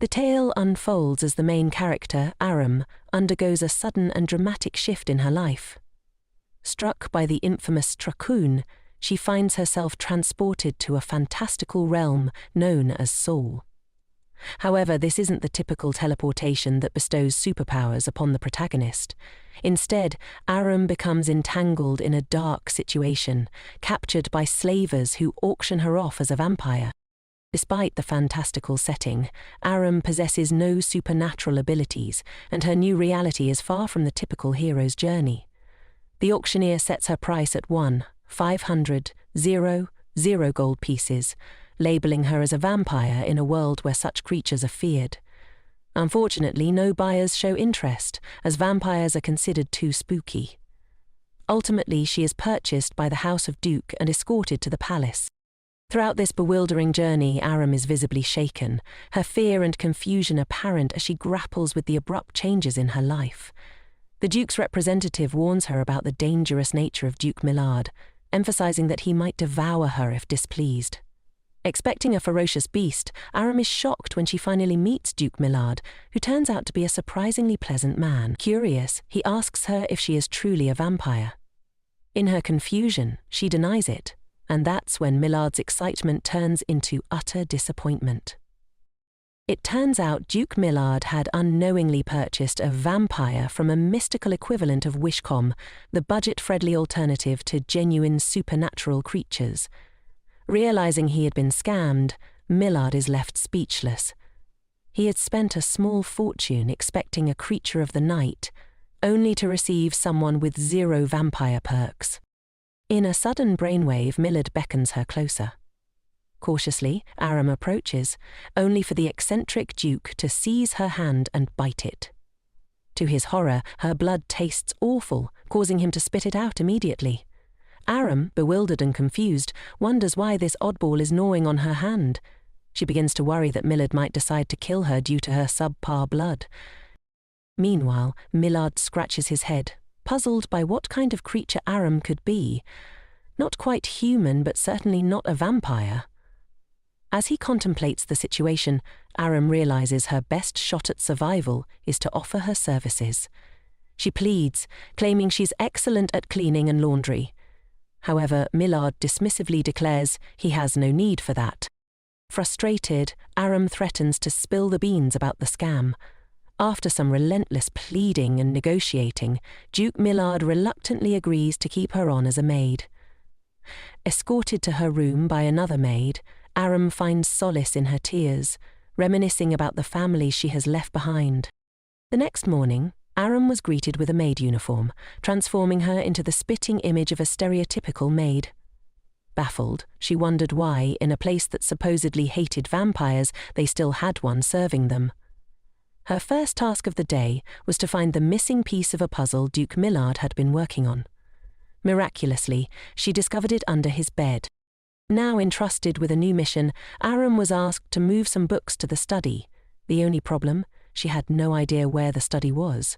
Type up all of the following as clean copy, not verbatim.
The tale unfolds as the main character, Aram, undergoes a sudden and dramatic shift in her life. Struck by the infamous Trakoon, she finds herself transported to a fantastical realm known as Seoul. However, this isn't the typical teleportation that bestows superpowers upon the protagonist. Instead, Aram becomes entangled in a dark situation, captured by slavers who auction her off as a vampire. Despite the fantastical setting, Aram possesses no supernatural abilities, and her new reality is far from the typical hero's journey. The auctioneer sets her price at 1,500 gold pieces, labeling her as a vampire in a world where such creatures are feared. Unfortunately, no buyers show interest, as vampires are considered too spooky. Ultimately, she is purchased by the House of Duke and escorted to the palace. Throughout this bewildering journey, Aram is visibly shaken, her fear and confusion apparent as she grapples with the abrupt changes in her life. The Duke's representative warns her about the dangerous nature of Duke Millard, emphasizing that he might devour her if displeased. Expecting a ferocious beast, Aram is shocked when she finally meets Duke Millard, who turns out to be a surprisingly pleasant man. Curious, he asks her if she is truly a vampire. In her confusion, she denies it, and that's when Millard's excitement turns into utter disappointment. It turns out Duke Millard had unknowingly purchased a vampire from a mystical equivalent of Wishcom, the budget-friendly alternative to genuine supernatural creatures. Realizing he had been scammed, Millard is left speechless. He had spent a small fortune expecting a creature of the night, only to receive someone with 0 vampire perks. In a sudden brainwave, Millard beckons her closer. Cautiously, Aram approaches, only for the eccentric Duke to seize her hand and bite it. To his horror, her blood tastes awful, causing him to spit it out immediately. Aram, bewildered and confused, wonders why this oddball is gnawing on her hand. She begins to worry that Millard might decide to kill her due to her subpar blood. Meanwhile, Millard scratches his head, puzzled by what kind of creature Aram could be. Not quite human, but certainly not a vampire. As he contemplates the situation, Aram realizes her best shot at survival is to offer her services. She pleads, claiming she's excellent at cleaning and laundry. However, Millard dismissively declares he has no need for that. Frustrated, Aram threatens to spill the beans about the scam. After some relentless pleading and negotiating, Duke Millard reluctantly agrees to keep her on as a maid. Escorted to her room by another maid, Aram finds solace in her tears, reminiscing about the family she has left behind. The next morning, Aram was greeted with a maid uniform, transforming her into the spitting image of a stereotypical maid. Baffled, she wondered why, in a place that supposedly hated vampires, they still had one serving them. Her first task of the day was to find the missing piece of a puzzle Duke Millard had been working on. Miraculously, she discovered it under his bed. Now entrusted with a new mission, Aram was asked to move some books to the study. The only problem, she had no idea where the study was.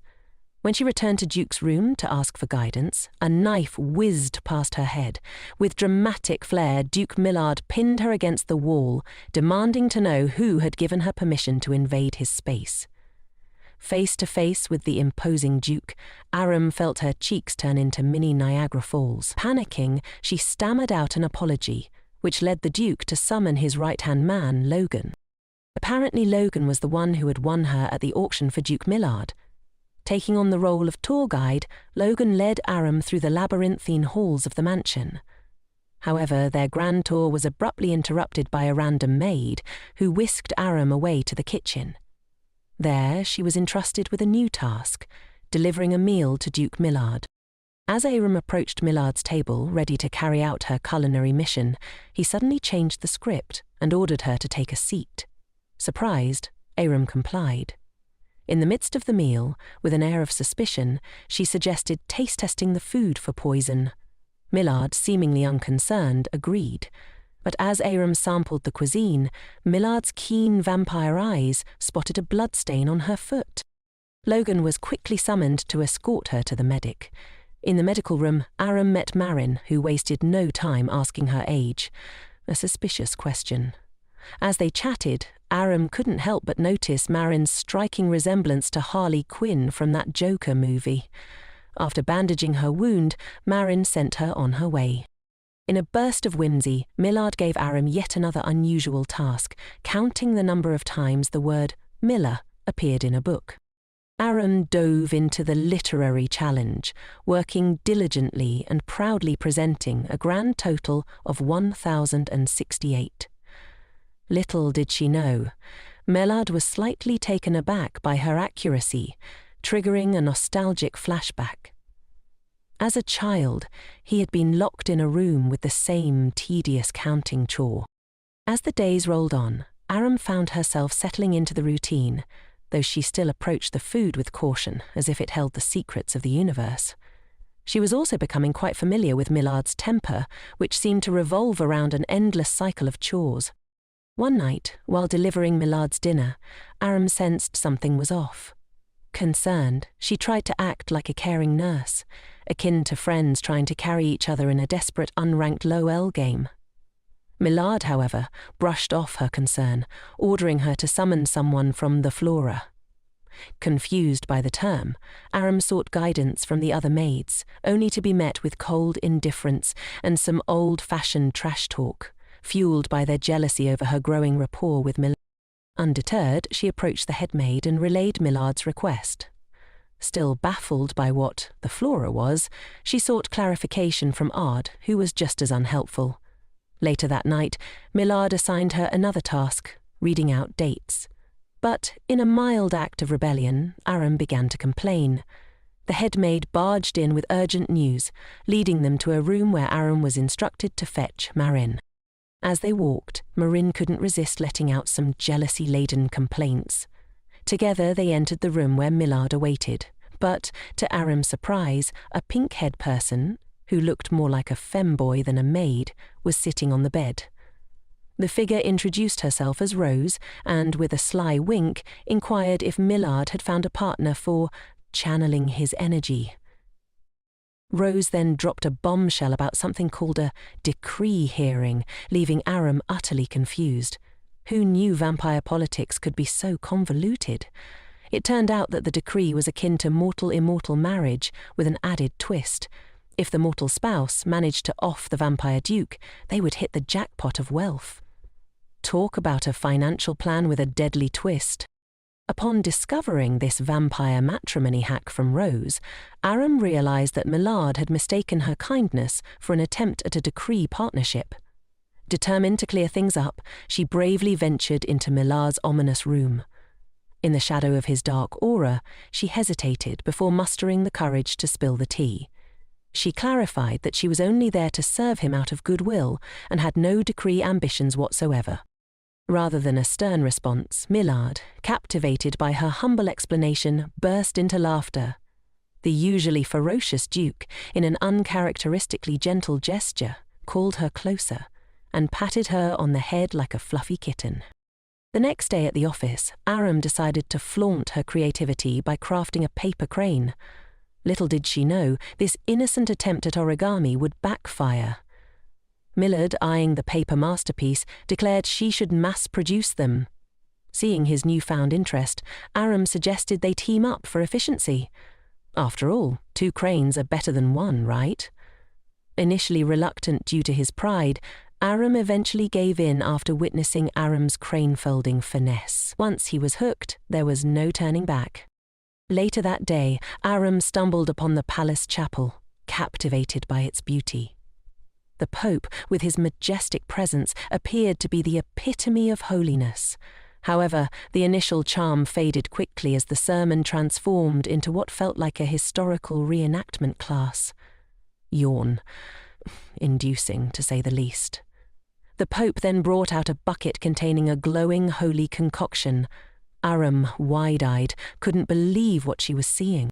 When she returned to Duke's room to ask for guidance, a knife whizzed past her head. With dramatic flair, Duke Millard pinned her against the wall, demanding to know who had given her permission to invade his space. Face to face with the imposing Duke, Aram felt her cheeks turn into mini Niagara Falls. Panicking, she stammered out an apology, which led the Duke to summon his right-hand man, Logan. Apparently Logan was the one who had won her at the auction for Duke Millard. Taking on the role of tour guide, Logan led Aram through the labyrinthine halls of the mansion. However, their grand tour was abruptly interrupted by a random maid, who whisked Aram away to the kitchen. There, she was entrusted with a new task, delivering a meal to Duke Millard. As Aram approached Millard's table, ready to carry out her culinary mission, he suddenly changed the script and ordered her to take a seat. Surprised, Aram complied. In the midst of the meal, with an air of suspicion, she suggested taste-testing the food for poison. Millard, seemingly unconcerned, agreed. But as Aram sampled the cuisine, Millard's keen vampire eyes spotted a bloodstain on her foot. Logan was quickly summoned to escort her to the medic. In the medical room, Aram met Marin, who wasted no time asking her age. A suspicious question. As they chatted, Aram couldn't help but notice Marin's striking resemblance to Harley Quinn from that Joker movie. After bandaging her wound, Marin sent her on her way. In a burst of whimsy, Millard gave Aram yet another unusual task, counting the number of times the word Miller appeared in a book. Aram dove into the literary challenge, working diligently and proudly presenting a grand total of 1,068. Little did she know, Millard was slightly taken aback by her accuracy, triggering a nostalgic flashback. As a child, he had been locked in a room with the same tedious counting chore. As the days rolled on, Aram found herself settling into the routine, though she still approached the food with caution, as if it held the secrets of the universe. She was also becoming quite familiar with Millard's temper, which seemed to revolve around an endless cycle of chores. One night, while delivering Millard's dinner, Aram sensed something was off. Concerned, she tried to act like a caring nurse, akin to friends trying to carry each other in a desperate unranked low-L game. Millard, however, brushed off her concern, ordering her to summon someone from the flora. Confused by the term, Aram sought guidance from the other maids, only to be met with cold indifference and some old-fashioned trash talk, fueled by their jealousy over her growing rapport with Millard. Undeterred, she approached the head maid and relayed Millard's request. Still baffled by what the flora was, she sought clarification from Ard, who was just as unhelpful. Later that night, Millard assigned her another task, reading out dates. But in a mild act of rebellion, Aram began to complain. The head maid barged in with urgent news, leading them to a room where Aram was instructed to fetch Marin. As they walked, Marin couldn't resist letting out some jealousy-laden complaints. Together they entered the room where Millard awaited, but, to Aram's surprise, a pink-haired person, who looked more like a femboy than a maid, was sitting on the bed. The figure introduced herself as Rose and, with a sly wink, inquired if Millard had found a partner for channeling his energy. Rose then dropped a bombshell about something called a decree hearing, leaving Aram utterly confused. Who knew vampire politics could be so convoluted? It turned out that the decree was akin to mortal-immortal marriage, with an added twist. If the mortal spouse managed to off the vampire duke, they would hit the jackpot of wealth. Talk about a financial plan with a deadly twist. Upon discovering this vampire matrimony hack from Rose, Aram realized that Millard had mistaken her kindness for an attempt at a decree partnership. Determined to clear things up, she bravely ventured into Millard's ominous room. In the shadow of his dark aura, she hesitated before mustering the courage to spill the tea. She clarified that she was only there to serve him out of goodwill and had no decree ambitions whatsoever. Rather than a stern response, Millard, captivated by her humble explanation, burst into laughter. The usually ferocious Duke, in an uncharacteristically gentle gesture, called her closer and patted her on the head like a fluffy kitten. The next day at the office, Aram decided to flaunt her creativity by crafting a paper crane. Little did she know, this innocent attempt at origami would backfire. Millard, eyeing the paper masterpiece, declared she should mass-produce them. Seeing his newfound interest, Aram suggested they team up for efficiency. After all, 2 cranes are better than 1, right? Initially reluctant due to his pride, Aram eventually gave in after witnessing Aram's crane-folding finesse. Once he was hooked, there was no turning back. Later that day, Aram stumbled upon the palace chapel, captivated by its beauty. The Pope, with his majestic presence, appeared to be the epitome of holiness. However, the initial charm faded quickly as the sermon transformed into what felt like a historical reenactment class. Yawn. Inducing, to say the least. The Pope then brought out a bucket containing a glowing holy concoction. Aram, wide-eyed, couldn't believe what she was seeing.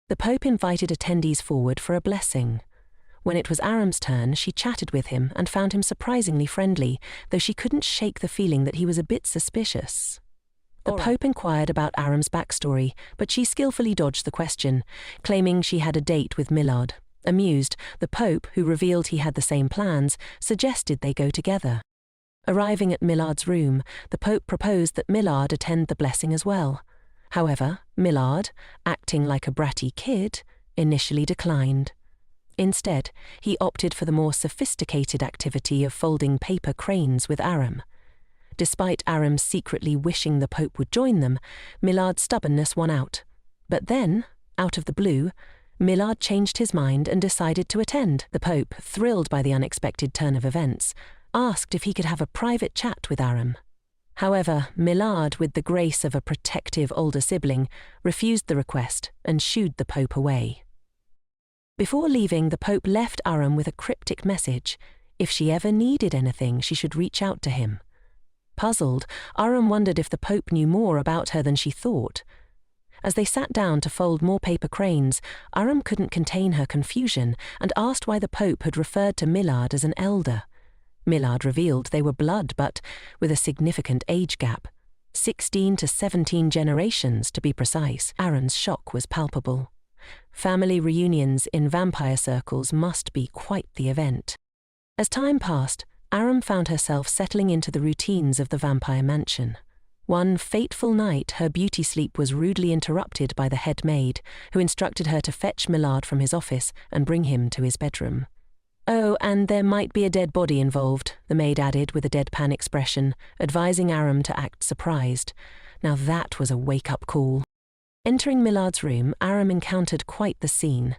The Pope invited attendees forward for a blessing. When it was Aram's turn, she chatted with him and found him surprisingly friendly, though she couldn't shake the feeling that he was a bit suspicious. The Pope inquired about Aram's backstory, but she skillfully dodged the question, claiming she had a date with Millard. Amused, the Pope, who revealed he had the same plans, suggested they go together. Arriving at Millard's room, the Pope proposed that Millard attend the blessing as well. However, Millard, acting like a bratty kid, initially declined. Instead, he opted for the more sophisticated activity of folding paper cranes with Aram. Despite Aram secretly wishing the Pope would join them, Millard's stubbornness won out. But then, out of the blue, Millard changed his mind and decided to attend. The Pope, thrilled by the unexpected turn of events, asked if he could have a private chat with Aram. However, Millard, with the grace of a protective older sibling, refused the request and shooed the Pope away. Before leaving, the Pope left Aram with a cryptic message. If she ever needed anything, she should reach out to him. Puzzled, Aram wondered if the Pope knew more about her than she thought. As they sat down to fold more paper cranes, Aram couldn't contain her confusion and asked why the Pope had referred to Millard as an elder. Millard revealed they were blood, but with a significant age gap. 16 to 17 generations, to be precise. Aram's shock was palpable. Family reunions in vampire circles must be quite the event. As time passed, Aram found herself settling into the routines of the vampire mansion. One fateful night, her beauty sleep was rudely interrupted by the head maid, who instructed her to fetch Millard from his office and bring him to his bedroom. "Oh, and there might be a dead body involved," the maid added with a deadpan expression, advising Aram to act surprised. Now that was a wake-up call. Entering Millard's room, Aram encountered quite the scene.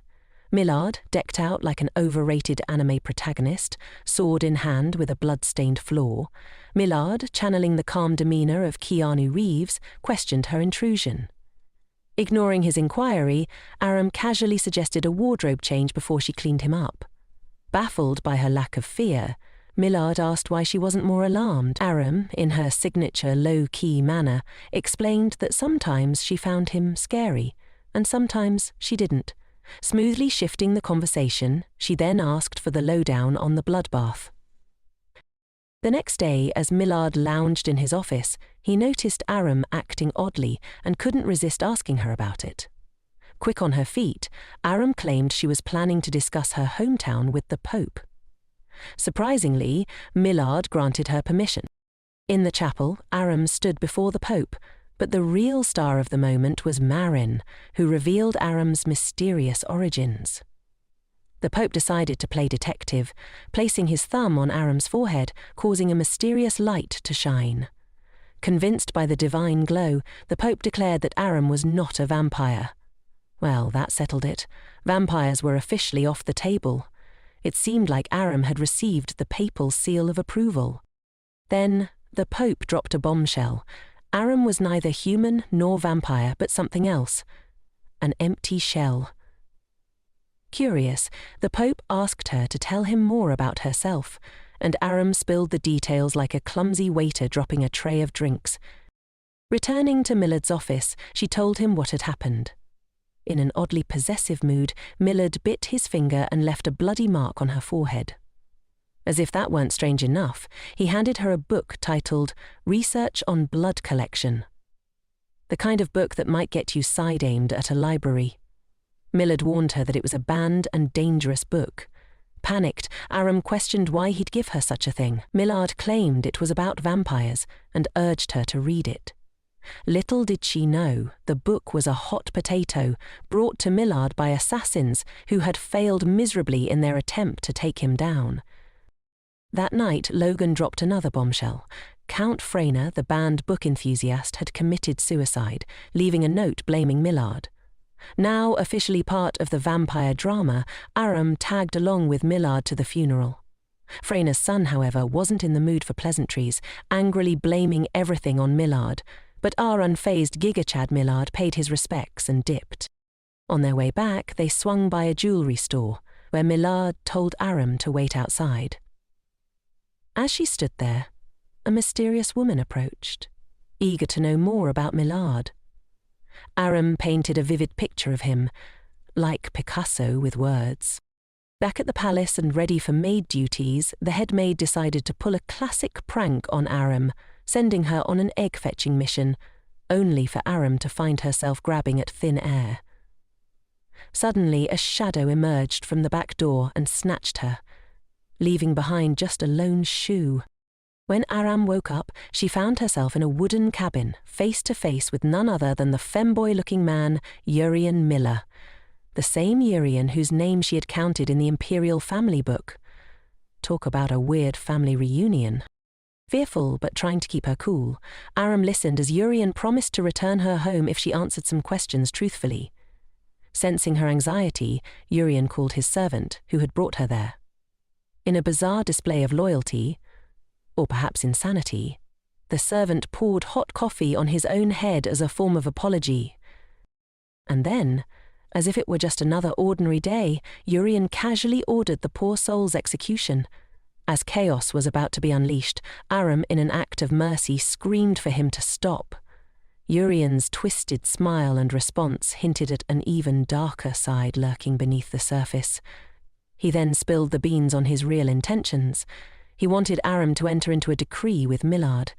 Millard, decked out like an overrated anime protagonist, sword in hand with a blood-stained floor. Millard, channeling the calm demeanor of Keanu Reeves, questioned her intrusion. Ignoring his inquiry, Aram casually suggested a wardrobe change before she cleaned him up. Baffled by her lack of fear, Millard asked why she wasn't more alarmed. Aram, in her signature low-key manner, explained that sometimes she found him scary, and sometimes she didn't. Smoothly shifting the conversation, she then asked for the lowdown on the bloodbath. The next day, as Millard lounged in his office, he noticed Aram acting oddly and couldn't resist asking her about it. Quick on her feet, Aram claimed she was planning to discuss her hometown with the Pope. Surprisingly, Millard granted her permission. In the chapel, Aram stood before the Pope, but the real star of the moment was Marin, who revealed Aram's mysterious origins. The Pope decided to play detective, placing his thumb on Aram's forehead, causing a mysterious light to shine. Convinced by the divine glow, the Pope declared that Aram was not a vampire. Well, that settled it. Vampires were officially off the table. It seemed like Aram had received the papal seal of approval. Then, the Pope dropped a bombshell. Aram was neither human nor vampire, but something else. An empty shell. Curious, the Pope asked her to tell him more about herself, and Aram spilled the details like a clumsy waiter dropping a tray of drinks. Returning to Millard's office, she told him what had happened. In an oddly possessive mood, Millard bit his finger and left a bloody mark on her forehead. As if that weren't strange enough, he handed her a book titled Research on Blood Collection. The kind of book that might get you side-aimed at a library. Millard warned her that it was a banned and dangerous book. Panicked, Aram questioned why he'd give her such a thing. Millard claimed it was about vampires and urged her to read it. Little did she know, the book was a hot potato brought to Millard by assassins who had failed miserably in their attempt to take him down. That night, Logan dropped another bombshell. Count Freyner, the banned book enthusiast, had committed suicide, leaving a note blaming Millard. Now officially part of the vampire drama, Aram tagged along with Millard to the funeral. Freyner's son, however, wasn't in the mood for pleasantries, angrily blaming everything on Millard, but our unfazed Giga-Chad Millard paid his respects and dipped. On their way back, they swung by a jewellery store, where Millard told Aram to wait outside. As she stood there, a mysterious woman approached, eager to know more about Millard. Aram painted a vivid picture of him, like Picasso with words. Back at the palace and ready for maid duties, the head maid decided to pull a classic prank on Aram, sending her on an egg-fetching mission, only for Aram to find herself grabbing at thin air. Suddenly, a shadow emerged from the back door and snatched her, leaving behind just a lone shoe. When Aram woke up, she found herself in a wooden cabin, face to face with none other than the femboy-looking man, Urian Miller. The same Urian whose name she had counted in the imperial family book. Talk about a weird family reunion. Fearful but trying to keep her cool, Aram listened as Urian promised to return her home if she answered some questions truthfully. Sensing her anxiety, Urian called his servant, who had brought her there. In a bizarre display of loyalty, or perhaps insanity, the servant poured hot coffee on his own head as a form of apology. And then, as if it were just another ordinary day, Urian casually ordered the poor soul's execution. As chaos was about to be unleashed, Aram, in an act of mercy, screamed for him to stop. Urian's twisted smile and response hinted at an even darker side lurking beneath the surface. He then spilled the beans on his real intentions. He wanted Aram to enter into a decree with Millard.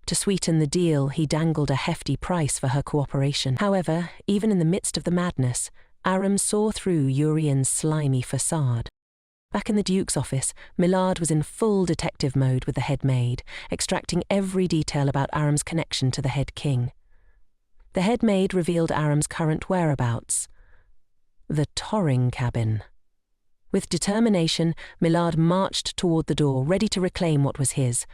To sweeten the deal, he dangled a hefty price for her cooperation. However, even in the midst of the madness, Aram saw through Urian's slimy facade. Back in the Duke's office, Millard was in full detective mode with the head maid, extracting every detail about Aram's connection to the head king. The head maid revealed Aram's current whereabouts: the Torring cabin. With determination, Millard marched toward the door, ready to reclaim what was his.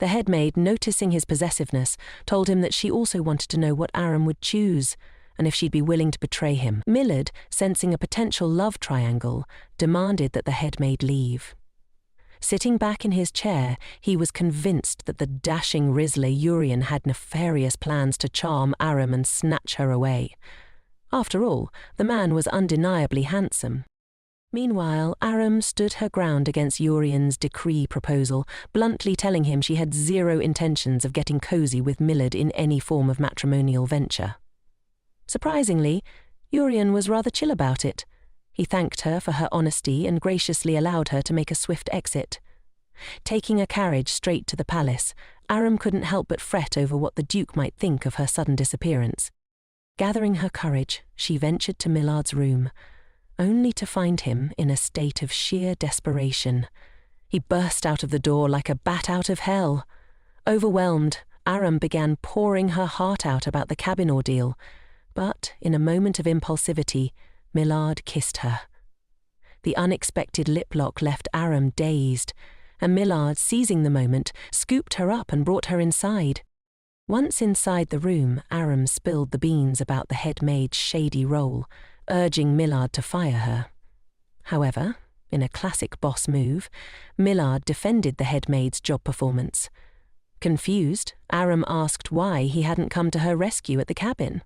The head maid, noticing his possessiveness, told him that she also wanted to know what Aram would choose, and if she'd be willing to betray him. Millard, sensing a potential love triangle, demanded that the head maid leave. Sitting back in his chair, he was convinced that the dashing Rizzler Urian had nefarious plans to charm Aram and snatch her away. After all, the man was undeniably handsome. Meanwhile, Aram stood her ground against Urian's decree proposal, bluntly telling him she had zero intentions of getting cozy with Millard in any form of matrimonial venture. Surprisingly, Urian was rather chill about it. He thanked her for her honesty and graciously allowed her to make a swift exit. Taking a carriage straight to the palace, Aram couldn't help but fret over what the Duke might think of her sudden disappearance. Gathering her courage, she ventured to Millard's room, only to find him in a state of sheer desperation. He burst out of the door like a bat out of hell. Overwhelmed, Aram began pouring her heart out about the cabin ordeal, but in a moment of impulsivity, Millard kissed her. The unexpected lip lock left Aram dazed, and Millard, seizing the moment, scooped her up and brought her inside. Once inside the room, Aram spilled the beans about the head maid's shady role, urging Millard to fire her. However, in a classic boss move, Millard defended the head maid's job performance. Confused, Aram asked why he hadn't come to her rescue at the cabin.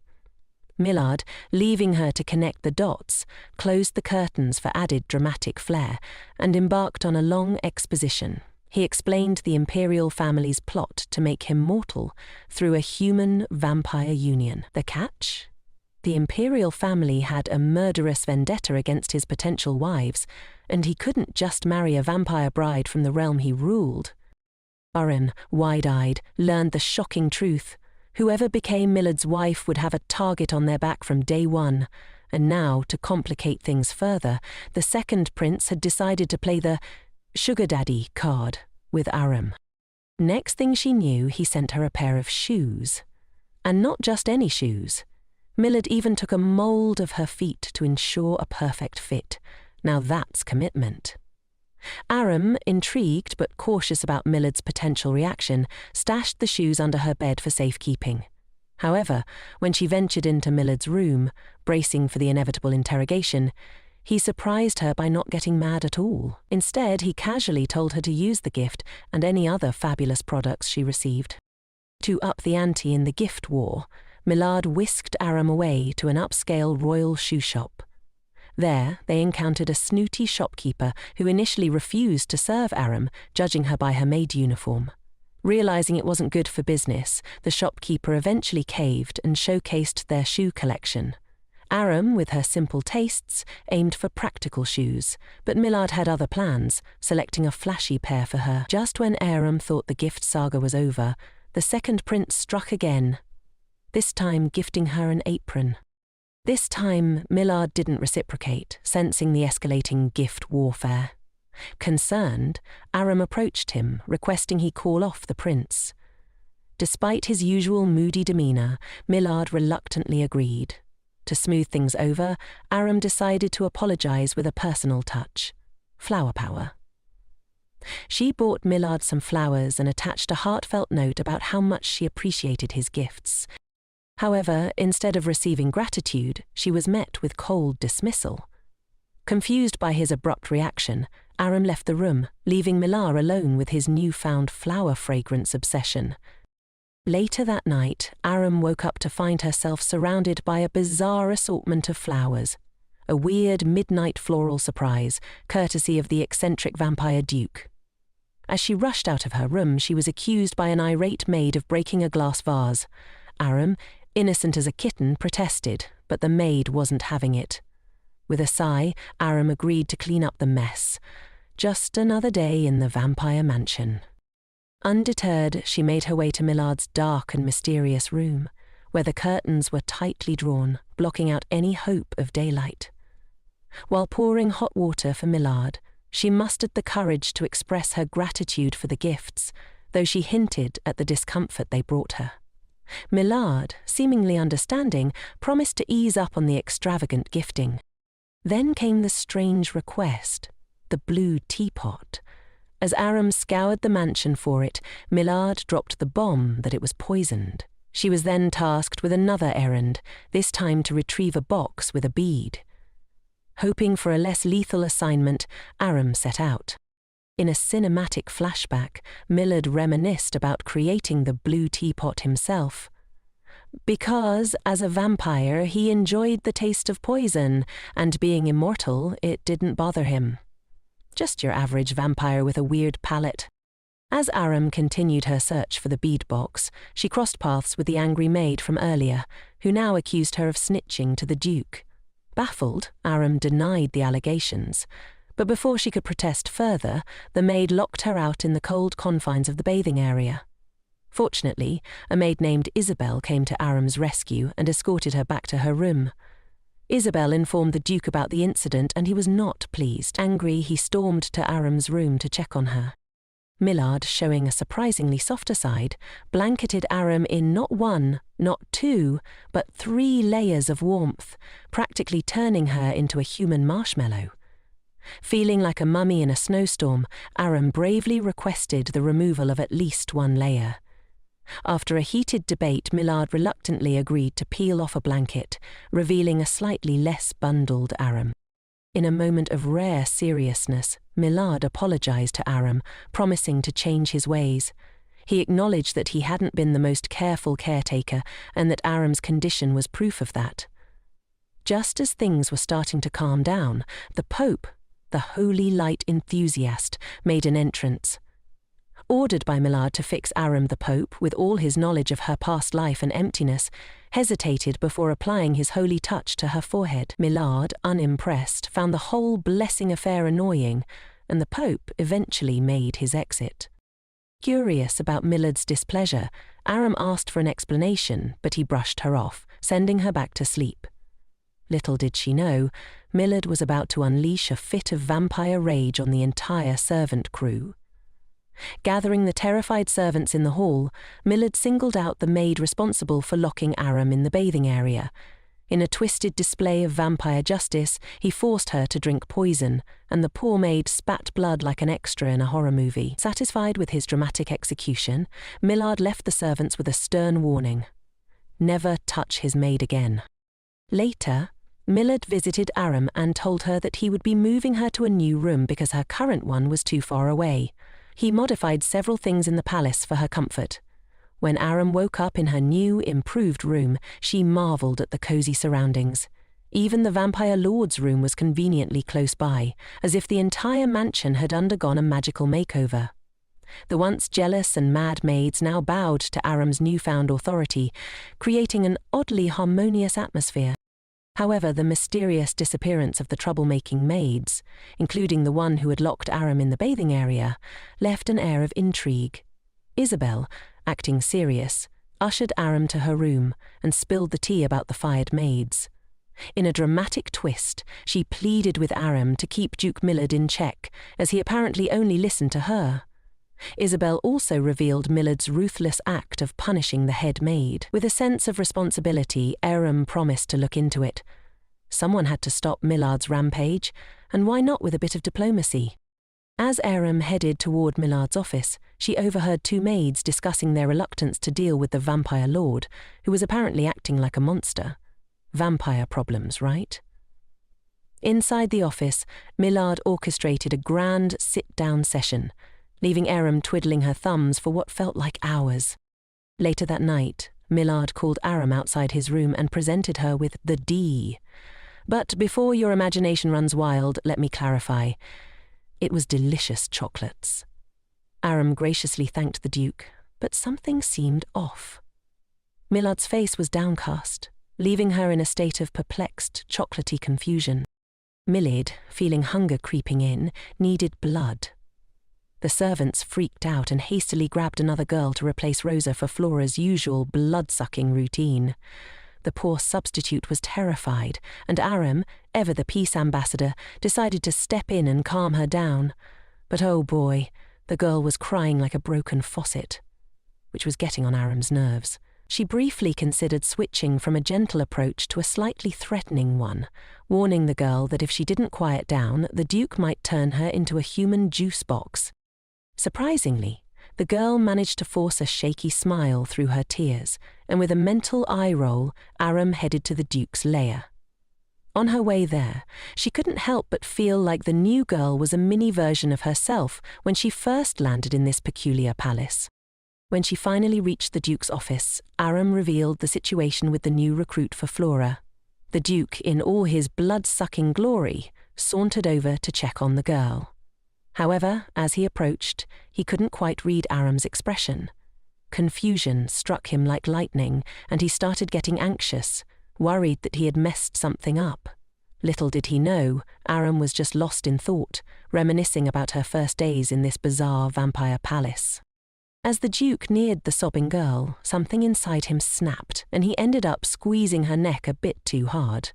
Millard, leaving her to connect the dots, closed the curtains for added dramatic flair and embarked on a long exposition. He explained the imperial family's plot to make him mortal through a human-vampire union. The catch? The imperial family had a murderous vendetta against his potential wives, and he couldn't just marry a vampire bride from the realm he ruled. Aram, wide-eyed, learned the shocking truth. Whoever became Millard's wife would have a target on their back from day one, and now, to complicate things further, the second prince had decided to play the sugar daddy card with Aram. Next thing she knew, he sent her a pair of shoes. And not just any shoes. Millard even took a mold of her feet to ensure a perfect fit. Now that's commitment. Aram, intrigued but cautious about Millard's potential reaction, stashed the shoes under her bed for safekeeping. However, when she ventured into Millard's room, bracing for the inevitable interrogation, he surprised her by not getting mad at all. Instead, he casually told her to use the gift and any other fabulous products she received. To up the ante in the gift war, Millard whisked Aram away to an upscale royal shoe shop. There, they encountered a snooty shopkeeper who initially refused to serve Aram, judging her by her maid uniform. Realizing it wasn't good for business, the shopkeeper eventually caved and showcased their shoe collection. Aram, with her simple tastes, aimed for practical shoes, but Millard had other plans, selecting a flashy pair for her. Just when Aram thought the gift saga was over, the second prince struck again, this time gifting her an apron. This time, Millard didn't reciprocate, sensing the escalating gift warfare. Concerned, Aram approached him, requesting he call off the prince. Despite his usual moody demeanor, Millard reluctantly agreed. To smooth things over, Aram decided to apologize with a personal touch: flower power. She bought Millard some flowers and attached a heartfelt note about how much she appreciated his gifts. However, instead of receiving gratitude, she was met with cold dismissal. Confused by his abrupt reaction, Aram left the room, leaving Millard alone with his newfound flower fragrance obsession. Later that night, Aram woke up to find herself surrounded by a bizarre assortment of flowers, a weird midnight floral surprise, courtesy of the eccentric vampire duke. As she rushed out of her room, she was accused by an irate maid of breaking a glass vase. Aram, innocent as a kitten, protested, but the maid wasn't having it. With a sigh, Aram agreed to clean up the mess. Just another day in the vampire mansion. Undeterred, she made her way to Millard's dark and mysterious room, where the curtains were tightly drawn, blocking out any hope of daylight. While pouring hot water for Millard, she mustered the courage to express her gratitude for the gifts, though she hinted at the discomfort they brought her. Millard, seemingly understanding, promised to ease up on the extravagant gifting. Then came the strange request: the blue teapot. As Aram scoured the mansion for it, Millard dropped the bomb that it was poisoned. She was then tasked with another errand, this time to retrieve a box with a bead. Hoping for a less lethal assignment, Aram set out. In a cinematic flashback, Millard reminisced about creating the blue teapot himself. Because, as a vampire, he enjoyed the taste of poison, and being immortal, it didn't bother him. Just your average vampire with a weird palate. As Aram continued her search for the bead box, she crossed paths with the angry maid from earlier, who now accused her of snitching to the Duke. Baffled, Aram denied the allegations, but before she could protest further, the maid locked her out in the cold confines of the bathing area. Fortunately, a maid named Isabel came to Aram's rescue and escorted her back to her room. Isabel informed the Duke about the incident, and he was not pleased. Angry, he stormed to Aram's room to check on her. Millard, showing a surprisingly softer side, blanketed Aram in not one, not two, but 3 layers of warmth, practically turning her into a human marshmallow. Feeling like a mummy in a snowstorm, Aram bravely requested the removal of at least 1 layer. After a heated debate, Millard reluctantly agreed to peel off a blanket, revealing a slightly less bundled Aram. In a moment of rare seriousness, Millard apologized to Aram, promising to change his ways. He acknowledged that he hadn't been the most careful caretaker and that Aram's condition was proof of that. Just as things were starting to calm down, the Pope, the holy light enthusiast, made an entrance. Ordered by Millard to fix Aram, the Pope, with all his knowledge of her past life and emptiness, hesitated before applying his holy touch to her forehead. Millard, unimpressed, found the whole blessing affair annoying, and the Pope eventually made his exit. Curious about Millard's displeasure, Aram asked for an explanation, but he brushed her off, sending her back to sleep. Little did she know, Millard was about to unleash a fit of vampire rage on the entire servant crew. Gathering the terrified servants in the hall, Millard singled out the maid responsible for locking Aram in the bathing area. In a twisted display of vampire justice, he forced her to drink poison, and the poor maid spat blood like an extra in a horror movie. Satisfied with his dramatic execution, Millard left the servants with a stern warning: never touch his maid again. Later, Millard visited Aram and told her that he would be moving her to a new room because her current one was too far away. He modified several things in the palace for her comfort. When Aram woke up in her new, improved room, she marveled at the cozy surroundings. Even the vampire lord's room was conveniently close by, as if the entire mansion had undergone a magical makeover. The once jealous and mad maids now bowed to Aram's newfound authority, creating an oddly harmonious atmosphere. However, the mysterious disappearance of the troublemaking maids, including the one who had locked Aram in the bathing area, left an air of intrigue. Isabel, acting serious, ushered Aram to her room and spilled the tea about the fired maids. In a dramatic twist, she pleaded with Aram to keep Duke Millard in check, as he apparently only listened to her. Isabel also revealed Millard's ruthless act of punishing the head maid. With a sense of responsibility, Aram promised to look into it. Someone had to stop Millard's rampage, and why not with a bit of diplomacy? As Aram headed toward Millard's office, she overheard two maids discussing their reluctance to deal with the vampire lord, who was apparently acting like a monster. Vampire problems, right? Inside the office, Millard orchestrated a grand sit-down session, leaving Aram twiddling her thumbs for what felt like hours. Later that night, Millard called Aram outside his room and presented her with the D. But before your imagination runs wild, let me clarify. It was delicious chocolates. Aram graciously thanked the Duke, but something seemed off. Millard's face was downcast, leaving her in a state of perplexed, chocolatey confusion. Millard, feeling hunger creeping in, needed blood. The servants freaked out and hastily grabbed another girl to replace Rosa for Flora's usual blood-sucking routine. The poor substitute was terrified, and Aram, ever the peace ambassador, decided to step in and calm her down. But oh boy, the girl was crying like a broken faucet, which was getting on Aram's nerves. She briefly considered switching from a gentle approach to a slightly threatening one, warning the girl that if she didn't quiet down, the Duke might turn her into a human juice box. Surprisingly, the girl managed to force a shaky smile through her tears, and with a mental eye roll, Aram headed to the Duke's lair. On her way there, she couldn't help but feel like the new girl was a mini version of herself when she first landed in this peculiar palace. When she finally reached the Duke's office, Aram revealed the situation with the new recruit for Flora. The Duke, in all his blood-sucking glory, sauntered over to check on the girl. However, as he approached, he couldn't quite read Aram's expression. Confusion struck him like lightning, and he started getting anxious, worried that he had messed something up. Little did he know, Aram was just lost in thought, reminiscing about her first days in this bizarre vampire palace. As the Duke neared the sobbing girl, something inside him snapped, and he ended up squeezing her neck a bit too hard.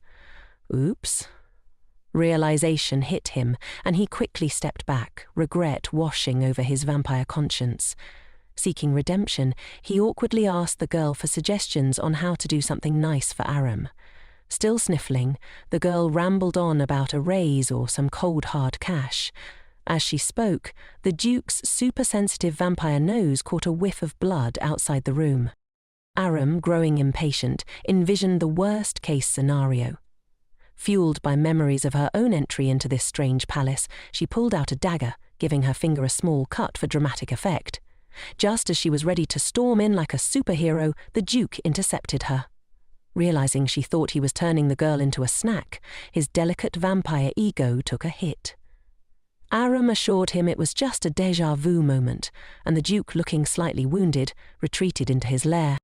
Oops. Realization hit him, and he quickly stepped back, regret washing over his vampire conscience. Seeking redemption, he awkwardly asked the girl for suggestions on how to do something nice for Aram. Still sniffling, the girl rambled on about a raise or some cold hard cash. As she spoke, the Duke's super-sensitive vampire nose caught a whiff of blood outside the room. Aram, growing impatient, envisioned the worst-case scenario. Fueled by memories of her own entry into this strange palace, she pulled out a dagger, giving her finger a small cut for dramatic effect. Just as she was ready to storm in like a superhero, the Duke intercepted her. Realizing she thought he was turning the girl into a snack, his delicate vampire ego took a hit. Aram assured him it was just a déjà vu moment, and the Duke, looking slightly wounded, retreated into his lair.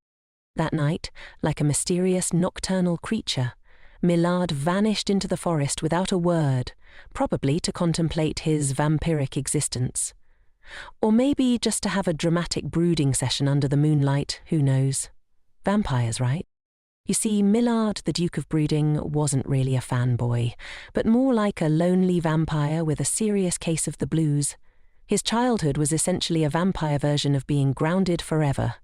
That night, like a mysterious nocturnal creature, Millard vanished into the forest without a word, probably to contemplate his vampiric existence. Or maybe just to have a dramatic brooding session under the moonlight, who knows? Vampires, right? You see, Millard, the Duke of Brooding, wasn't really a fanboy, but more like a lonely vampire with a serious case of the blues. His childhood was essentially a vampire version of being grounded forever.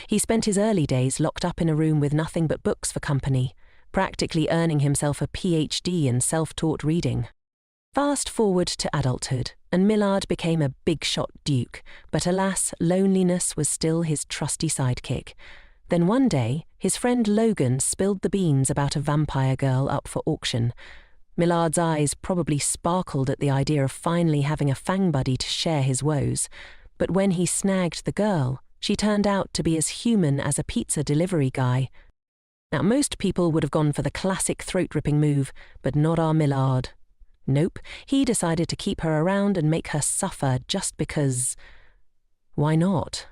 He spent his early days locked up in a room with nothing but books for company, practically earning himself a PhD in self-taught reading. Fast forward to adulthood, and Millard became a big-shot duke, but alas, loneliness was still his trusty sidekick. Then one day, his friend Logan spilled the beans about a vampire girl up for auction. Millard's eyes probably sparkled at the idea of finally having a fang buddy to share his woes, but when he snagged the girl, she turned out to be as human as a pizza delivery guy. Now, most people would have gone for the classic throat-ripping move, but not our Millard. Nope, he decided to keep her around and make her suffer just because... why not?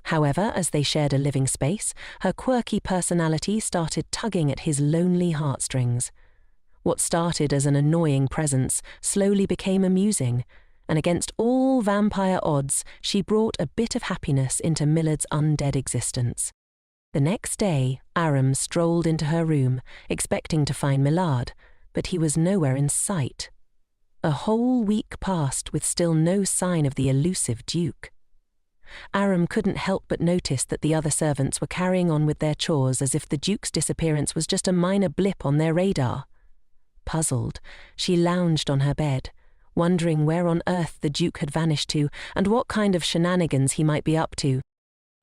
However, as they shared a living space, her quirky personality started tugging at his lonely heartstrings. What started as an annoying presence slowly became amusing, and against all vampire odds, she brought a bit of happiness into Millard's undead existence. The next day, Aram strolled into her room, expecting to find Milad, but he was nowhere in sight. A whole week passed with still no sign of the elusive Duke. Aram couldn't help but notice that the other servants were carrying on with their chores as if the Duke's disappearance was just a minor blip on their radar. Puzzled, she lounged on her bed, wondering where on earth the Duke had vanished to and what kind of shenanigans he might be up to.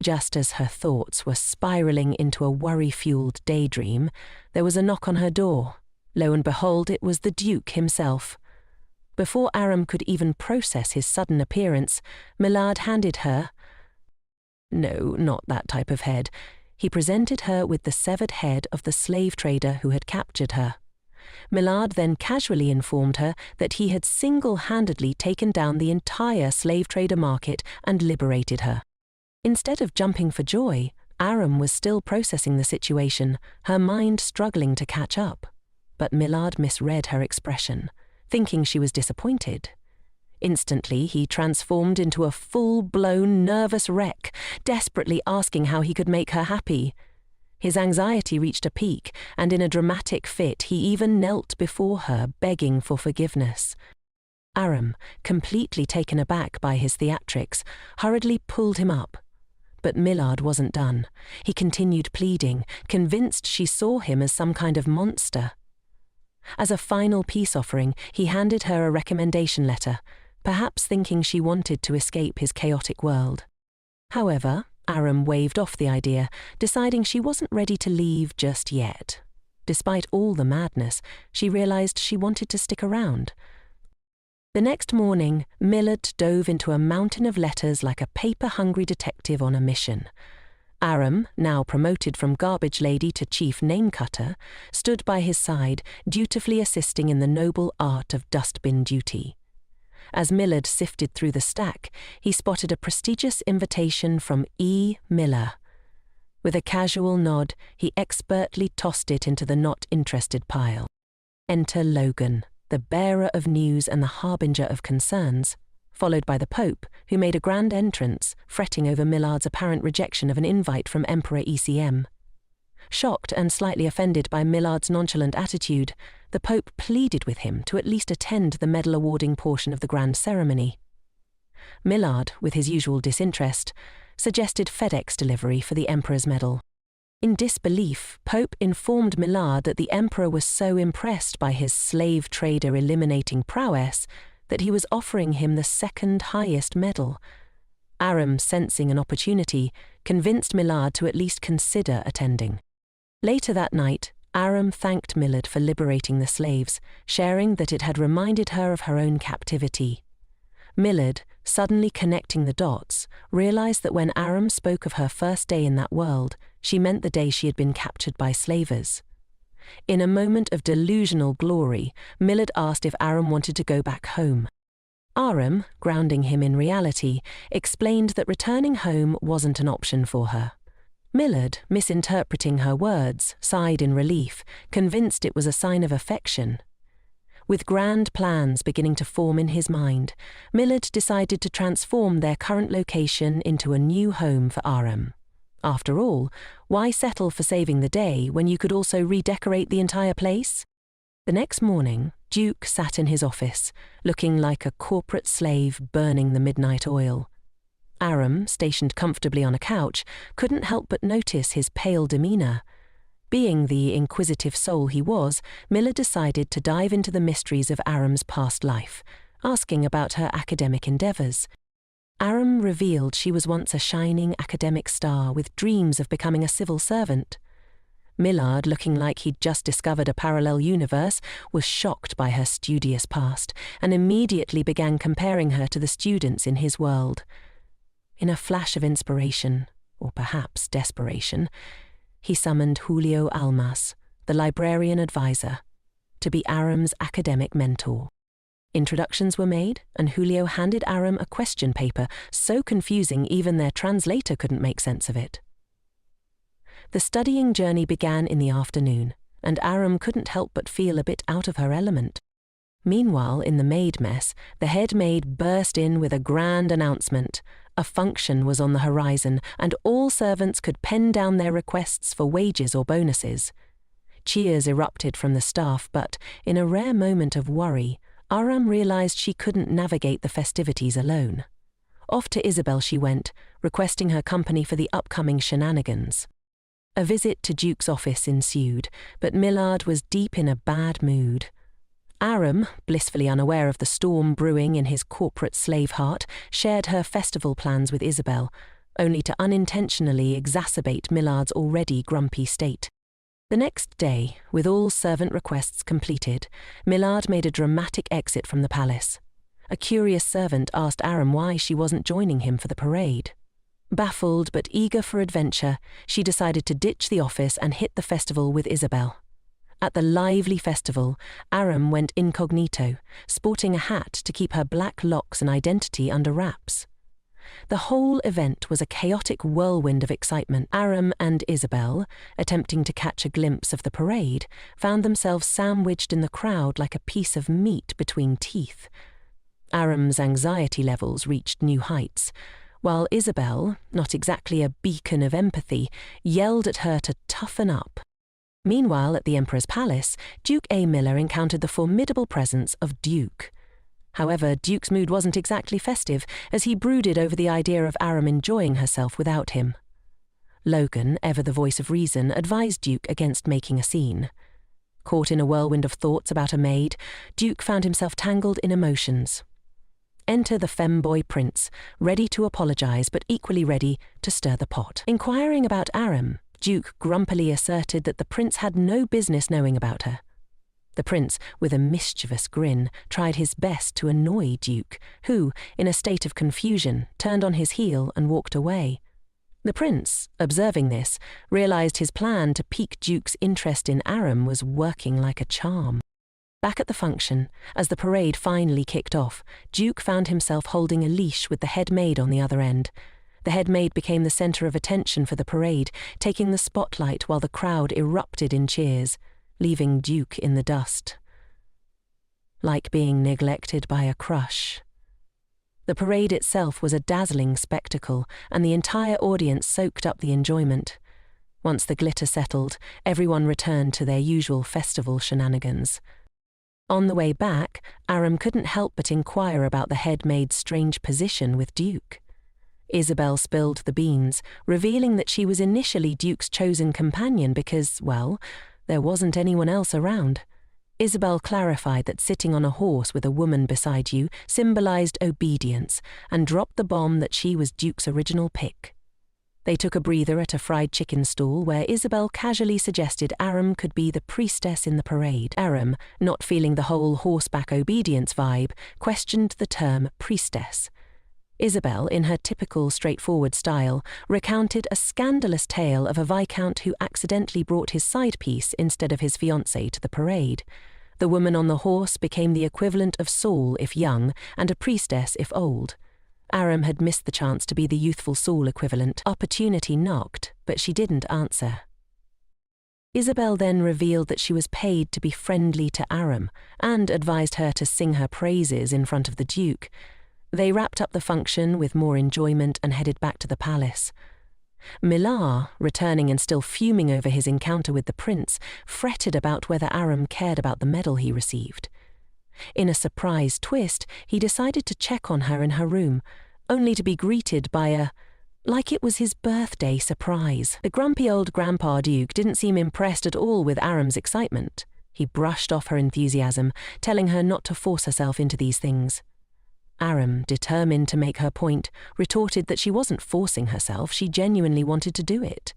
Just as her thoughts were spiraling into a worry-fueled daydream, there was a knock on her door. Lo and behold, it was the Duke himself. Before Aram could even process his sudden appearance, Milad handed her— no, not that type of head. He presented her with the severed head of the slave trader who had captured her. Milad then casually informed her that he had single-handedly taken down the entire slave trader market and liberated her. Instead of jumping for joy, Aram was still processing the situation, her mind struggling to catch up. But Milad misread her expression, thinking she was disappointed. Instantly, he transformed into a full-blown nervous wreck, desperately asking how he could make her happy. His anxiety reached a peak, and in a dramatic fit, he even knelt before her, begging for forgiveness. Aram, completely taken aback by his theatrics, hurriedly pulled him up. But Milad wasn't done. He continued pleading, convinced she saw him as some kind of monster. As a final peace offering, he handed her a recommendation letter, perhaps thinking she wanted to escape his chaotic world. However, Aram waved off the idea, deciding she wasn't ready to leave just yet. Despite all the madness, she realized she wanted to stick around. The next morning, Milad dove into a mountain of letters like a paper-hungry detective on a mission. Aram, now promoted from garbage lady to chief name-cutter, stood by his side, dutifully assisting in the noble art of dustbin duty. As Milad sifted through the stack, he spotted a prestigious invitation from E. Miller. With a casual nod, he expertly tossed it into the not-interested pile. Enter Logan, the bearer of news and the harbinger of concerns, followed by the Pope, who made a grand entrance, fretting over Milad's apparent rejection of an invite from Emperor ECM. Shocked and slightly offended by Milad's nonchalant attitude, the Pope pleaded with him to at least attend the medal-awarding portion of the grand ceremony. Milad, with his usual disinterest, suggested FedEx delivery for the Emperor's medal. In disbelief, Pope informed Milad that the Emperor was so impressed by his slave trader eliminating prowess that he was offering him the second highest medal. Aram, sensing an opportunity, convinced Milad to at least consider attending. Later that night, Aram thanked Milad for liberating the slaves, sharing that it had reminded her of her own captivity. Milad, suddenly connecting the dots, realized that when Aram spoke of her first day in that world, she meant the day she had been captured by slavers. In a moment of delusional glory, Milad asked if Aram wanted to go back home. Aram, grounding him in reality, explained that returning home wasn't an option for her. Milad, misinterpreting her words, sighed in relief, convinced it was a sign of affection. With grand plans beginning to form in his mind, Milad decided to transform their current location into a new home for Aram. After all, why settle for saving the day when you could also redecorate the entire place? The next morning, Duke sat in his office, looking like a corporate slave burning the midnight oil. Aram, stationed comfortably on a couch, couldn't help but notice his pale demeanor. Being the inquisitive soul he was, Milad decided to dive into the mysteries of Aram's past life, asking about her academic endeavors. Aram revealed she was once a shining academic star with dreams of becoming a civil servant. Milad, looking like he'd just discovered a parallel universe, was shocked by her studious past and immediately began comparing her to the students in his world. In a flash of inspiration, or perhaps desperation, he summoned Julio Almas, the librarian advisor, to be Aram's academic mentor. Introductions were made, and Julio handed Aram a question paper so confusing even their translator couldn't make sense of it. The studying journey began in the afternoon, and Aram couldn't help but feel a bit out of her element. Meanwhile, in the maid mess, the head maid burst in with a grand announcement. A function was on the horizon, and all servants could pen down their requests for wages or bonuses. Cheers erupted from the staff, but, in a rare moment of worry, Aram realized she couldn't navigate the festivities alone. Off to Isabel she went, requesting her company for the upcoming shenanigans. A visit to Duke's office ensued, but Millard was deep in a bad mood. Aram, blissfully unaware of the storm brewing in his corporate slave heart, shared her festival plans with Isabel, only to unintentionally exacerbate Millard's already grumpy state. The next day, with all servant requests completed, Millard made a dramatic exit from the palace. A curious servant asked Aram why she wasn't joining him for the parade. Baffled but eager for adventure, she decided to ditch the office and hit the festival with Isabel. At the lively festival, Aram went incognito, sporting a hat to keep her black locks and identity under wraps. The whole event was a chaotic whirlwind of excitement. Aram and Isabel, attempting to catch a glimpse of the parade, found themselves sandwiched in the crowd like a piece of meat between teeth. Aram's anxiety levels reached new heights, while Isabel, not exactly a beacon of empathy, yelled at her to toughen up. Meanwhile, at the Emperor's palace, Duke A. Miller encountered the formidable presence of Duke. However, Duke's mood wasn't exactly festive, as he brooded over the idea of Aram enjoying herself without him. Logan, ever the voice of reason, advised Duke against making a scene. Caught in a whirlwind of thoughts about a maid, Duke found himself tangled in emotions. Enter the femboy prince, ready to apologize but equally ready to stir the pot. Inquiring about Aram, Duke grumpily asserted that the prince had no business knowing about her. The prince, with a mischievous grin, tried his best to annoy Duke, who, in a state of confusion, turned on his heel and walked away. The prince, observing this, realized his plan to pique Duke's interest in Aram was working like a charm. Back at the function, as the parade finally kicked off, Duke found himself holding a leash with the head maid on the other end. The head maid became the center of attention for the parade, taking the spotlight while the crowd erupted in cheers, leaving Duke in the dust. Like being neglected by a crush. The parade itself was a dazzling spectacle, and the entire audience soaked up the enjoyment. Once the glitter settled, everyone returned to their usual festival shenanigans. On the way back, Aram couldn't help but inquire about the head maid's strange position with Duke. Isabel spilled the beans, revealing that she was initially Duke's chosen companion because, well, there wasn't anyone else around. Isabel clarified that sitting on a horse with a woman beside you symbolized obedience, and dropped the bomb that she was Duke's original pick. They took a breather at a fried chicken stall where Isabel casually suggested Aram could be the priestess in the parade. Aram, not feeling the whole horseback obedience vibe, questioned the term priestess. Isabel, in her typical straightforward style, recounted a scandalous tale of a viscount who accidentally brought his side piece instead of his fiancée to the parade. The woman on the horse became the equivalent of Saul if young, and a priestess if old. Aram had missed the chance to be the youthful Saul equivalent. Opportunity knocked, but she didn't answer. Isabel then revealed that she was paid to be friendly to Aram, and advised her to sing her praises in front of the Duke. They wrapped up the function with more enjoyment and headed back to the palace. Millard, returning and still fuming over his encounter with the prince, fretted about whether Aram cared about the medal he received. In a surprise twist, he decided to check on her in her room, only to be greeted by like it was his birthday surprise. The grumpy old grandpa Duke didn't seem impressed at all with Aram's excitement. He brushed off her enthusiasm, telling her not to force herself into these things. Aram, determined to make her point, retorted that she wasn't forcing herself, she genuinely wanted to do it.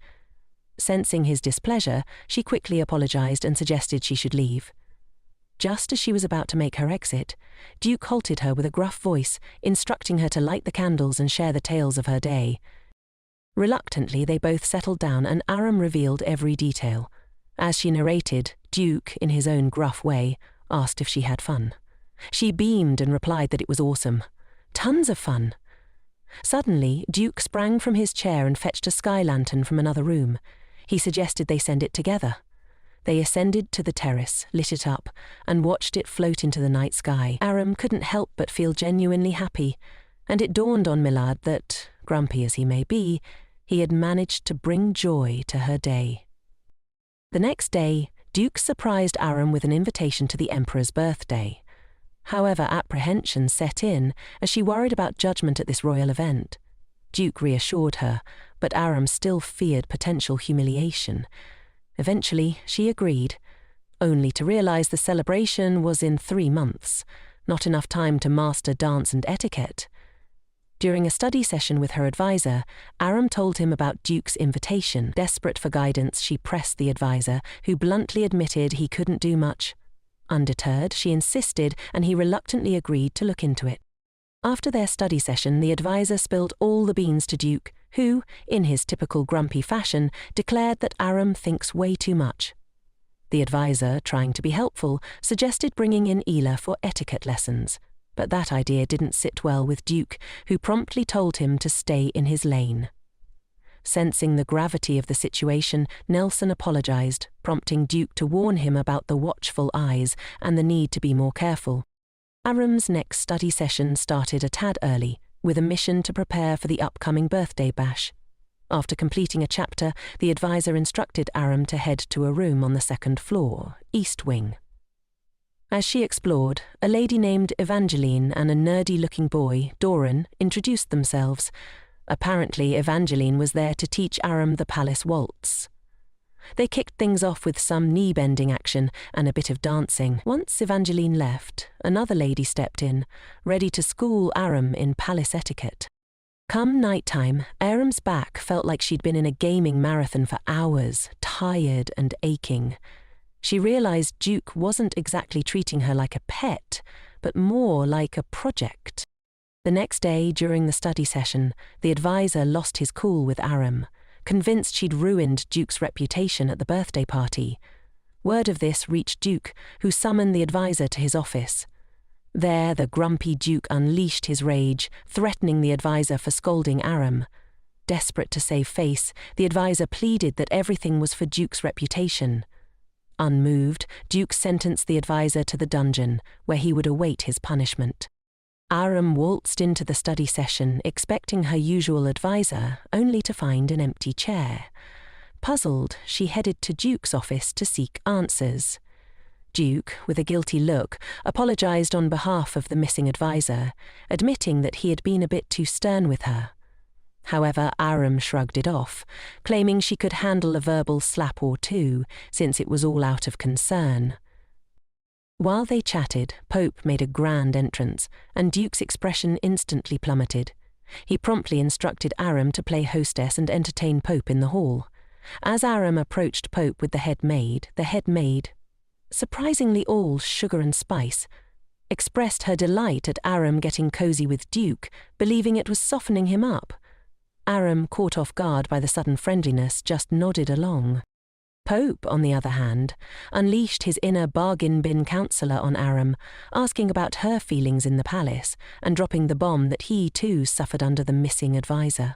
Sensing his displeasure, she quickly apologized and suggested she should leave. Just as she was about to make her exit, Duke halted her with a gruff voice, instructing her to light the candles and share the tales of her day. Reluctantly, they both settled down and Aram revealed every detail. As she narrated, Duke, in his own gruff way, asked if she had fun. She beamed and replied that it was awesome. Tons of fun. Suddenly, Duke sprang from his chair and fetched a sky lantern from another room. He suggested they send it together. They ascended to the terrace, lit it up, and watched it float into the night sky. Aram couldn't help but feel genuinely happy. and it dawned on Milad that, grumpy as he may be, he had managed to bring joy to her day. The next day, Duke surprised Aram with an invitation to the Emperor's birthday. However, apprehension set in as she worried about judgment at this royal event. Duke reassured her, but Aram still feared potential humiliation. Eventually, she agreed, only to realize the celebration was in 3 months, not enough time to master dance and etiquette. During a study session with her advisor, Aram told him about Duke's invitation. Desperate for guidance, she pressed the advisor, who bluntly admitted he couldn't do much. Undeterred, she insisted, and he reluctantly agreed to look into it. After their study session, the advisor spilled all the beans to Duke, who, in his typical grumpy fashion, declared that Aram thinks way too much. The advisor, trying to be helpful, suggested bringing in Elle for etiquette lessons, but that idea didn't sit well with Duke, who promptly told him to stay in his lane. Sensing the gravity of the situation, Nelson apologized, prompting Duke to warn him about the watchful eyes and the need to be more careful. Aram's next study session started a tad early, with a mission to prepare for the upcoming birthday bash. After completing a chapter, the advisor instructed Aram to head to a room on the 2nd floor, East Wing. As she explored, a lady named Evangeline and a nerdy-looking boy, Doran, introduced themselves. Apparently, Evangeline was there to teach Aram the palace waltz. They kicked things off with some knee-bending action and a bit of dancing. Once Evangeline left, another lady stepped in, ready to school Aram in palace etiquette. Come nighttime, Aram's back felt like she'd been in a gaming marathon for hours, tired and aching. She realized Duke wasn't exactly treating her like a pet, but more like a project. The next day, during the study session, the advisor lost his cool with Aram, convinced she'd ruined Duke's reputation at the birthday party. Word of this reached Duke, who summoned the advisor to his office. There, the grumpy Duke unleashed his rage, threatening the advisor for scolding Aram. Desperate to save face, the advisor pleaded that everything was for Duke's reputation. Unmoved, Duke sentenced the advisor to the dungeon, where he would await his punishment. Aram waltzed into the study session, expecting her usual advisor, only to find an empty chair. Puzzled, she headed to Duke's office to seek answers. Duke, with a guilty look, apologized on behalf of the missing advisor, admitting that he had been a bit too stern with her. However, Aram shrugged it off, claiming she could handle a verbal slap or two, since it was all out of concern. While they chatted, Pope made a grand entrance, and Duke's expression instantly plummeted. He promptly instructed Aram to play hostess and entertain Pope in the hall. As Aram approached Pope with the head maid, surprisingly all sugar and spice, expressed her delight at Aram getting cozy with Duke, believing it was softening him up. Aram, caught off guard by the sudden friendliness, just nodded along. Pope, on the other hand, unleashed his inner bargain bin counselor on Aram, asking about her feelings in the palace and dropping the bomb that he too suffered under the missing advisor.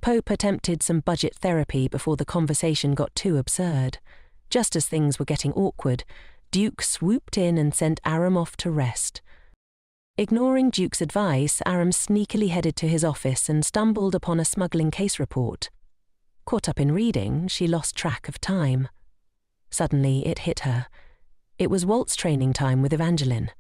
Pope attempted some budget therapy before the conversation got too absurd. Just as things were getting awkward, Duke swooped in and sent Aram off to rest. Ignoring Duke's advice, Aram sneakily headed to his office and stumbled upon a smuggling case report. Caught up in reading, she lost track of time. Suddenly, it hit her. It was waltz training time with Evangeline.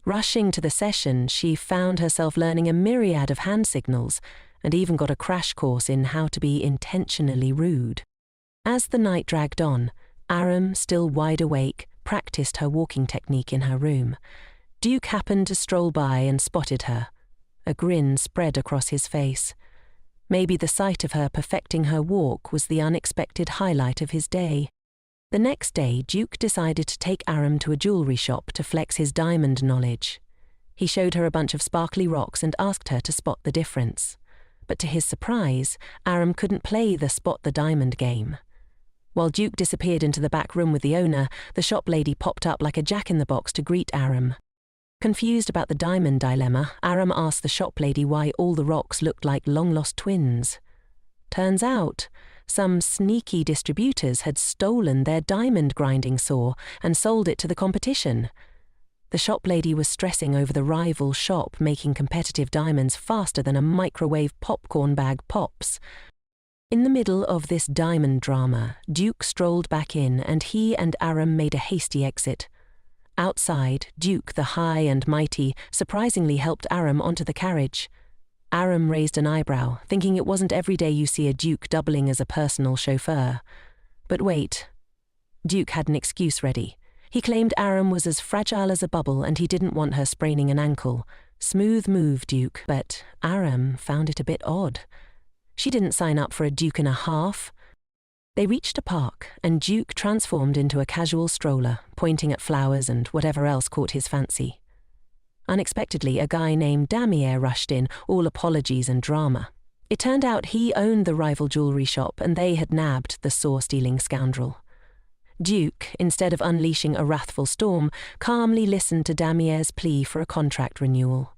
Rushing to the session, she found herself learning a myriad of hand signals and even got a crash course in how to be intentionally rude. As the night dragged on, Aram, still wide awake, practiced her walking technique in her room. Duke happened to stroll by and spotted her. A grin spread across his face. Maybe the sight of her perfecting her walk was the unexpected highlight of his day. The next day, Duke decided to take Aram to a jewelry shop to flex his diamond knowledge. He showed her a bunch of sparkly rocks and asked her to spot the difference. But to his surprise, Aram couldn't play the spot the diamond game. While Duke disappeared into the back room with the owner, the shop lady popped up like a jack-in-the-box to greet Aram. Confused about the diamond dilemma, Aram asked the shop lady why all the rocks looked like long-lost twins. Turns out, some sneaky distributors had stolen their diamond grinding saw and sold it to the competition. The shop lady was stressing over the rival shop making competitive diamonds faster than a microwave popcorn bag pops. In the middle of this diamond drama, Duke strolled back in and he and Aram made a hasty exit. Outside, Duke, the high and mighty, surprisingly helped Aram onto the carriage. Aram raised an eyebrow, thinking it wasn't every day you see a Duke doubling as a personal chauffeur. But wait. Duke had an excuse ready. He claimed Aram was as fragile as a bubble and he didn't want her spraining an ankle. Smooth move, Duke, but Aram found it a bit odd. She didn't sign up for a Duke and a half. They reached a park, and Duke transformed into a casual stroller, pointing at flowers and whatever else caught his fancy. Unexpectedly, a guy named Damier rushed in, all apologies and drama. It turned out he owned the rival jewelry shop and they had nabbed the saw-stealing scoundrel. Duke, instead of unleashing a wrathful storm, calmly listened to Damier's plea for a contract renewal.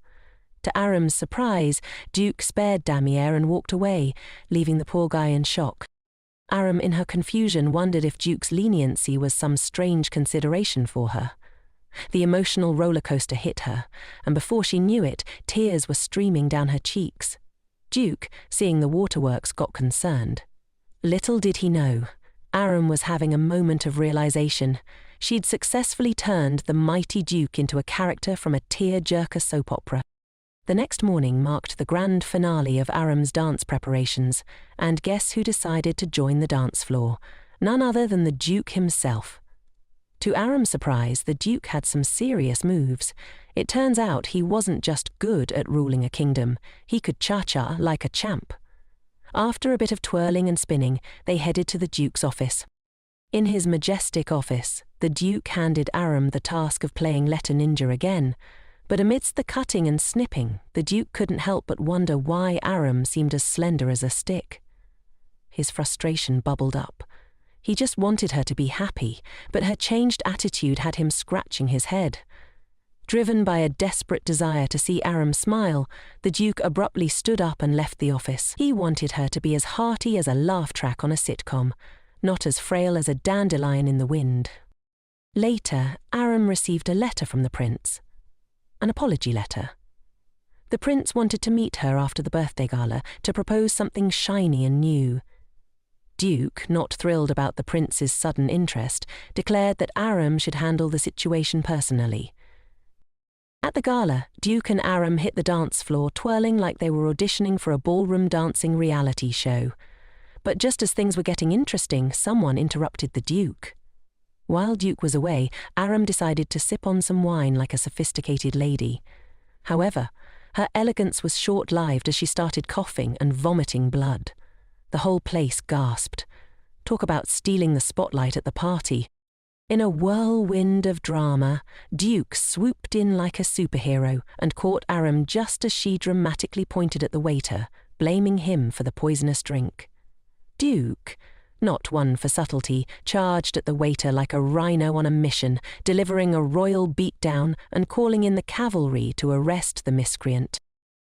To Aram's surprise, Duke spared Damier and walked away, leaving the poor guy in shock. Aram, in her confusion, wondered if Duke's leniency was some strange consideration for her. The emotional roller coaster hit her, and before she knew it, tears were streaming down her cheeks. Duke, seeing the waterworks, got concerned. Little did he know, Aram was having a moment of realization. She'd successfully turned the mighty Duke into a character from a tear-jerker soap opera. The next morning marked the grand finale of Aram's dance preparations, and guess who decided to join the dance floor? None other than the Duke himself. To Aram's surprise, the Duke had some serious moves. It turns out he wasn't just good at ruling a kingdom, he could cha-cha like a champ. After a bit of twirling and spinning, they headed to the Duke's office. In his majestic office, the Duke handed Aram the task of playing Letter Ninja again. But amidst the cutting and snipping, the Duke couldn't help but wonder why Aram seemed as slender as a stick. His frustration bubbled up. He just wanted her to be happy, but her changed attitude had him scratching his head. Driven by a desperate desire to see Aram smile, the Duke abruptly stood up and left the office. He wanted her to be as hearty as a laugh track on a sitcom, not as frail as a dandelion in the wind. Later, Aram received a letter from the prince. An apology letter. The prince wanted to meet her after the birthday gala to propose something shiny and new. Duke, not thrilled about the prince's sudden interest, declared that Aram should handle the situation personally. At the gala, Duke and Aram hit the dance floor twirling like they were auditioning for a ballroom dancing reality show. But just as things were getting interesting, someone interrupted the Duke. While Duke was away, Aram decided to sip on some wine like a sophisticated lady. However, her elegance was short-lived as she started coughing and vomiting blood. The whole place gasped. Talk about stealing the spotlight at the party. In a whirlwind of drama, Duke swooped in like a superhero and caught Aram just as she dramatically pointed at the waiter, blaming him for the poisonous drink. Duke, not one for subtlety, charged at the waiter like a rhino on a mission, delivering a royal beatdown and calling in the cavalry to arrest the miscreant.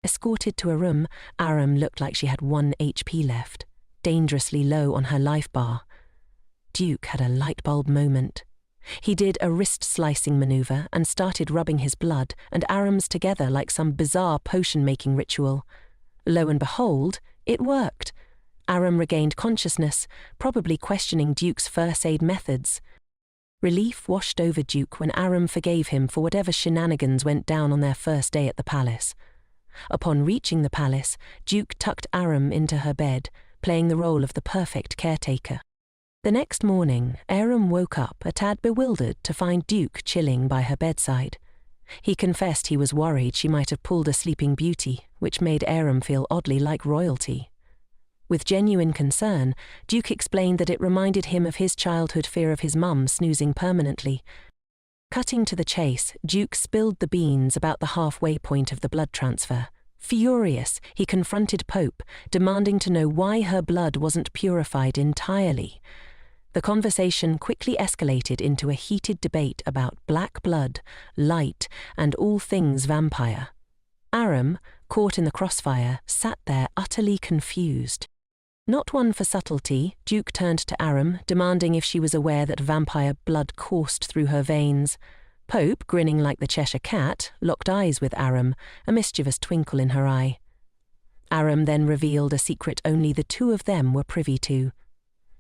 Escorted to a room, Aram looked like she had 1 HP left, dangerously low on her life bar. Duke had a light bulb moment. He did a wrist-slicing maneuver and started rubbing his blood and Aram's together like some bizarre potion-making ritual. Lo and behold, it worked. Aram regained consciousness, probably questioning Duke's first aid methods. Relief washed over Duke when Aram forgave him for whatever shenanigans went down on their first day at the palace. Upon reaching the palace, Duke tucked Aram into her bed, playing the role of the perfect caretaker. The next morning, Aram woke up a tad bewildered to find Duke chilling by her bedside. He confessed he was worried she might have pulled a Sleeping Beauty, which made Aram feel oddly like royalty. With genuine concern, Duke explained that it reminded him of his childhood fear of his mum snoozing permanently. Cutting to the chase, Duke spilled the beans about the halfway point of the blood transfer. Furious, he confronted Pope, demanding to know why her blood wasn't purified entirely. The conversation quickly escalated into a heated debate about black blood, light, and all things vampire. Aram, caught in the crossfire, sat there utterly confused. Not one for subtlety, Duke turned to Aram, demanding if she was aware that vampire blood coursed through her veins. Pope, grinning like the Cheshire Cat, locked eyes with Aram, a mischievous twinkle in her eye. Aram then revealed a secret only the two of them were privy to.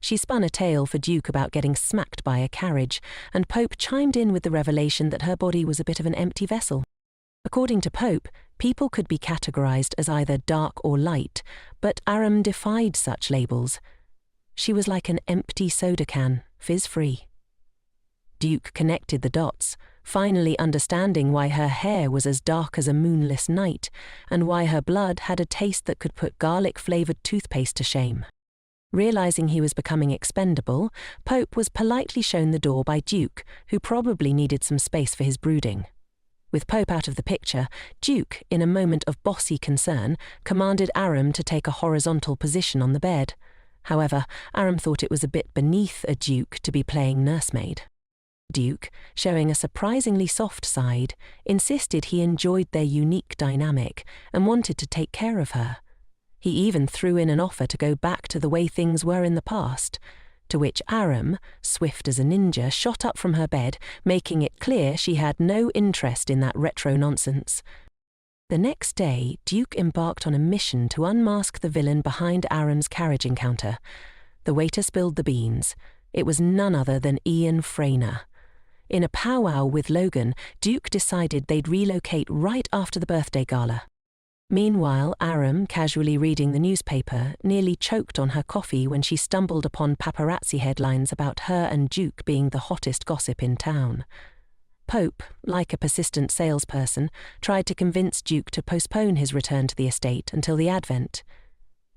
She spun a tale for Duke about getting smacked by a carriage, and Pope chimed in with the revelation that her body was a bit of an empty vessel. According to Pope, people could be categorized as either dark or light, but Aram defied such labels. She was like an empty soda can, fizz-free. Duke connected the dots, finally understanding why her hair was as dark as a moonless night, and why her blood had a taste that could put garlic-flavored toothpaste to shame. Realizing he was becoming expendable, Pope was politely shown the door by Duke, who probably needed some space for his brooding. With Pope out of the picture, Duke, in a moment of bossy concern, commanded Aram to take a horizontal position on the bed. However, Aram thought it was a bit beneath a Duke to be playing nursemaid. Duke, showing a surprisingly soft side, insisted he enjoyed their unique dynamic and wanted to take care of her. He even threw in an offer to go back to the way things were in the past, to which Aram, swift as a ninja, shot up from her bed, making it clear she had no interest in that retro nonsense. The next day, Duke embarked on a mission to unmask the villain behind Aram's carriage encounter. The waiter spilled the beans. It was none other than Ian Frayner. In a powwow with Logan, Duke decided they'd relocate right after the birthday gala. Meanwhile, Aram, casually reading the newspaper, nearly choked on her coffee when she stumbled upon paparazzi headlines about her and Duke being the hottest gossip in town. Pope, like a persistent salesperson, tried to convince Duke to postpone his return to the estate until the Advent.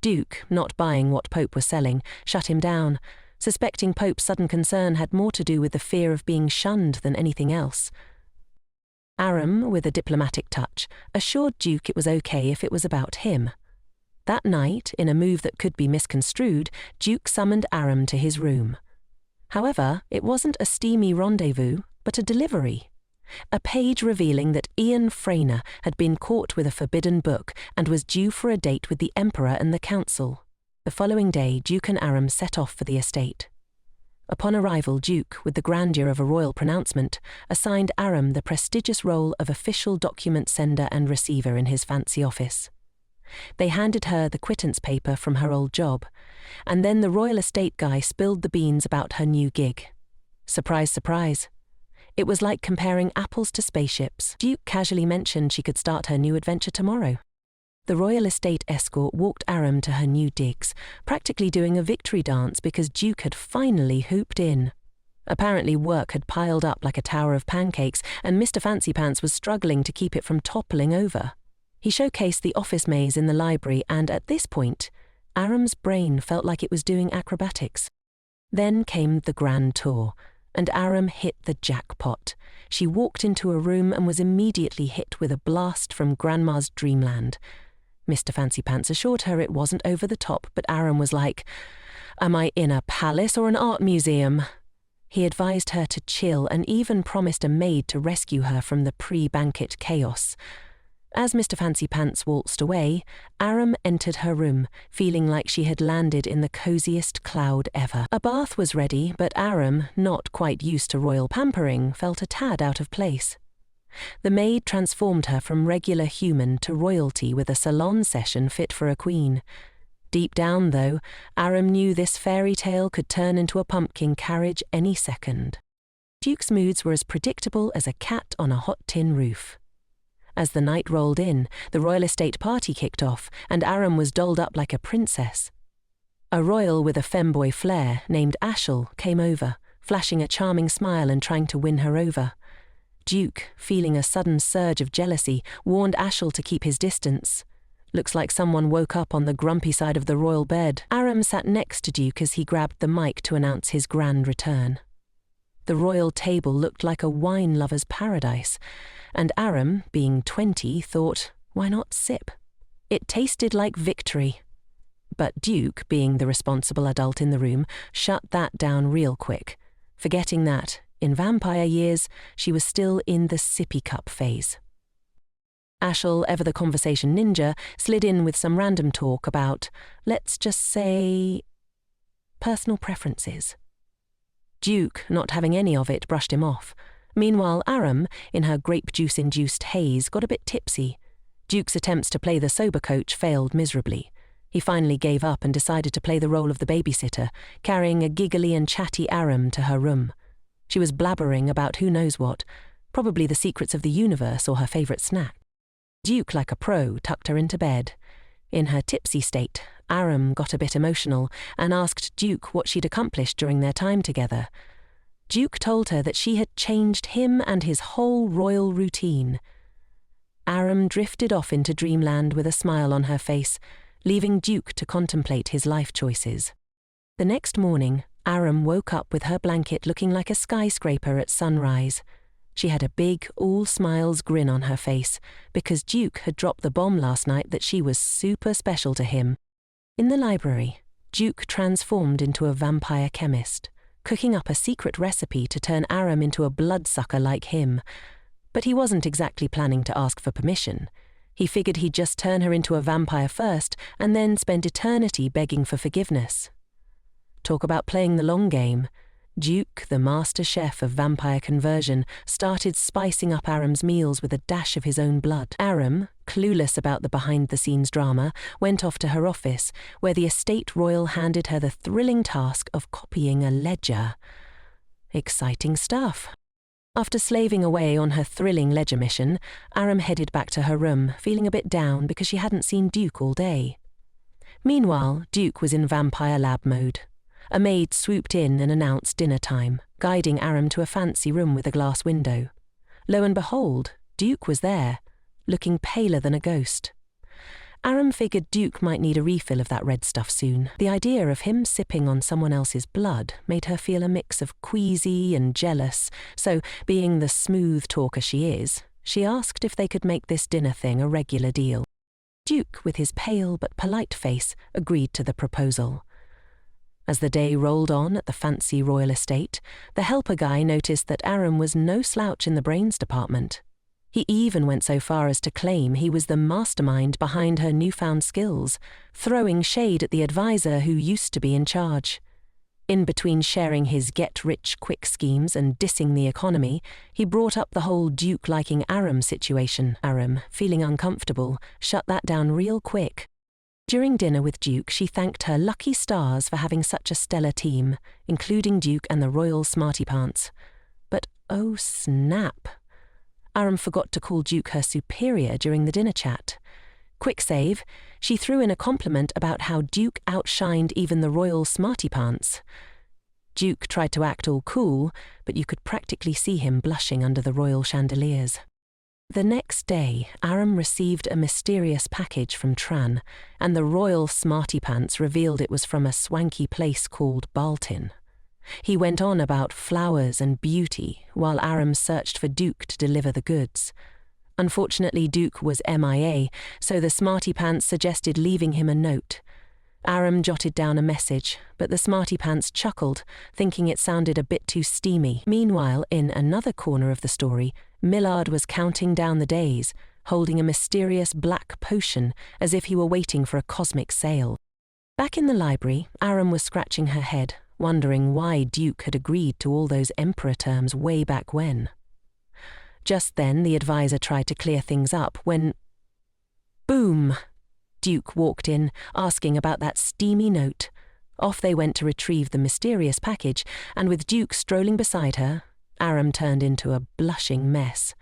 Duke, not buying what Pope was selling, shut him down, suspecting Pope's sudden concern had more to do with the fear of being shunned than anything else. Aram, with a diplomatic touch, assured Duke it was okay if it was about him. That night, in a move that could be misconstrued, Duke summoned Aram to his room. However, it wasn't a steamy rendezvous, but a delivery. A page revealing that Ian Frayner had been caught with a forbidden book and was due for a date with the Emperor and the Council. The following day, Duke and Aram set off for the estate. Upon arrival, Duke, with the grandeur of a royal pronouncement, assigned Aram the prestigious role of official document sender and receiver in his fancy office. They handed her the quittance paper from her old job, and then the royal estate guy spilled the beans about her new gig. Surprise, surprise. It was like comparing apples to spaceships. Duke casually mentioned she could start her new adventure tomorrow. The royal estate escort walked Aram to her new digs, practically doing a victory dance because Duke had finally hooped in. Apparently work had piled up like a tower of pancakes, and Mr. Fancy Pants was struggling to keep it from toppling over. He showcased the office maze in the library, and at this point, Aram's brain felt like it was doing acrobatics. Then came the grand tour, and Aram hit the jackpot. She walked into a room and was immediately hit with a blast from Grandma's dreamland. Mr. Fancy Pants assured her it wasn't over the top, but Aram was like, "Am I in a palace or an art museum?" He advised her to chill and even promised a maid to rescue her from the pre-banquet chaos. As Mr. Fancy Pants waltzed away, Aram entered her room, feeling like she had landed in the coziest cloud ever. A bath was ready, but Aram, not quite used to royal pampering, felt a tad out of place. The maid transformed her from regular human to royalty with a salon session fit for a queen. Deep down, though, Aram knew this fairy tale could turn into a pumpkin carriage any second. Duke's moods were as predictable as a cat on a hot tin roof. As the night rolled in, the royal estate party kicked off, and Aram was dolled up like a princess. A royal with a femboy flair named Elle came over, flashing a charming smile and trying to win her over. Duke, feeling a sudden surge of jealousy, warned Elle to keep his distance. Looks like someone woke up on the grumpy side of the royal bed. Aram sat next to Duke as he grabbed the mic to announce his grand return. The royal table looked like a wine lover's paradise, and Aram, being 20, thought, why not sip? It tasted like victory. But Duke, being the responsible adult in the room, shut that down real quick, forgetting that, in vampire years, she was still in the sippy cup phase. Elle, ever the conversation ninja, slid in with some random talk about, let's just say, personal preferences. Duke, not having any of it, brushed him off. Meanwhile, Aram, in her grape juice-induced haze, got a bit tipsy. Duke's attempts to play the sober coach failed miserably. He finally gave up and decided to play the role of the babysitter, carrying a giggly and chatty Aram to her room. She was blabbering about who knows what, probably the secrets of the universe or her favourite snack. Duke, like a pro, tucked her into bed. In her tipsy state, Aram got a bit emotional and asked Duke what she'd accomplished during their time together. Duke told her that she had changed him and his whole royal routine. Aram drifted off into dreamland with a smile on her face, leaving Duke to contemplate his life choices. The next morning, Aram woke up with her blanket looking like a skyscraper at sunrise. She had a big, all-smiles grin on her face, because Duke had dropped the bomb last night that she was super special to him. In the library, Duke transformed into a vampire chemist, cooking up a secret recipe to turn Aram into a bloodsucker like him. But he wasn't exactly planning to ask for permission. He figured he'd just turn her into a vampire first and then spend eternity begging for forgiveness. Talk about playing the long game. Duke, the master chef of vampire conversion, started spicing up Aram's meals with a dash of his own blood. Aram, clueless about the behind-the-scenes drama, went off to her office, where the estate royal handed her the thrilling task of copying a ledger. Exciting stuff. After slaving away on her thrilling ledger mission, Aram headed back to her room, feeling a bit down because she hadn't seen Duke all day. Meanwhile, Duke was in vampire lab mode. A maid swooped in and announced dinner time, guiding Aram to a fancy room with a glass window. Lo and behold, Duke was there, looking paler than a ghost. Aram figured Duke might need a refill of that red stuff soon. The idea of him sipping on someone else's blood made her feel a mix of queasy and jealous, so, being the smooth talker she is, she asked if they could make this dinner thing a regular deal. Duke, with his pale but polite face, agreed to the proposal. As the day rolled on at the fancy royal estate, the helper guy noticed that Aram was no slouch in the brains department. He even went so far as to claim he was the mastermind behind her newfound skills, throwing shade at the advisor who used to be in charge. In between sharing his get-rich-quick schemes and dissing the economy, he brought up the whole Duke-liking Aram situation. Aram, feeling uncomfortable, shut that down real quick. During dinner with Duke, she thanked her lucky stars for having such a stellar team, including Duke and the royal smarty pants. But oh snap! Aram forgot to call Duke her superior during the dinner chat. Quick save, she threw in a compliment about how Duke outshined even the royal smarty pants. Duke tried to act all cool, but you could practically see him blushing under the royal chandeliers. The next day, Aram received a mysterious package from Tran, and the royal smarty pants revealed it was from a swanky place called Baltin. He went on about flowers and beauty, while Aram searched for Duke to deliver the goods. Unfortunately, Duke was MIA, so the smarty pants suggested leaving him a note. Aram jotted down a message, but the smarty pants chuckled, thinking it sounded a bit too steamy. Meanwhile, in another corner of the story, Millard was counting down the days, holding a mysterious black potion, as if he were waiting for a cosmic sale. Back in the library, Aram was scratching her head, wondering why Duke had agreed to all those emperor terms way back when. Just then, the advisor tried to clear things up when... boom! Duke walked in, asking about that steamy note. Off they went to retrieve the mysterious package, and with Duke strolling beside her, Aram turned into a blushing mess.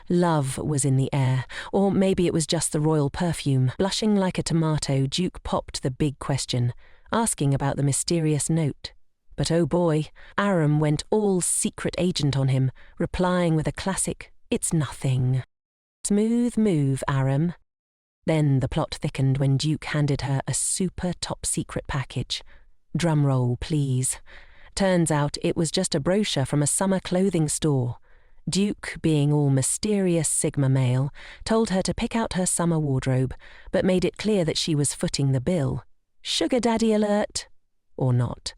Love was in the air, or maybe it was just the royal perfume. Blushing like a tomato, Duke popped the big question, asking about the mysterious note. But oh boy, Aram went all secret agent on him, replying with a classic, "It's nothing." Smooth move, Aram. Then the plot thickened when Duke handed her a super top-secret package. Drumroll, please. Turns out it was just a brochure from a summer clothing store. Duke, being all mysterious Sigma male, told her to pick out her summer wardrobe, but made it clear that she was footing the bill. Sugar daddy alert! Or not.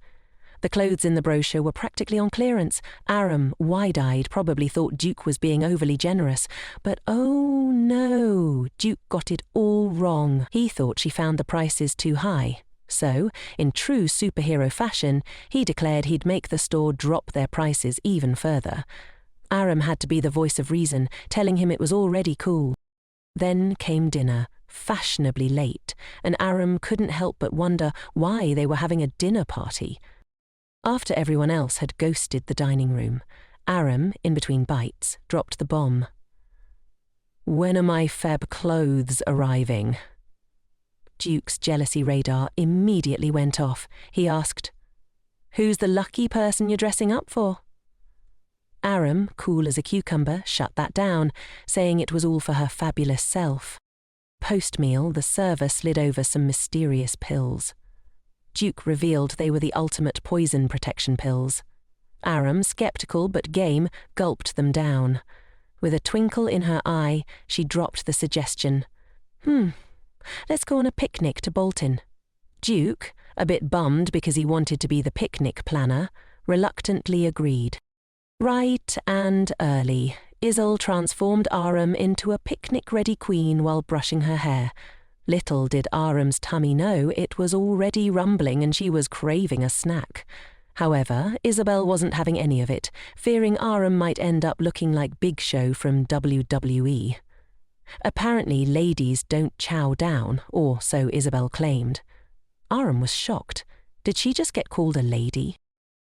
The clothes in the brochure were practically on clearance. Aram, wide-eyed, probably thought Duke was being overly generous. But oh no, Duke got it all wrong. He thought she found the prices too high. So, in true superhero fashion, he declared he'd make the store drop their prices even further. Aram had to be the voice of reason, telling him it was already cool. Then came dinner, fashionably late, and Aram couldn't help but wonder why they were having a dinner party. After everyone else had ghosted the dining room, Aram, in between bites, dropped the bomb. "When are my feb clothes arriving?" Duke's jealousy radar immediately went off. He asked, "Who's the lucky person you're dressing up for?" Aram, cool as a cucumber, shut that down, saying it was all for her fabulous self. Post-meal, the server slid over some mysterious pills. Duke revealed they were the ultimate poison protection pills. Aram, skeptical but game, gulped them down. With a twinkle in her eye, she dropped the suggestion. Let's go on a picnic to Bolton." Duke, a bit bummed because he wanted to be the picnic planner, reluctantly agreed. Right and early, Elle transformed Aram into a picnic-ready queen while brushing her hair. Little did Aram's tummy know it was already rumbling and she was craving a snack. However, Isabel wasn't having any of it, fearing Aram might end up looking like Big Show from WWE. Apparently, ladies don't chow down, or so Isabel claimed. Aram was shocked. Did she just get called a lady?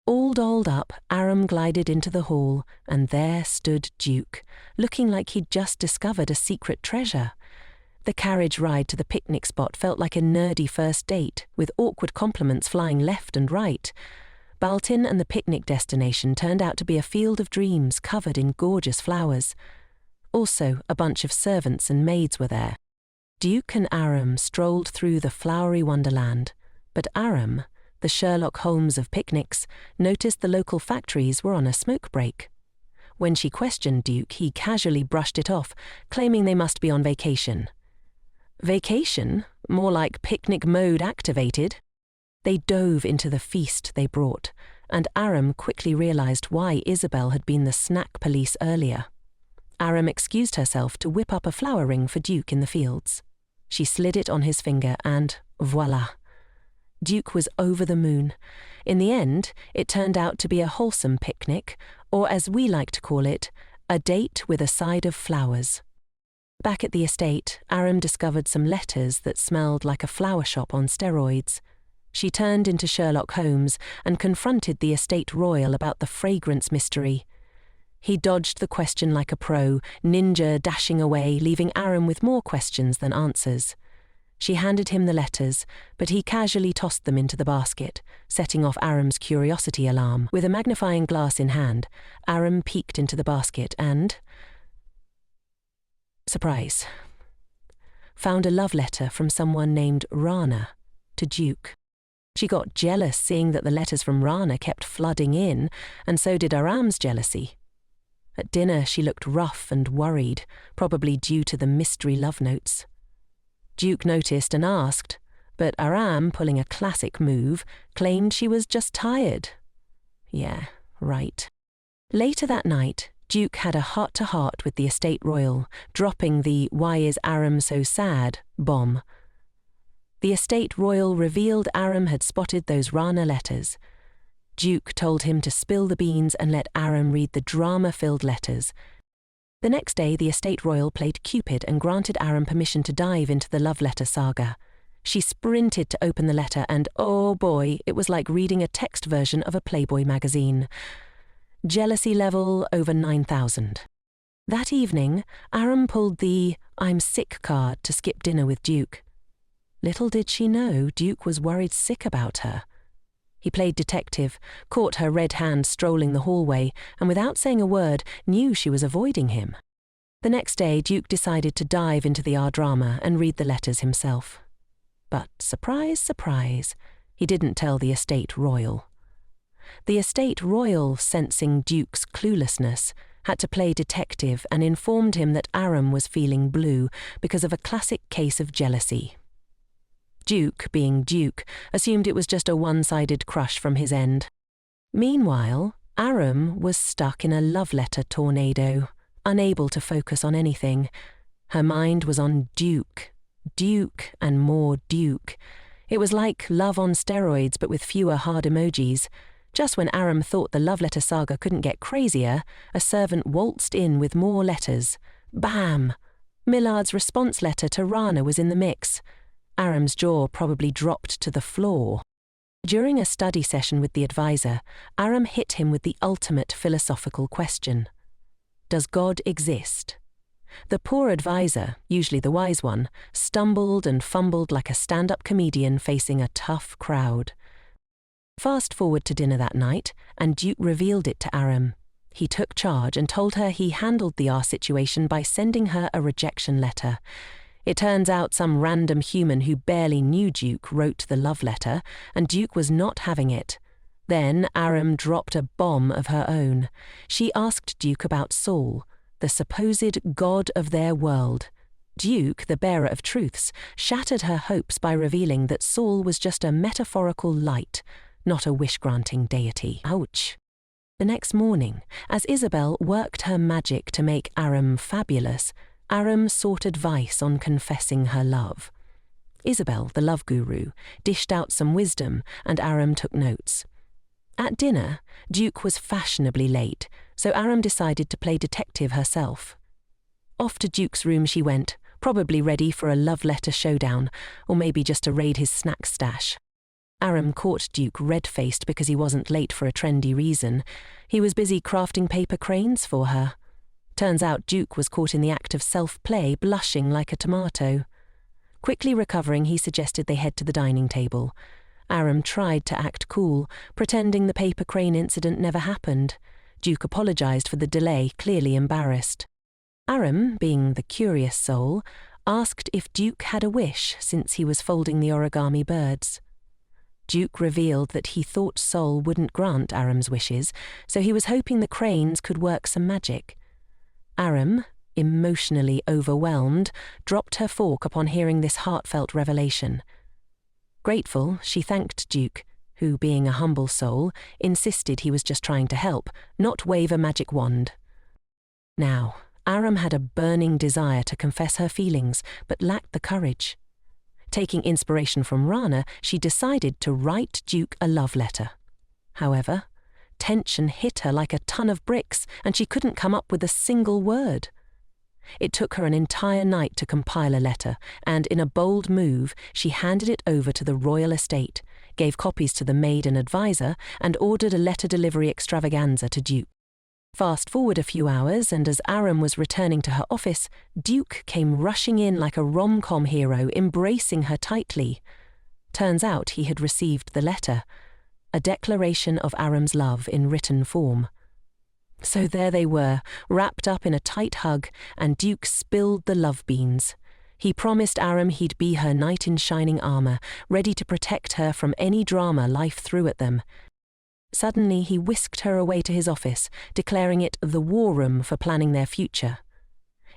All dolled up, Aram glided into the hall, and there stood Duke, looking like he'd just discovered a secret treasure. The carriage ride to the picnic spot felt like a nerdy first date, with awkward compliments flying left and right. Bolton and the picnic destination turned out to be a field of dreams covered in gorgeous flowers. Also, a bunch of servants and maids were there. Duke and Aram strolled through the flowery wonderland, but Aram, the Sherlock Holmes of picnics, noticed the local factories were on a smoke break. When she questioned Duke, he casually brushed it off, claiming they must be on vacation. Vacation? More like picnic mode activated. They dove into the feast they brought, and Aram quickly realized why Isabel had been the snack police earlier. Aram excused herself to whip up a flower ring for Duke in the fields. She slid it on his finger and voila! Duke was over the moon. In the end, it turned out to be a wholesome picnic, or as we like to call it, a date with a side of flowers. Back at the estate, Aram discovered some letters that smelled like a flower shop on steroids. She turned into Sherlock Holmes and confronted the estate royal about the fragrance mystery. He dodged the question like a pro, ninja dashing away, leaving Aram with more questions than answers. She handed him the letters, but he casually tossed them into the basket, setting off Aram's curiosity alarm. With a magnifying glass in hand, Aram peeked into the basket and... surprise. Found a love letter from someone named Rana to Duke. She got jealous seeing that the letters from Rana kept flooding in, and so did Aram's jealousy. At dinner, she looked rough and worried, probably due to the mystery love notes. Duke noticed and asked, but Aram, pulling a classic move, claimed she was just tired. Yeah, right. Later that night, Duke had a heart-to-heart with the estate royal, dropping the "Why is Aram so sad?" bomb. The estate royal revealed Aram had spotted those Rana letters. Duke told him to spill the beans and let Aram read the drama-filled letters. The next day, the estate royal played Cupid and granted Aram permission to dive into the love letter saga. She sprinted to open the letter and, oh boy, it was like reading a text version of a Playboy magazine. Jealousy level over 9,000. That evening, Aram pulled the "I'm sick" card to skip dinner with Duke. Little did she know Duke was worried sick about her. He played detective, caught her red hand strolling the hallway, and without saying a word, knew she was avoiding him. The next day, Duke decided to dive into the R-drama and read the letters himself. But surprise, surprise, he didn't tell the estate royal. The estate royal, sensing Duke's cluelessness, had to play detective and informed him that Aram was feeling blue because of a classic case of jealousy. Duke, being Duke, assumed it was just a one-sided crush from his end. Meanwhile, Aram was stuck in a love letter tornado, unable to focus on anything. Her mind was on Duke, Duke and more Duke. It was like love on steroids but with fewer hard emojis. Just when Aram thought the love letter saga couldn't get crazier, a servant waltzed in with more letters. Bam! Millard's response letter to Rana was in the mix. Aram's jaw probably dropped to the floor. During a study session with the advisor, Aram hit him with the ultimate philosophical question. Does God exist? The poor advisor, usually the wise one, stumbled and fumbled like a stand-up comedian facing a tough crowd. Fast forward to dinner that night, and Duke revealed it to Aram. He took charge and told her he handled the situation by sending her a rejection letter. It turns out some random human who barely knew Duke wrote the love letter, and Duke was not having it. Then Aram dropped a bomb of her own. She asked Duke about Saul, the supposed god of their world. Duke, the bearer of truths, shattered her hopes by revealing that Saul was just a metaphorical light, not a wish-granting deity. Ouch. The next morning, as Isabel worked her magic to make Aram fabulous, Aram sought advice on confessing her love. Isabel, the love guru, dished out some wisdom, and Aram took notes. At dinner, Duke was fashionably late, so Aram decided to play detective herself. Off to Duke's room she went, probably ready for a love letter showdown, or maybe just to raid his snack stash. Aram caught Duke red-faced because he wasn't late for a trendy reason. He was busy crafting paper cranes for her. Turns out Duke was caught in the act of self-play, blushing like a tomato. Quickly recovering, he suggested they head to the dining table. Aram tried to act cool, pretending the paper crane incident never happened. Duke apologized for the delay, clearly embarrassed. Aram, being the curious soul, asked if Duke had a wish since he was folding the origami birds. Duke revealed that he thought Sol wouldn't grant Aram's wishes, so he was hoping the cranes could work some magic. Aram, emotionally overwhelmed, dropped her fork upon hearing this heartfelt revelation. Grateful, she thanked Duke, who, being a humble soul, insisted he was just trying to help, not wave a magic wand. Now, Aram had a burning desire to confess her feelings, but lacked the courage. Taking inspiration from Rana, she decided to write Duke a love letter. However, tension hit her like a ton of bricks, and she couldn't come up with a single word. It took her an entire night to compile a letter, and in a bold move, she handed it over to the royal estate, gave copies to the maid and advisor, and ordered a letter delivery extravaganza to Duke. Fast forward a few hours, and as Aram was returning to her office, Duke came rushing in like a rom-com hero, embracing her tightly. Turns out he had received the letter, a declaration of Aram's love in written form. So there they were, wrapped up in a tight hug, and Duke spilled the love beans. He promised Aram he'd be her knight in shining armor, ready to protect her from any drama life threw at them. Suddenly he whisked her away to his office, declaring it the war room for planning their future.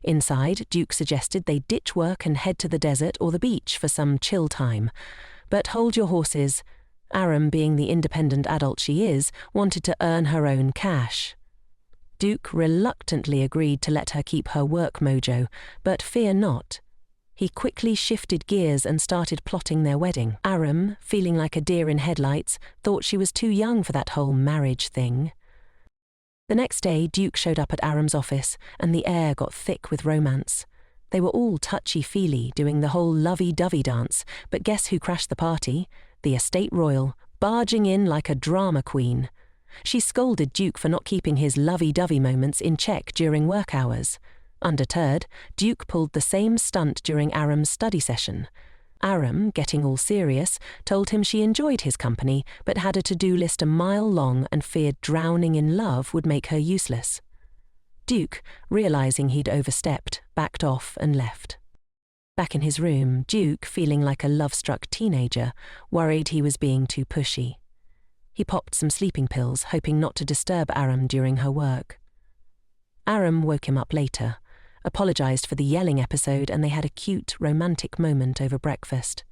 Inside, Duke suggested they ditch work and head to the desert or the beach for some chill time. But hold your horses. Aram, being the independent adult she is, wanted to earn her own cash. Duke reluctantly agreed to let her keep her work mojo, but fear not. He quickly shifted gears and started plotting their wedding. Aram, feeling like a deer in headlights, thought she was too young for that whole marriage thing. The next day, Duke showed up at Aram's office, and the air got thick with romance. They were all touchy-feely, doing the whole lovey-dovey dance, but guess who crashed the party? The estate royal, barging in like a drama queen. She scolded Duke for not keeping his lovey-dovey moments in check during work hours. Undeterred, Duke pulled the same stunt during Aram's study session. Aram, getting all serious, told him she enjoyed his company but had a to-do list a mile long and feared drowning in love would make her useless. Duke, realizing he'd overstepped, backed off and left. Back in his room, Duke, feeling like a love-struck teenager, worried he was being too pushy. He popped some sleeping pills, hoping not to disturb Aram during her work. Aram woke him up later, apologized for the yelling episode, and they had a cute, romantic moment over breakfast.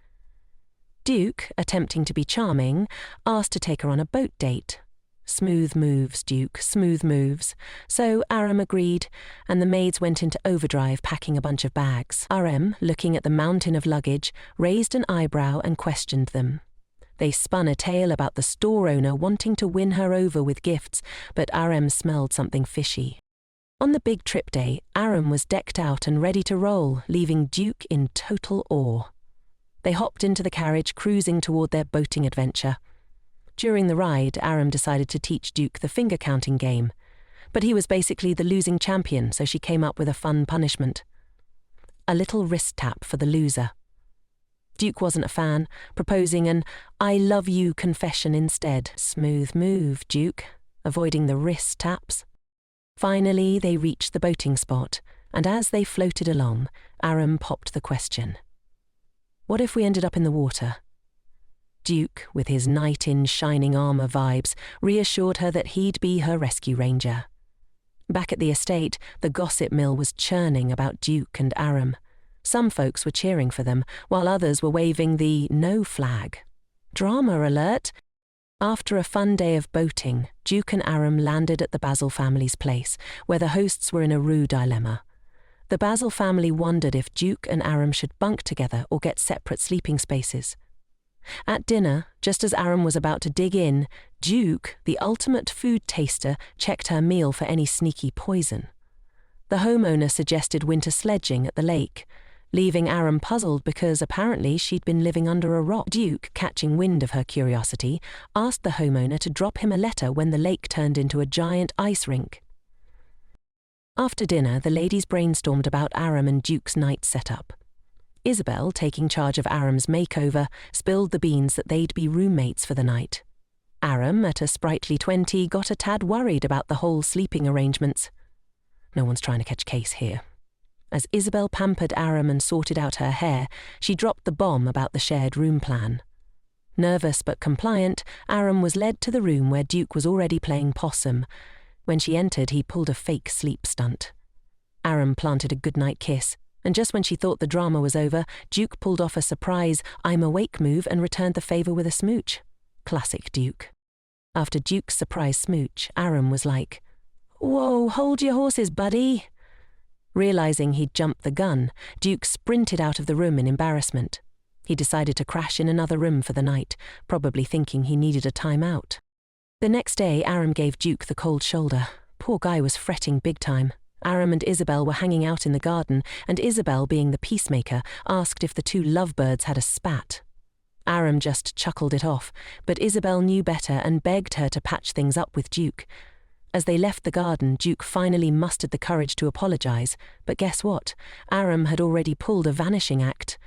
Duke, attempting to be charming, asked to take her on a boat date. Smooth moves, Duke, smooth moves. So Aram agreed, and the maids went into overdrive packing a bunch of bags. Aram, looking at the mountain of luggage, raised an eyebrow and questioned them. They spun a tale about the store owner wanting to win her over with gifts, but Aram smelled something fishy. On the big trip day, Aram was decked out and ready to roll, leaving Duke in total awe. They hopped into the carriage, cruising toward their boating adventure. During the ride, Aram decided to teach Duke the finger-counting game. But he was basically the losing champion, so she came up with a fun punishment. A little wrist tap for the loser. Duke wasn't a fan, proposing an "I love you" confession instead. Smooth move, Duke, avoiding the wrist taps. Finally, they reached the boating spot, and as they floated along, Aram popped the question. What if we ended up in the water? Duke, with his knight in shining armor vibes, reassured her that he'd be her rescue ranger. Back at the estate, the gossip mill was churning about Duke and Aram. Some folks were cheering for them, while others were waving the no flag. Drama alert! After a fun day of boating, Duke and Aram landed at the Basil family's place, where the hosts were in a rude dilemma. The Basil family wondered if Duke and Aram should bunk together or get separate sleeping spaces. At dinner, just as Aram was about to dig in, Duke, the ultimate food taster, checked her meal for any sneaky poison. The homeowner suggested winter sledging at the lake, leaving Aram puzzled because apparently she'd been living under a rock. Duke, catching wind of her curiosity, asked the homeowner to drop him a letter when the lake turned into a giant ice rink. After dinner, the ladies brainstormed about Aram and Duke's night setup. Isabel, taking charge of Aram's makeover, spilled the beans that they'd be roommates for the night. Aram, at a sprightly 20, got a tad worried about the whole sleeping arrangements. No one's trying to catch case here. As Isabel pampered Aram and sorted out her hair, she dropped the bomb about the shared room plan. Nervous but compliant, Aram was led to the room where Duke was already playing possum. When she entered, he pulled a fake sleep stunt. Aram planted a goodnight kiss, and just when she thought the drama was over, Duke pulled off a surprise "I'm awake" move and returned the favor with a smooch. Classic Duke. After Duke's surprise smooch, Aram was like, "Whoa, hold your horses, buddy." Realizing he'd jumped the gun, Duke sprinted out of the room in embarrassment. He decided to crash in another room for the night, probably thinking he needed a time-out. The next day, Aram gave Duke the cold shoulder. Poor guy was fretting big time. Aram and Isabel were hanging out in the garden, and Isabel, being the peacemaker, asked if the two lovebirds had a spat. Aram just chuckled it off, but Isabel knew better and begged her to patch things up with Duke. As they left the garden, Duke finally mustered the courage to apologize, but guess what? Aram had already pulled a vanishing act.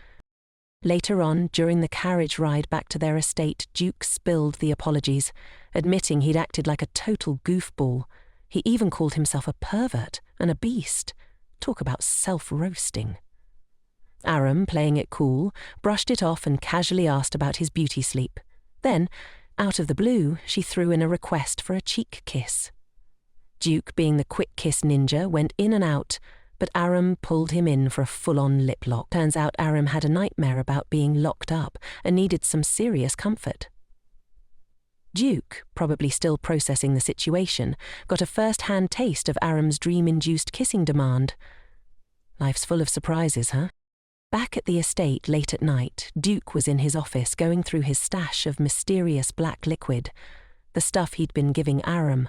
Later on, during the carriage ride back to their estate, Duke spilled the apologies, admitting he'd acted like a total goofball. He even called himself a pervert and a beast. Talk about self-roasting. Aram, playing it cool, brushed it off and casually asked about his beauty sleep. Then, out of the blue, she threw in a request for a cheek kiss. Duke, being the quick kiss ninja, went in and out, but Aram pulled him in for a full-on lip lock. Turns out Aram had a nightmare about being locked up and needed some serious comfort. Duke, probably still processing the situation, got a first-hand taste of Aram's dream-induced kissing demand. Life's full of surprises, huh? Back at the estate late at night, Duke was in his office going through his stash of mysterious black liquid, the stuff he'd been giving Aram.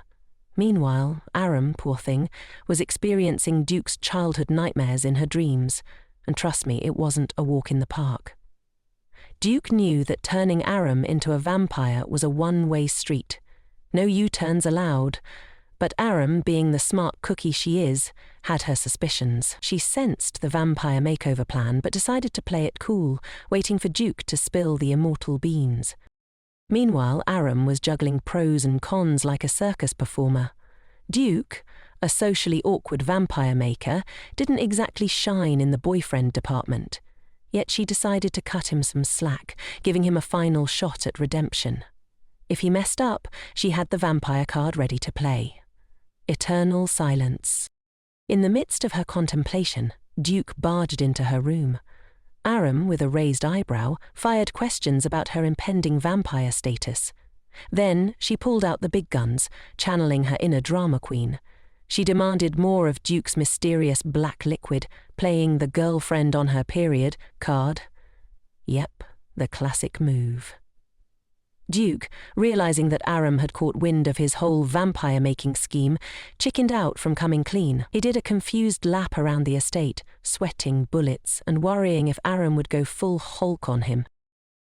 Meanwhile, Aram, poor thing, was experiencing Duke's childhood nightmares in her dreams, and trust me, it wasn't a walk in the park. Duke knew that turning Aram into a vampire was a one-way street. No U-turns allowed, but Aram, being the smart cookie she is, had her suspicions. She sensed the vampire makeover plan, but decided to play it cool, waiting for Duke to spill the immortal beans. Meanwhile, Aram was juggling pros and cons like a circus performer. Duke, a socially awkward vampire maker, didn't exactly shine in the boyfriend department. Yet she decided to cut him some slack, giving him a final shot at redemption. If he messed up, she had the vampire card ready to play. Eternal silence. In the midst of her contemplation, Duke barged into her room. Aram, with a raised eyebrow, fired questions about her impending vampire status. Then she pulled out the big guns, channeling her inner drama queen. She demanded more of Duke's mysterious black liquid, playing the girlfriend on her period card. Yep, the classic move. Duke, realizing that Aram had caught wind of his whole vampire-making scheme, chickened out from coming clean. He did a confused lap around the estate, sweating bullets and worrying if Aram would go full Hulk on him.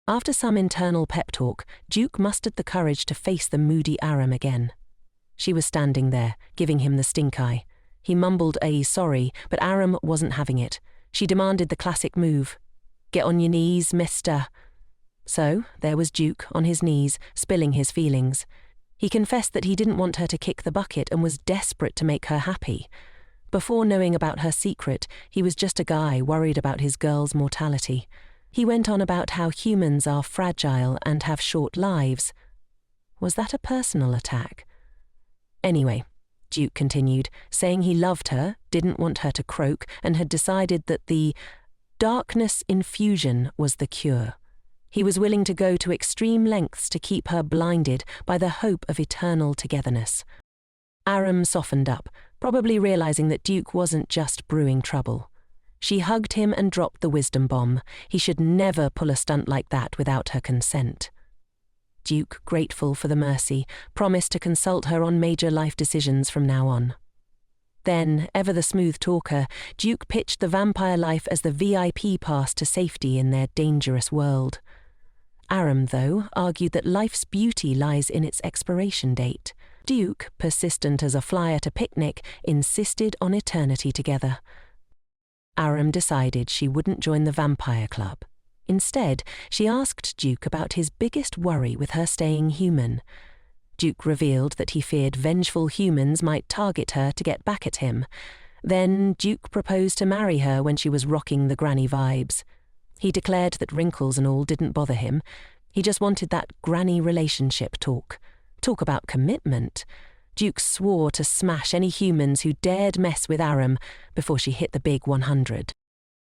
After some internal pep talk, Duke mustered the courage to face the moody Aram again. She was standing there, giving him the stink eye. He mumbled a sorry, but Aram wasn't having it. She demanded the classic move. "Get on your knees, mister." So, there was Duke, on his knees, spilling his feelings. He confessed that he didn't want her to kick the bucket and was desperate to make her happy. Before knowing about her secret, he was just a guy worried about his girl's mortality. He went on about how humans are fragile and have short lives. Was that a personal attack? Anyway, Duke continued, saying he loved her, didn't want her to croak, and had decided that the darkness infusion was the cure. He was willing to go to extreme lengths to keep her blinded by the hope of eternal togetherness. Aram softened up, probably realizing that Duke wasn't just brewing trouble. She hugged him and dropped the wisdom bomb. He should never pull a stunt like that without her consent. Duke, grateful for the mercy, promised to consult her on major life decisions from now on. Then, ever the smooth talker, Duke pitched the vampire life as the VIP pass to safety in their dangerous world. Aram, though, argued that life's beauty lies in its expiration date. Duke, persistent as a fly at a picnic, insisted on eternity together. Aram decided she wouldn't join the vampire club. Instead, she asked Duke about his biggest worry with her staying human. Duke revealed that he feared vengeful humans might target her to get back at him. Then Duke proposed to marry her when she was rocking the granny vibes. He declared that wrinkles and all didn't bother him. He just wanted that granny relationship talk. Talk about commitment. Duke swore to smash any humans who dared mess with Aram before she hit the big 100.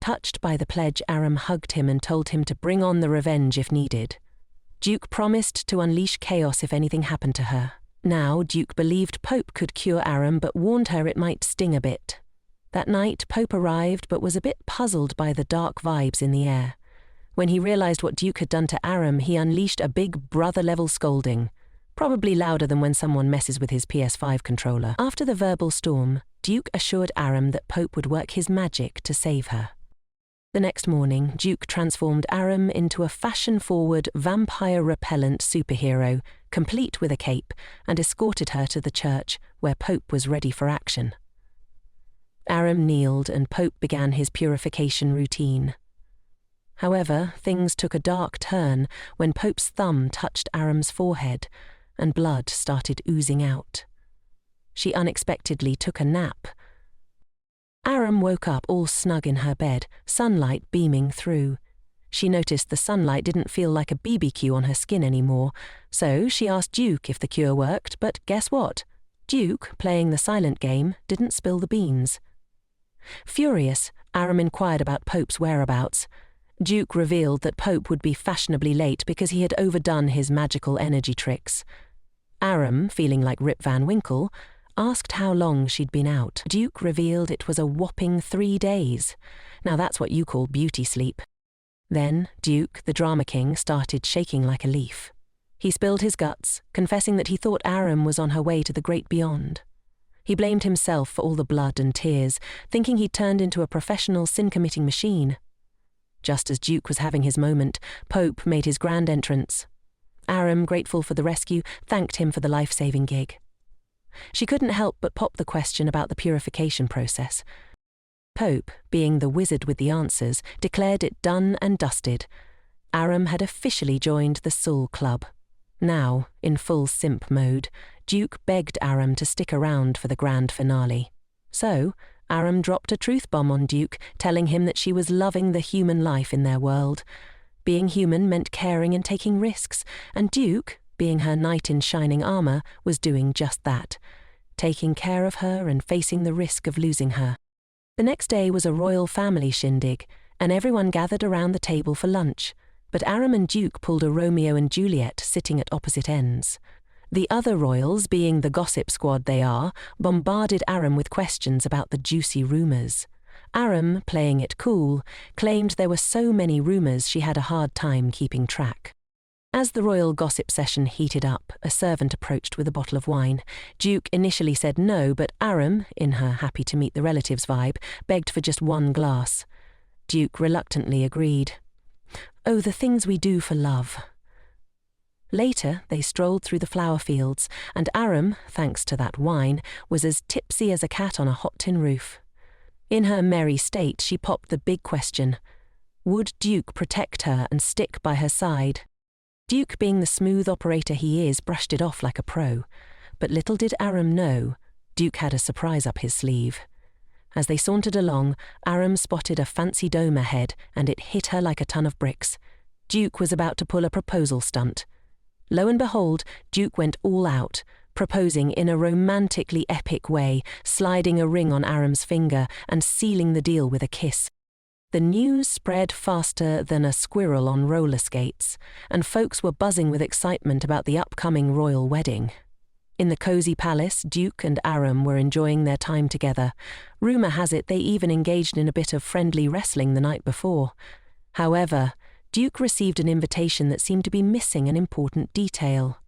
Touched by the pledge, Aram hugged him and told him to bring on the revenge if needed. Duke promised to unleash chaos if anything happened to her. Now, Duke believed Pope could cure Aram but warned her it might sting a bit. That night, Pope arrived but was a bit puzzled by the dark vibes in the air. When he realized what Duke had done to Aram, he unleashed a big brother-level scolding, probably louder than when someone messes with his PS5 controller. After the verbal storm, Duke assured Aram that Pope would work his magic to save her. The next morning, Duke transformed Aram into a fashion-forward, vampire-repellent superhero, complete with a cape, and escorted her to the church, where Pope was ready for action. Aram kneeled and Pope began his purification routine. However, things took a dark turn when Pope's thumb touched Aram's forehead, and blood started oozing out. She unexpectedly took a nap. Aram woke up all snug in her bed, sunlight beaming through. She noticed the sunlight didn't feel like a BBQ on her skin anymore, so she asked Duke if the cure worked, but guess what? Duke, playing the silent game, didn't spill the beans. Furious, Aram inquired about Pope's whereabouts. Duke revealed that Pope would be fashionably late because he had overdone his magical energy tricks. Aram, feeling like Rip Van Winkle, asked how long she'd been out. Duke revealed it was a whopping 3 days. Now that's what you call beauty sleep. Then Duke, the drama king, started shaking like a leaf. He spilled his guts, confessing that he thought Aram was on her way to the great beyond. He blamed himself for all the blood and tears, thinking he'd turned into a professional sin-committing machine. Just as Duke was having his moment, Pope made his grand entrance. Aram, grateful for the rescue, thanked him for the life-saving gig. She couldn't help but pop the question about the purification process. Pope, being the wizard with the answers, declared it done and dusted. Aram had officially joined the Soul Club. Now, in full simp mode, Duke begged Aram to stick around for the grand finale. So, Aram dropped a truth bomb on Duke, telling him that she was loving the human life in their world. Being human meant caring and taking risks, and Duke, being her knight in shining armor, was doing just that, taking care of her and facing the risk of losing her. The next day was a royal family shindig, and everyone gathered around the table for lunch, but Aram and Duke pulled a Romeo and Juliet sitting at opposite ends. The other royals, being the gossip squad they are, bombarded Aram with questions about the juicy rumours. Aram, playing it cool, claimed there were so many rumours she had a hard time keeping track. As the royal gossip session heated up, a servant approached with a bottle of wine. Duke initially said no, but Aram, in her happy-to-meet-the-relatives vibe, begged for just one glass. Duke reluctantly agreed. Oh, the things we do for love. Later, they strolled through the flower fields, and Aram, thanks to that wine, was as tipsy as a cat on a hot tin roof. In her merry state, she popped the big question. Would Duke protect her and stick by her side? Duke, being the smooth operator he is, brushed it off like a pro. But little did Aram know, Duke had a surprise up his sleeve. As they sauntered along, Aram spotted a fancy dome ahead, and it hit her like a ton of bricks. Duke was about to pull a proposal stunt. Lo and behold, Duke went all out, proposing in a romantically epic way, sliding a ring on Aram's finger and sealing the deal with a kiss. The news spread faster than a squirrel on roller skates, and folks were buzzing with excitement about the upcoming royal wedding. In the cozy palace, Duke and Aram were enjoying their time together. Rumour has it they even engaged in a bit of friendly wrestling the night before. However, Duke received an invitation that seemed to be missing an important detail.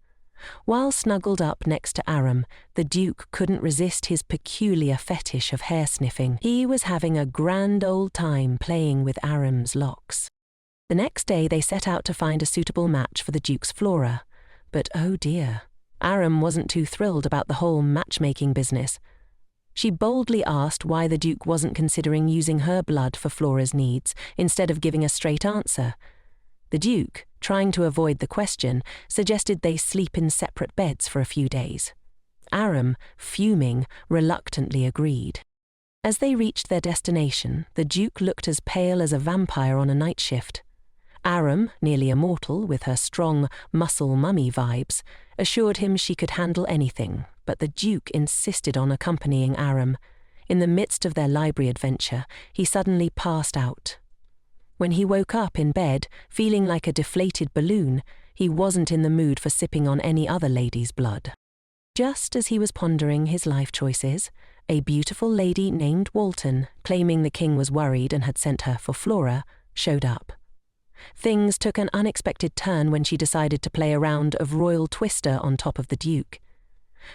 While snuggled up next to Aram, the Duke couldn't resist his peculiar fetish of hair sniffing. He was having a grand old time playing with Aram's locks. The next day they set out to find a suitable match for the Duke's flora. But oh dear, Aram wasn't too thrilled about the whole matchmaking business. She boldly asked why the Duke wasn't considering using her blood for Flora's needs, instead of giving a straight answer. The Duke, trying to avoid the question, suggested they sleep in separate beds for a few days. Aram, fuming, reluctantly agreed. As they reached their destination, the Duke looked as pale as a vampire on a night shift. Aram, nearly immortal with her strong, muscle mummy vibes, assured him she could handle anything, but the Duke insisted on accompanying Aram. In the midst of their library adventure, he suddenly passed out. When he woke up in bed, feeling like a deflated balloon, he wasn't in the mood for sipping on any other lady's blood. Just as he was pondering his life choices, a beautiful lady named Walton, claiming the king was worried and had sent her for Flora, showed up. Things took an unexpected turn when she decided to play a round of royal twister on top of the Duke.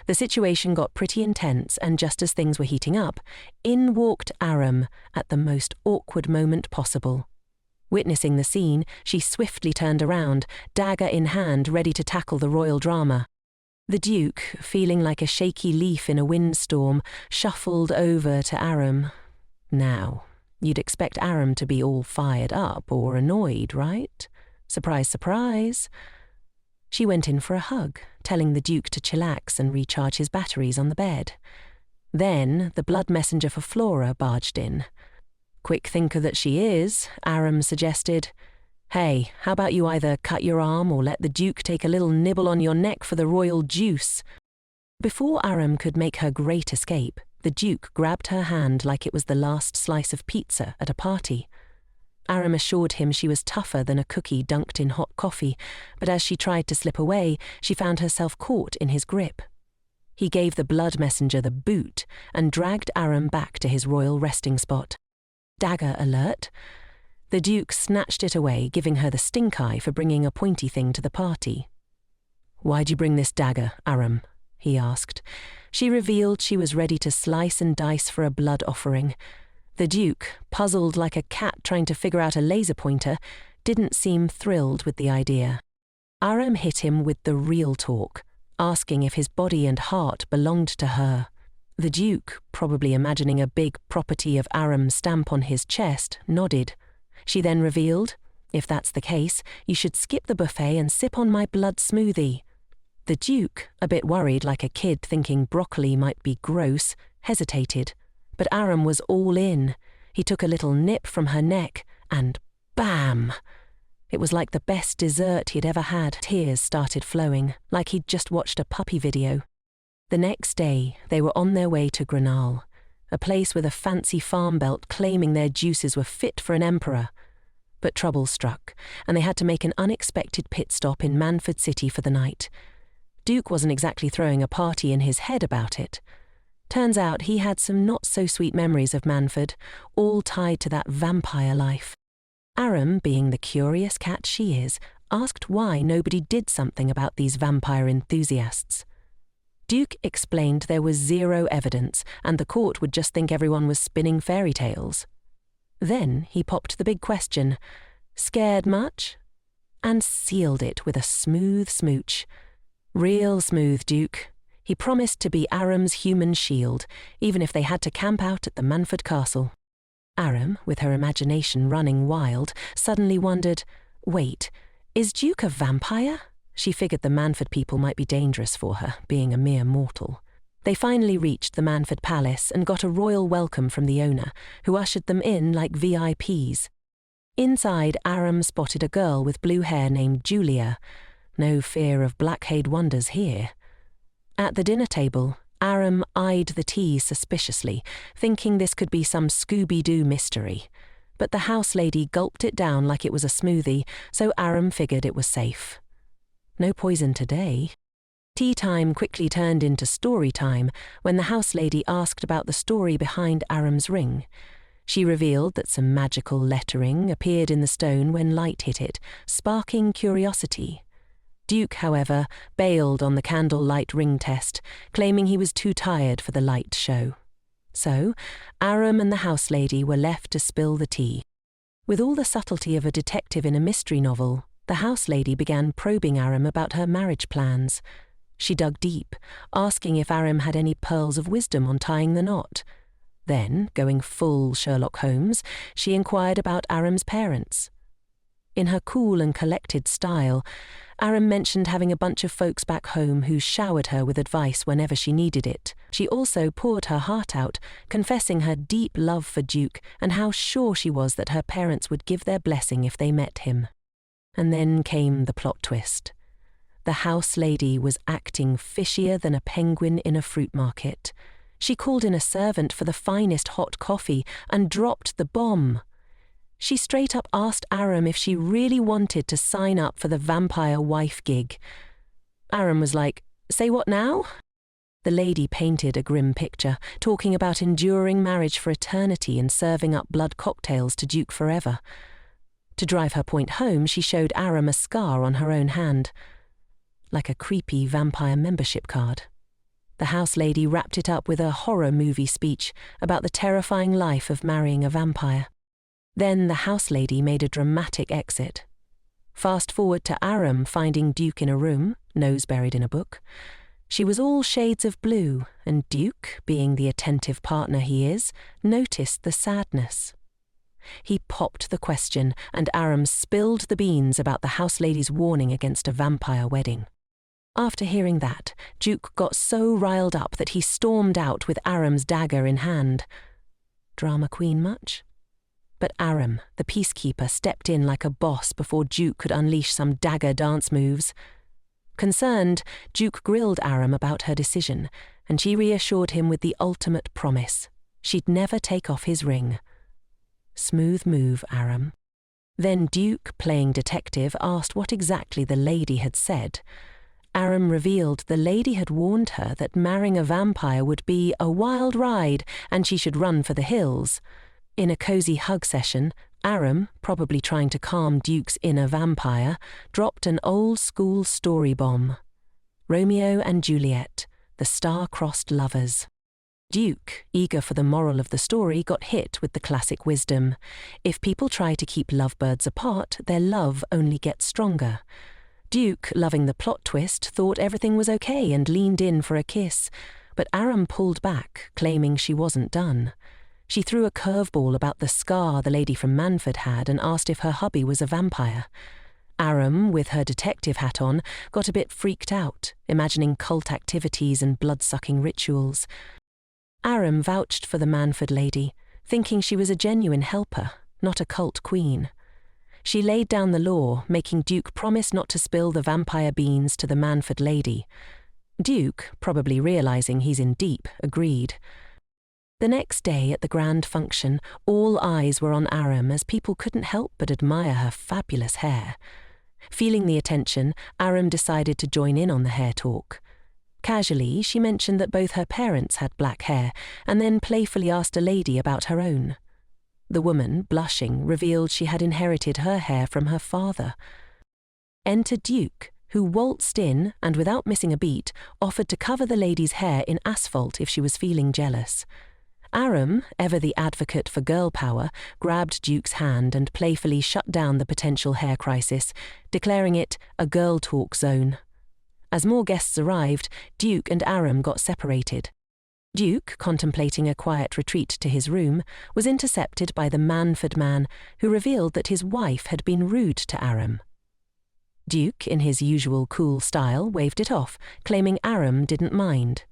The situation got pretty intense, and just as things were heating up, in walked Aram at the most awkward moment possible. Witnessing the scene, she swiftly turned around, dagger in hand, ready to tackle the royal drama. The Duke, feeling like a shaky leaf in a windstorm, shuffled over to Aram. Now, you'd expect Aram to be all fired up or annoyed, right? Surprise, surprise. She went in for a hug, telling the Duke to chillax and recharge his batteries on the bed. Then the blood messenger for Flora barged in. Quick thinker that she is, Aram suggested, "Hey, how about you either cut your arm or let the Duke take a little nibble on your neck for the royal juice?" Before Aram could make her great escape, the Duke grabbed her hand like it was the last slice of pizza at a party. Aram assured him she was tougher than a cookie dunked in hot coffee, but as she tried to slip away, she found herself caught in his grip. He gave the blood messenger the boot and dragged Aram back to his royal resting spot. Dagger alert. The Duke snatched it away, giving her the stink eye for bringing a pointy thing to the party. "Why'd you bring this dagger, Aram?" he asked. She revealed she was ready to slice and dice for a blood offering. The Duke, puzzled like a cat trying to figure out a laser pointer, didn't seem thrilled with the idea. Aram hit him with the real talk, asking if his body and heart belonged to her. The Duke, probably imagining a big property of Aram's stamp on his chest, nodded. She then revealed, "If that's the case, you should skip the buffet and sip on my blood smoothie." The Duke, a bit worried like a kid thinking broccoli might be gross, hesitated. But Aram was all in. He took a little nip from her neck, and bam! It was like the best dessert he'd ever had. Tears started flowing, like he'd just watched a puppy video. The next day, they were on their way to Granal, a place with a fancy farm belt claiming their juices were fit for an emperor. But trouble struck, and they had to make an unexpected pit stop in Manford City for the night. Duke wasn't exactly throwing a party in his head about it. Turns out he had some not-so-sweet memories of Manford, all tied to that vampire life. Aram, being the curious cat she is, asked why nobody did something about these vampire enthusiasts. Duke explained there was zero evidence and the court would just think everyone was spinning fairy tales. Then he popped the big question, "Scared much?" and sealed it with a smooth smooch. Real smooth, Duke. He promised to be Aram's human shield, even if they had to camp out at the Manford Castle. Aram, with her imagination running wild, suddenly wondered, wait, is Duke a vampire? She figured the Manford people might be dangerous for her, being a mere mortal. They finally reached the Manford Palace and got a royal welcome from the owner, who ushered them in like VIPs. Inside, Aram spotted a girl with blue hair named Julia. No fear of black-haired wonders here. At the dinner table, Aram eyed the tea suspiciously, thinking this could be some Scooby-Doo mystery. But the house lady gulped it down like it was a smoothie, so Aram figured it was safe. No poison today. Tea time quickly turned into story time when the house lady asked about the story behind Aram's ring. She revealed that some magical lettering appeared in the stone when light hit it, sparking curiosity. Duke, however, bailed on the candlelight ring test, claiming he was too tired for the light show. So, Aram and the house lady were left to spill the tea. With all the subtlety of a detective in a mystery novel, the house lady began probing Aram about her marriage plans. She dug deep, asking if Aram had any pearls of wisdom on tying the knot. Then, going full Sherlock Holmes, she inquired about Aram's parents. In her cool and collected style, Aram mentioned having a bunch of folks back home who showered her with advice whenever she needed it. She also poured her heart out, confessing her deep love for Duke and how sure she was that her parents would give their blessing if they met him. And then came the plot twist. The house lady was acting fishier than a penguin in a fruit market. She called in a servant for the finest hot coffee and dropped the bomb. She straight up asked Aram if she really wanted to sign up for the vampire wife gig. Aram was like, "Say what now?" The lady painted a grim picture, talking about enduring marriage for eternity and serving up blood cocktails to Duke forever. To drive her point home, she showed Aram a scar on her own hand, like a creepy vampire membership card. The house lady wrapped it up with a horror movie speech about the terrifying life of marrying a vampire. Then the house lady made a dramatic exit. Fast forward to Aram finding Duke in a room, nose buried in a book. She was all shades of blue, and Duke, being the attentive partner he is, noticed the sadness. He popped the question, and Aram spilled the beans about the house lady's warning against a vampire wedding. After hearing that, Duke got so riled up that he stormed out with Aram's dagger in hand. Drama queen much? But Aram, the peacekeeper, stepped in like a boss before Duke could unleash some dagger dance moves. Concerned, Duke grilled Aram about her decision, and she reassured him with the ultimate promise. She'd never take off his ring. Smooth move, Aram. Then Duke, playing detective, asked what exactly the lady had said. Aram revealed the lady had warned her that marrying a vampire would be a wild ride and she should run for the hills. In a cozy hug session, Aram, probably trying to calm Duke's inner vampire, dropped an old-school story bomb. Romeo and Juliet, the star-crossed lovers. Duke, eager for the moral of the story, got hit with the classic wisdom. If people try to keep lovebirds apart, their love only gets stronger. Duke, loving the plot twist, thought everything was okay and leaned in for a kiss, but Aram pulled back, claiming she wasn't done. She threw a curveball about the scar the lady from Manford had and asked if her hubby was a vampire. Aram, with her detective hat on, got a bit freaked out, imagining cult activities and blood-sucking rituals. Aram vouched for the Manford lady, thinking she was a genuine helper, not a cult queen. She laid down the law, making Duke promise not to spill the vampire beans to the Manford lady. Duke, probably realizing he's in deep, agreed. The next day at the grand function, all eyes were on Aram as people couldn't help but admire her fabulous hair. Feeling the attention, Aram decided to join in on the hair talk. Casually, she mentioned that both her parents had black hair, and then playfully asked a lady about her own. The woman, blushing, revealed she had inherited her hair from her father. enter Duke, who waltzed in and without missing a beat offered to cover the lady's hair in asphalt if she was feeling jealous. Aram, ever the advocate for girl power, grabbed Duke's hand and playfully shut down the potential hair crisis, declaring it a girl talk zone. As more guests arrived, Duke and Aram got separated. Duke, contemplating a quiet retreat to his room, was intercepted by the Manford man, who revealed that his wife had been rude to Aram. Duke, in his usual cool style, waved it off, claiming Aram didn't mind.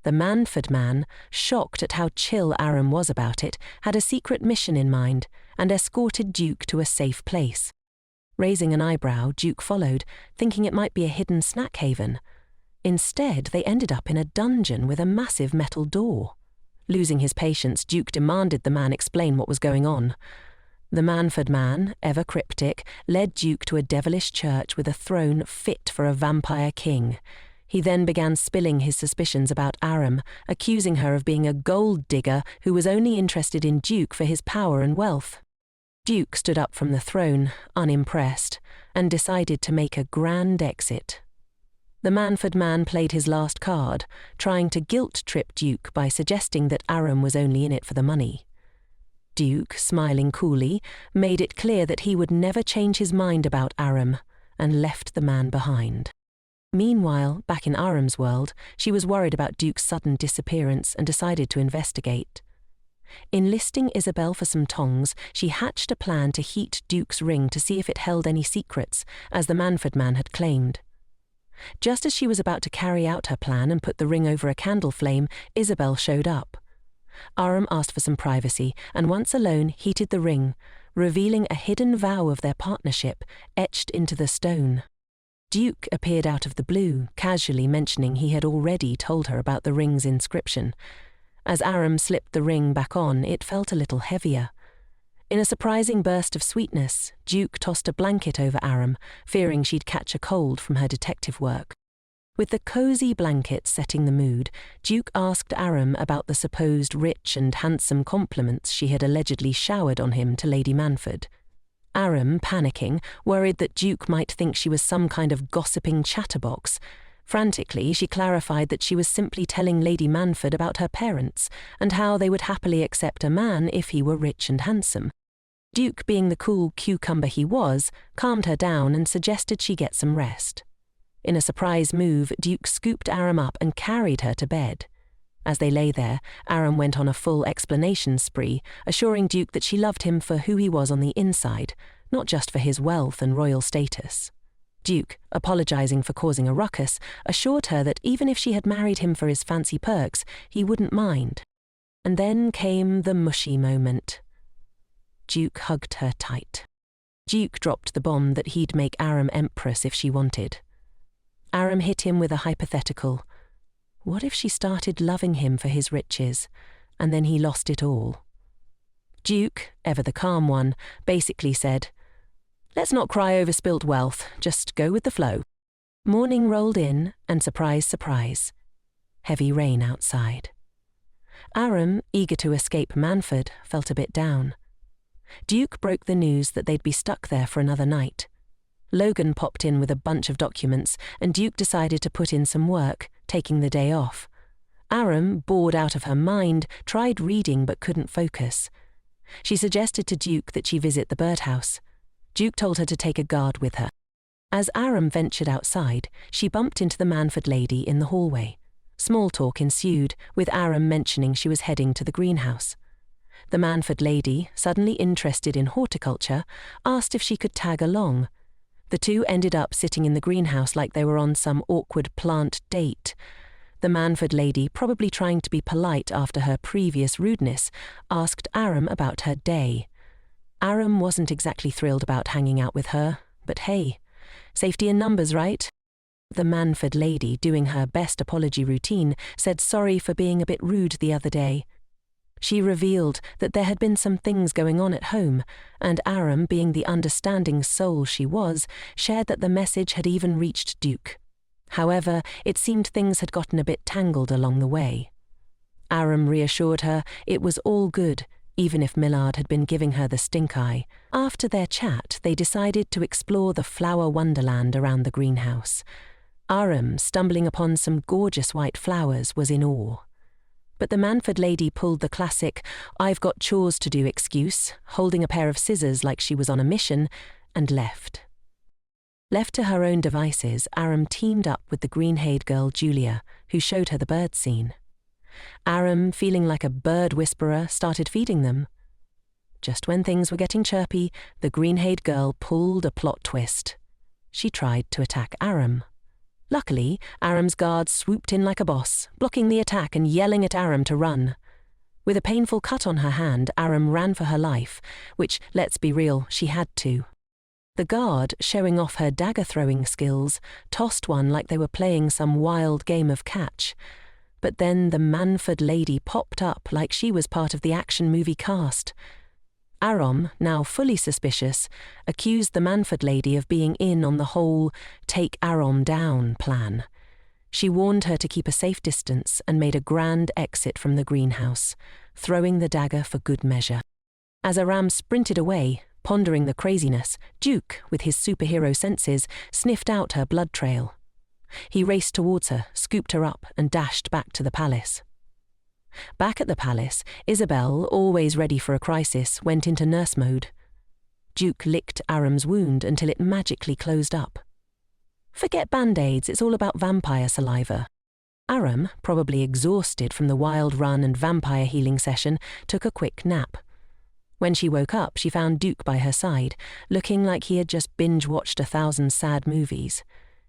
The Manford man, shocked at how chill Aram was about it, had a secret mission in mind and escorted Duke to a safe place. Raising an eyebrow, Duke followed, thinking it might be a hidden snack haven. Instead, they ended up in a dungeon with a massive metal door. Losing his patience, Duke demanded the man explain what was going on. The Manford man, ever cryptic, led Duke to a devilish church with a throne fit for a vampire king. He then began spilling his suspicions about Aram, accusing her of being a gold digger who was only interested in Duke for his power and wealth. Duke stood up from the throne, unimpressed, and decided to make a grand exit. The Manford man played his last card, trying to guilt-trip Duke by suggesting that Aram was only in it for the money. Duke, smiling coolly, made it clear that he would never change his mind about Aram, and left the man behind. Meanwhile, back in Aram's world, she was worried about Duke's sudden disappearance and decided to investigate. Enlisting Isabel for some tongs, she hatched a plan to heat Duke's ring to see if it held any secrets, as the Manford man had claimed. Just as she was about to carry out her plan and put the ring over a candle flame, Isabel showed up. Aram asked for some privacy, and once alone heated the ring, revealing a hidden vow of their partnership etched into the stone. Duke appeared out of the blue, casually mentioning he had already told her about the ring's inscription. As Aram slipped the ring back on, it felt a little heavier. In a surprising burst of sweetness, Duke tossed a blanket over Aram, fearing she'd catch a cold from her detective work. With the cozy blanket setting the mood, Duke asked Aram about the supposed rich and handsome compliments she had allegedly showered on him to Lady Manford. Aram, panicking, worried that Duke might think she was some kind of gossiping chatterbox. Frantically, she clarified that she was simply telling Lady Manford about her parents and how they would happily accept a man if he were rich and handsome. Duke, being the cool cucumber he was, calmed her down and suggested she get some rest. In a surprise move, Duke scooped Aram up and carried her to bed. As they lay there, Aram went on a full explanation spree, assuring Duke that she loved him for who he was on the inside, not just for his wealth and royal status. Duke, apologizing for causing a ruckus, assured her that even if she had married him for his fancy perks, he wouldn't mind. And then came the mushy moment. Duke hugged her tight. Duke dropped the bomb that he'd make Aram empress if she wanted. Aram hit him with a hypothetical. What if she started loving him for his riches, and then he lost it all? Duke, ever the calm one, basically said, "Let's not cry over spilt wealth, just go with the flow." Morning rolled in, and surprise, surprise, heavy rain outside. Aram, eager to escape Manford, felt a bit down. Duke broke the news that they'd be stuck there for another night. Logan popped in with a bunch of documents, and Duke decided to put in some work, taking the day off. Aram, bored out of her mind, tried reading but couldn't focus. She suggested to Duke that she visit the birdhouse. Duke told her to take a guard with her. As Aram ventured outside, she bumped into the Manford lady in the hallway. Small talk ensued, with Aram mentioning she was heading to the greenhouse. The Manford lady, suddenly interested in horticulture, asked if she could tag along. The two ended up sitting in the greenhouse like they were on some awkward plant date. The Manford lady, probably trying to be polite after her previous rudeness, asked Aram about her day. Aram wasn't exactly thrilled about hanging out with her, but hey, safety in numbers, right? The Manford lady, doing her best apology routine, said sorry for being a bit rude the other day. She revealed that there had been some things going on at home, and Aram, being the understanding soul she was, shared that the message had even reached Duke. However, it seemed things had gotten a bit tangled along the way. Aram reassured her it was all good, even if Millard had been giving her the stink eye. After their chat, they decided to explore the flower wonderland around the greenhouse. Aram, stumbling upon some gorgeous white flowers, was in awe. But the Manford lady pulled the classic "I've got chores to do" excuse, holding a pair of scissors like she was on a mission, and left. Left to her own devices, Aram teamed up with the green-haired girl Julia, who showed her the bird scene. Aram, feeling like a bird whisperer, started feeding them. Just when things were getting chirpy, the green-haired girl pulled a plot twist. She tried to attack Aram. Luckily, Aram's guards swooped in like a boss, blocking the attack and yelling at Aram to run. With a painful cut on her hand, Aram ran for her life, which, let's be real, she had to. The guard, showing off her dagger-throwing skills, tossed one like they were playing some wild game of catch. But then the Manford lady popped up like she was part of the action movie cast. Aram, now fully suspicious, accused the Manford lady of being in on the whole "take Aram down" plan. She warned her to keep a safe distance and made a grand exit from the greenhouse, throwing the dagger for good measure. As Aram sprinted away, pondering the craziness, Duke, with his superhero senses, sniffed out her blood trail. He raced towards her, scooped her up, and dashed back to the palace. Back at the palace, Isabel, always ready for a crisis, went into nurse mode. Duke licked Aram's wound until it magically closed up. Forget band-aids, it's all about vampire saliva. Aram, probably exhausted from the wild run and vampire healing session, took a quick nap. When she woke up, she found Duke by her side, looking like he had just binge-watched 1,000 sad movies.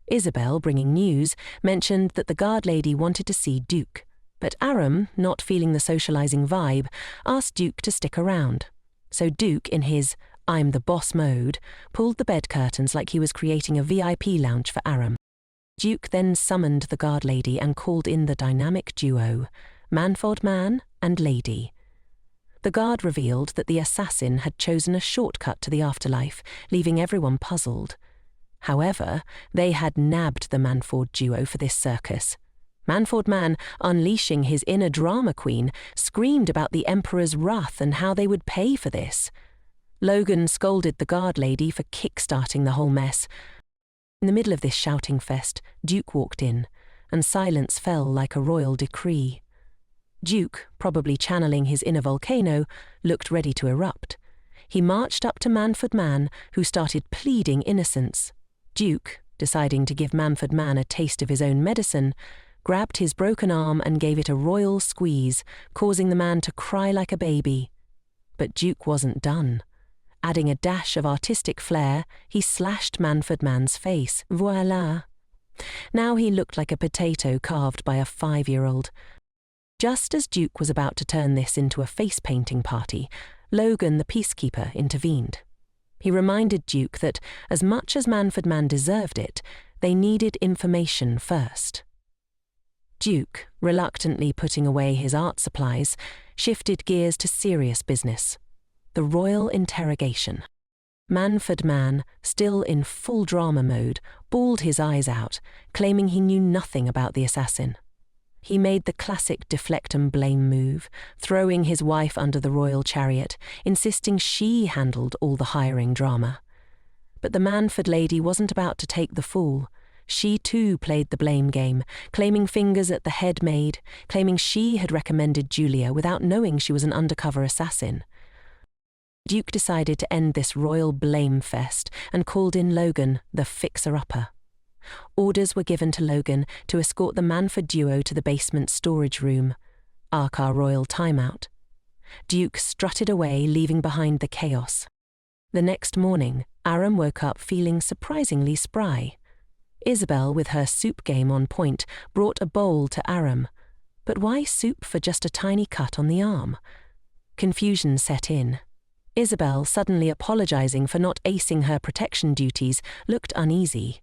Isabel, bringing news, mentioned that the guard lady wanted to see Duke, but Aram, not feeling the socializing vibe, asked Duke to stick around. So Duke, in his "I'm the boss" mode, pulled the bed curtains like he was creating a VIP lounge for Aram. Duke then summoned the guard lady and called in the dynamic duo, Manford man and lady. The guard revealed that the assassin had chosen a shortcut to the afterlife, leaving everyone puzzled. However, they had nabbed the Manford duo for this circus. Manford man, unleashing his inner drama queen, screamed about the Emperor's wrath and how they would pay for this. Logan scolded the guard lady for kick-starting the whole mess. In the middle of this shouting fest, Duke walked in, and silence fell like a royal decree. Duke, probably channeling his inner volcano, looked ready to erupt. He marched up to Manford man, who started pleading innocence. Duke, deciding to give Manford man a taste of his own medicine, grabbed his broken arm and gave it a royal squeeze, causing the man to cry like a baby. But Duke wasn't done. Adding a dash of artistic flair, he slashed Manford man's face. Voila! Now he looked like a potato carved by a 5-year-old. Just as Duke was about to turn this into a face-painting party, Logan, the peacekeeper, intervened. He reminded Duke that, as much as Manford man deserved it, they needed information first. Duke, reluctantly putting away his art supplies, shifted gears to serious business. The royal interrogation. Manford man, still in full drama mode, bawled his eyes out, claiming he knew nothing about the assassin. He made the classic deflect and blame move, throwing his wife under the royal chariot, insisting she handled all the hiring drama. But the Manford lady wasn't about to take the fall. She too played the blame game, claiming fingers at the head maid, claiming she had recommended Julia without knowing she was an undercover assassin. Duke decided to end this royal blame fest and called in Logan, the fixer-upper. Orders were given to Logan to escort the Manford duo to the basement storage room, our royal timeout. Duke strutted away, leaving behind the chaos. The next morning, Aram woke up feeling surprisingly spry. Isabel, with her soup game on point, brought a bowl to Aram. But why soup for just a tiny cut on the arm? Confusion set in. Isabel, suddenly apologizing for not acing her protection duties, looked uneasy.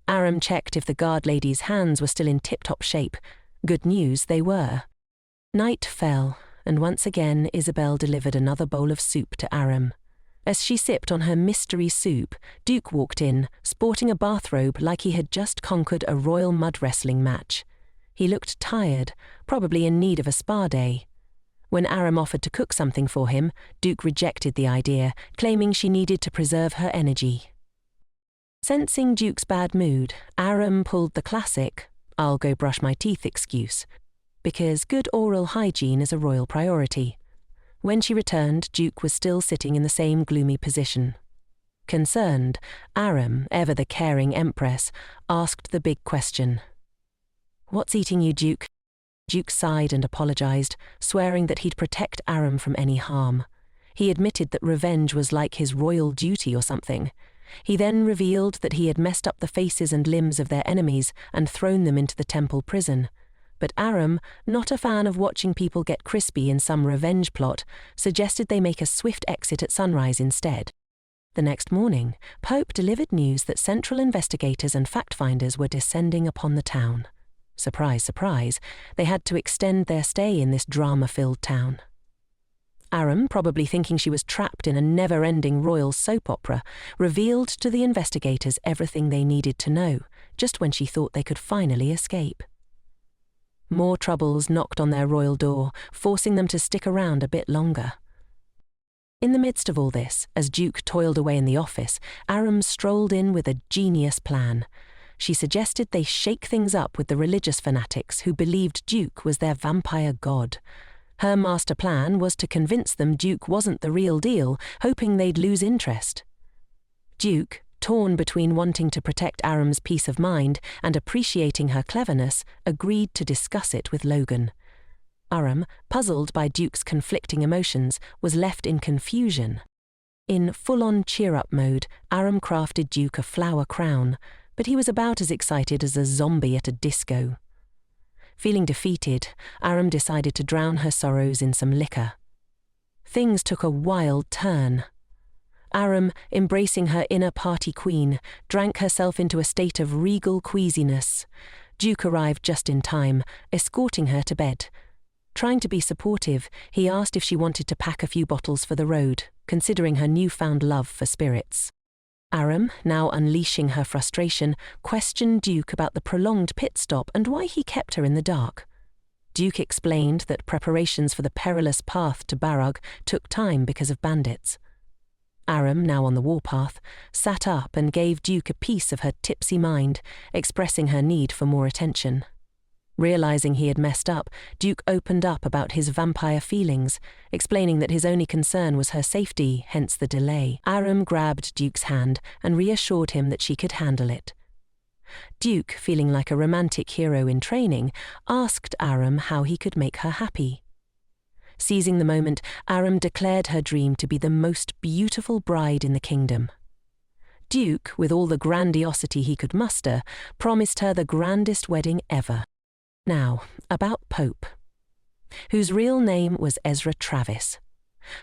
Aram checked if the guard lady's hands were still in tip-top shape. Good news, they were. Night fell, and once again Isabel delivered another bowl of soup to Aram. As she sipped on her mystery soup, Duke walked in, sporting a bathrobe like he had just conquered a royal mud wrestling match. He looked tired, probably in need of a spa day. When Aram offered to cook something for him, Duke rejected the idea, claiming she needed to preserve her energy. Sensing Duke's bad mood, Aram pulled the classic, "I'll go brush my teeth" excuse, because good oral hygiene is a royal priority. When she returned, Duke was still sitting in the same gloomy position. Concerned, Aram, ever the caring empress, asked the big question. "What's eating you, Duke?" Duke sighed and apologized, swearing that he'd protect Aram from any harm. He admitted that revenge was like his royal duty or something. He then revealed that he had messed up the faces and limbs of their enemies and thrown them into the temple prison. But Aram, not a fan of watching people get crispy in some revenge plot, suggested they make a swift exit at sunrise instead. The next morning, Pope delivered news that central investigators and fact-finders were descending upon the town. Surprise, surprise, they had to extend their stay in this drama-filled town. Aram, probably thinking she was trapped in a never-ending royal soap opera, revealed to the investigators everything they needed to know, just when she thought they could finally escape. More troubles knocked on their royal door, forcing them to stick around a bit longer. In the midst of all this, as Duke toiled away in the office, Aram strolled in with a genius plan. She suggested they shake things up with the religious fanatics who believed Duke was their vampire god. Her master plan was to convince them Duke wasn't the real deal, hoping they'd lose interest. Duke, torn between wanting to protect Aram's peace of mind and appreciating her cleverness, agreed to discuss it with Logan. Aram, puzzled by Duke's conflicting emotions, was left in confusion. In full-on cheer-up mode, Aram crafted Duke a flower crown, but he was about as excited as a zombie at a disco. Feeling defeated, Aram decided to drown her sorrows in some liquor. Things took a wild turn. Aram, embracing her inner party queen, drank herself into a state of regal queasiness. Duke arrived just in time, escorting her to bed. Trying to be supportive, he asked if she wanted to pack a few bottles for the road, considering her newfound love for spirits. Aram, now unleashing her frustration, questioned Duke about the prolonged pit stop and why he kept her in the dark. Duke explained that preparations for the perilous path to Barug took time because of bandits. Aram, now on the warpath, sat up and gave Duke a piece of her tipsy mind, expressing her need for more attention. Realizing he had messed up, Duke opened up about his vampire feelings, explaining that his only concern was her safety, hence the delay. Aram grabbed Duke's hand and reassured him that she could handle it. Duke, feeling like a romantic hero in training, asked Aram how he could make her happy. Seizing the moment, Aram declared her dream to be the most beautiful bride in the kingdom. Duke, with all the grandiosity he could muster, promised her the grandest wedding ever. Now, about Pope, whose real name was Ezra Travis.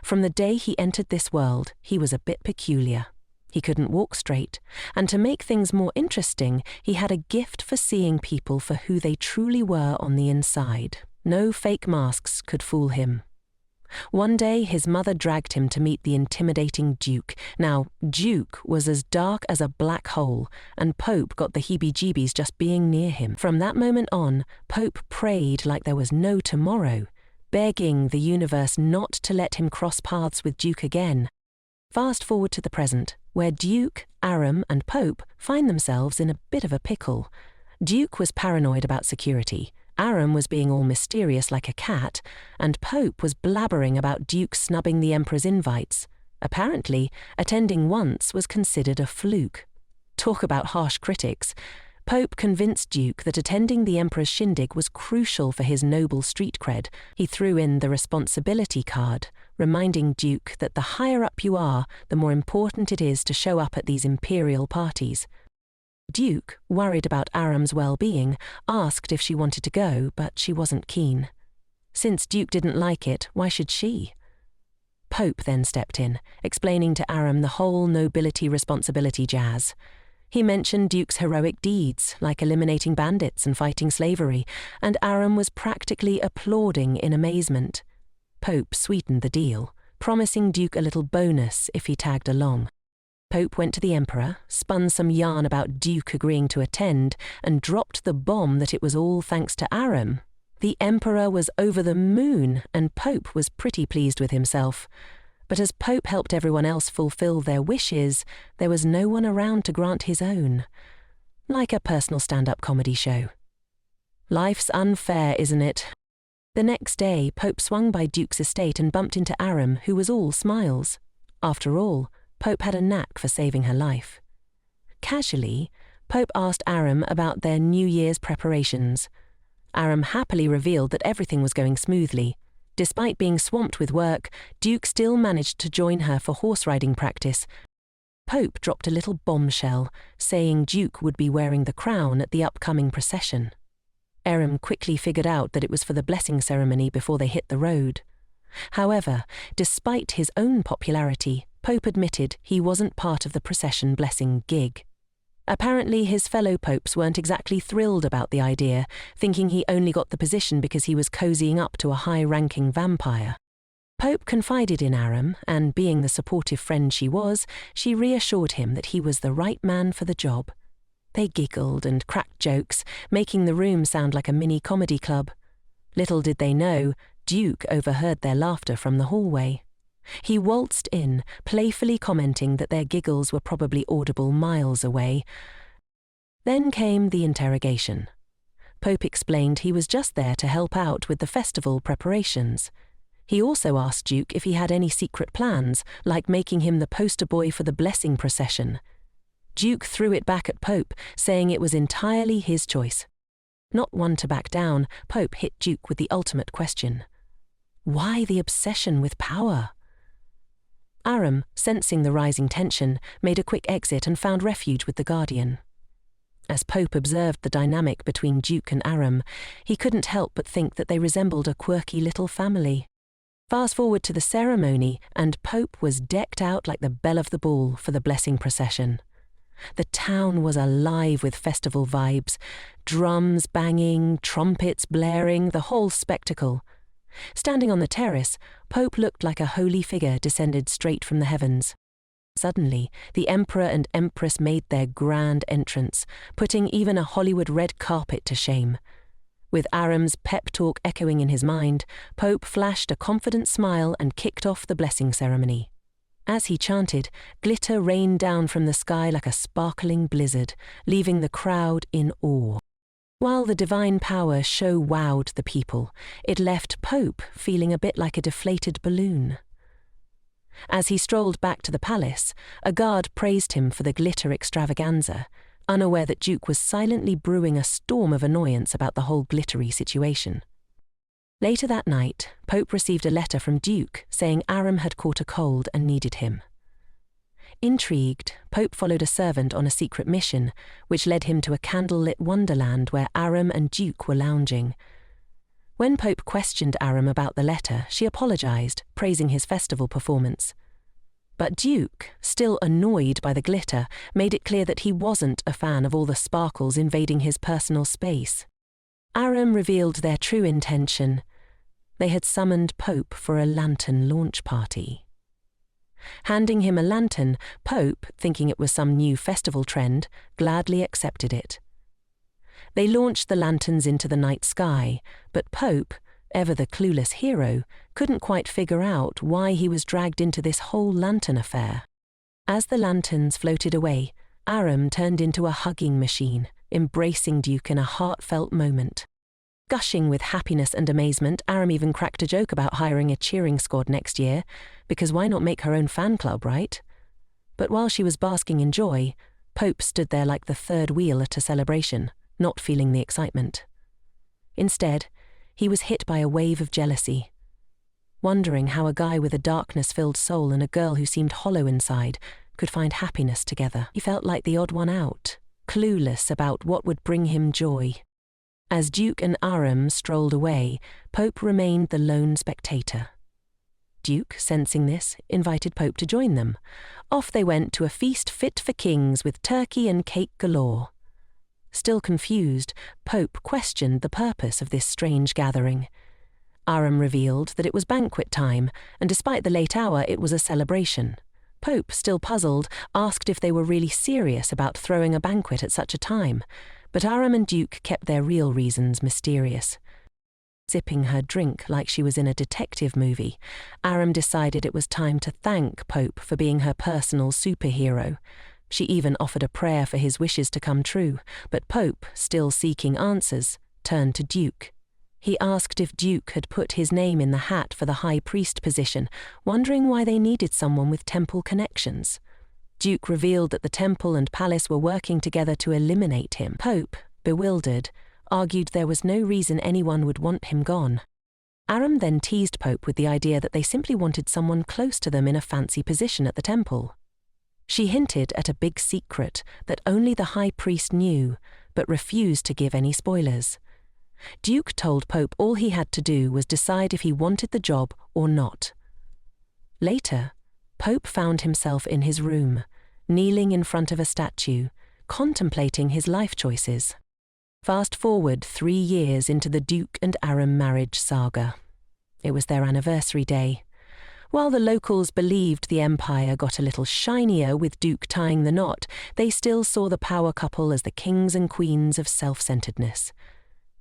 From the day he entered this world, he was a bit peculiar. He couldn't walk straight, and to make things more interesting, he had a gift for seeing people for who they truly were on the inside. No fake masks could fool him. One day, his mother dragged him to meet the intimidating Duke. Now, Duke was as dark as a black hole, and Pope got the heebie-jeebies just being near him. From that moment on, Pope prayed like there was no tomorrow, begging the universe not to let him cross paths with Duke again. Fast forward to the present, where Duke, Aram, and Pope find themselves in a bit of a pickle. Duke was paranoid about security. Aram was being all mysterious like a cat, and Pope was blabbering about Duke snubbing the Emperor's invites. Apparently, attending once was considered a fluke. Talk about harsh critics. Pope convinced Duke that attending the Emperor's shindig was crucial for his noble street cred. He threw in the responsibility card, reminding Duke that the higher up you are, the more important it is to show up at these imperial parties. Duke, worried about Aram's well-being, asked if she wanted to go, but she wasn't keen. Since Duke didn't like it, why should she? Pope then stepped in, explaining to Aram the whole nobility responsibility jazz. He mentioned Duke's heroic deeds, like eliminating bandits and fighting slavery, and Aram was practically applauding in amazement. Pope sweetened the deal, promising Duke a little bonus if he tagged along. Pope went to the Emperor, spun some yarn about Duke agreeing to attend, and dropped the bomb that it was all thanks to Aram. The emperor was over the moon, and Pope was pretty pleased with himself. But as Pope helped everyone else fulfill their wishes, there was no one around to grant his own. Like a personal stand-up comedy show. Life's unfair, isn't it? The next day, Pope swung by Duke's estate and bumped into Aram, who was all smiles. After all, Pope had a knack for saving her life. Casually, Pope asked Aram about their New Year's preparations. Aram happily revealed that everything was going smoothly. Despite being swamped with work, Duke still managed to join her for horse riding practice. Pope dropped a little bombshell, saying Duke would be wearing the crown at the upcoming procession. Aram quickly figured out that it was for the blessing ceremony before they hit the road. However, despite his own popularity, Pope admitted he wasn't part of the procession blessing gig. Apparently his fellow popes weren't exactly thrilled about the idea, thinking he only got the position because he was cozying up to a high-ranking vampire. Pope confided in Aram, and being the supportive friend she was, she reassured him that he was the right man for the job. They giggled and cracked jokes, making the room sound like a mini comedy club. Little did they know, Duke overheard their laughter from the hallway. He waltzed in, playfully commenting that their giggles were probably audible miles away. Then came the interrogation. Pope explained he was just there to help out with the festival preparations. He also asked Duke if he had any secret plans, like making him the poster boy for the blessing procession. Duke threw it back at Pope, saying it was entirely his choice. Not one to back down, Pope hit Duke with the ultimate question. Why the obsession with power? Aram, sensing the rising tension, made a quick exit and found refuge with the Guardian. As Pope observed the dynamic between Duke and Aram, he couldn't help but think that they resembled a quirky little family. Fast forward to the ceremony, and Pope was decked out like the belle of the ball for the blessing procession. The town was alive with festival vibes, drums banging, trumpets blaring, the whole spectacle. Standing on the terrace, Pope looked like a holy figure descended straight from the heavens. Suddenly, the Emperor and Empress made their grand entrance, putting even a Hollywood red carpet to shame. With Aram's pep talk echoing in his mind, Pope flashed a confident smile and kicked off the blessing ceremony. As he chanted, glitter rained down from the sky like a sparkling blizzard, leaving the crowd in awe. While the divine power show wowed the people, it left Pope feeling a bit like a deflated balloon. As he strolled back to the palace, a guard praised him for the glitter extravaganza, unaware that Duke was silently brewing a storm of annoyance about the whole glittery situation. Later that night, Pope received a letter from Duke saying Aram had caught a cold and needed him. Intrigued, Pope followed a servant on a secret mission, which led him to a candlelit wonderland where Aram and Duke were lounging. When Pope questioned Aram about the letter, she apologized, praising his festival performance. But Duke, still annoyed by the glitter, made it clear that he wasn't a fan of all the sparkles invading his personal space. Aram revealed their true intention. They had summoned Pope for a lantern launch party. Handing him a lantern, Pope, thinking it was some new festival trend, gladly accepted it. They launched the lanterns into the night sky, but Pope, ever the clueless hero, couldn't quite figure out why he was dragged into this whole lantern affair. As the lanterns floated away, Aram turned into a hugging machine, embracing Duke in a heartfelt moment. Gushing with happiness and amazement, Aram even cracked a joke about hiring a cheering squad next year, because why not make her own fan club, right? But while she was basking in joy, Pope stood there like the third wheel at a celebration, not feeling the excitement. Instead, he was hit by a wave of jealousy. Wondering how a guy with a darkness-filled soul and a girl who seemed hollow inside could find happiness together. He felt like the odd one out, clueless about what would bring him joy. As Duke and Aram strolled away, Pope remained the lone spectator. Duke, sensing this, invited Pope to join them. Off they went to a feast fit for kings with turkey and cake galore. Still confused, Pope questioned the purpose of this strange gathering. Aram revealed that it was banquet time, and despite the late hour, it was a celebration. Pope, still puzzled, asked if they were really serious about throwing a banquet at such a time, but Aram and Duke kept their real reasons mysterious. Sipping her drink like she was in a detective movie, Aram decided it was time to thank Pope for being her personal superhero. She even offered a prayer for his wishes to come true, but Pope, still seeking answers, turned to Duke. He asked if Duke had put his name in the hat for the high priest position, wondering why they needed someone with temple connections. Duke revealed that the temple and palace were working together to eliminate him. Pope, bewildered, argued there was no reason anyone would want him gone. Aram then teased Pope with the idea that they simply wanted someone close to them in a fancy position at the temple. She hinted at a big secret that only the high priest knew, but refused to give any spoilers. Duke told Pope all he had to do was decide if he wanted the job or not. Later, Pope found himself in his room, kneeling in front of a statue, contemplating his life choices. Fast forward 3 years into the Duke and Aram marriage saga. It was their anniversary day. While the locals believed the empire got a little shinier with Duke tying the knot, they still saw the power couple as the kings and queens of self-centeredness.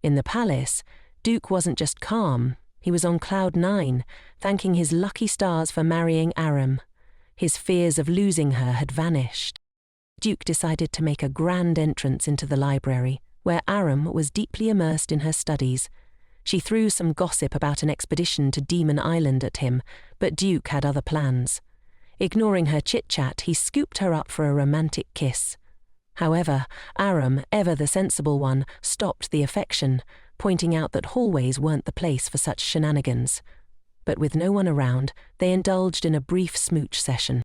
In the palace, Duke wasn't just calm, he was on cloud 9, thanking his lucky stars for marrying Aram. His fears of losing her had vanished. Duke decided to make a grand entrance into the library, where Aram was deeply immersed in her studies. She threw some gossip about an expedition to Demon Island at him, but Duke had other plans. Ignoring her chit-chat, he scooped her up for a romantic kiss. However, Aram, ever the sensible one, stopped the affection, pointing out that hallways weren't the place for such shenanigans. But with no one around, they indulged in a brief smooch session.